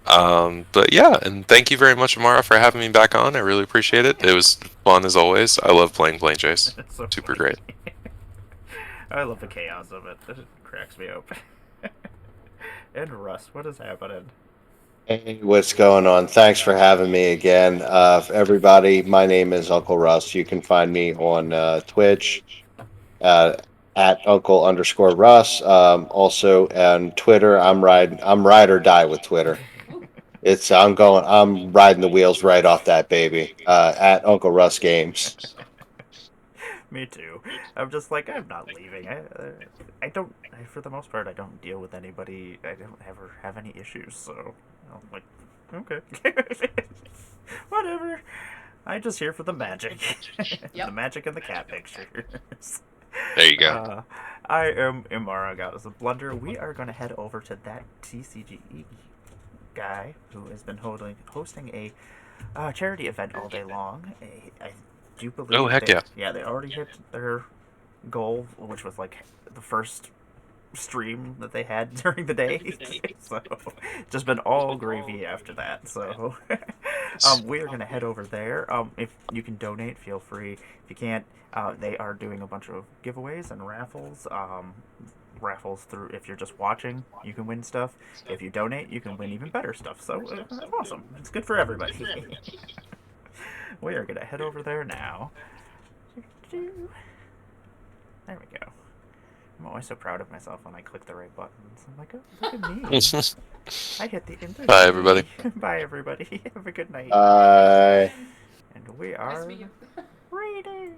But yeah, and thank you very much, Emmara, for having me back on. I really appreciate it. It was fun as always. I love playing Plane Chase. It's so Super funny. great. I love the chaos of it. It cracks me up. And Russ, what is happening? Hey, what's going on? Thanks for having me again. Everybody, my name is Uncle Russ. You can find me on Twitch uh, at Uncle_Russ. Also on Twitter, I'm ride or die with Twitter. I'm riding the wheels right off that baby. At Uncle Russ Games. Me too. I'm just like, I'm not leaving. I don't. For the most part, I don't deal with anybody. I don't ever have any issues. So I'm like, okay, whatever. I'm just here for the magic. Yep. The magic and the cat pictures. There you go. I am Emmara, Goddess of Blunder. We are going to head over to that TCGE guy who has been hosting a charity event all day long. I do believe. Oh, heck yeah. Yeah, they already hit their goal, which was like the first stream that they had during the day. So just been all gravy after that. So we are gonna head over there. If you can donate, feel free. If you can't, they are doing a bunch of giveaways and raffles. Raffles through, if you're just watching, you can win stuff. If you donate, you can win even better stuff. So that's awesome. It's good for everybody. We are gonna head over there now. There we go. I'm always so proud of myself when I click the right buttons. I'm like, oh, look at me. I hit the enter. Bye, everybody. Bye, everybody. Have a good night. Uh, And we Nice are to meet you. reading.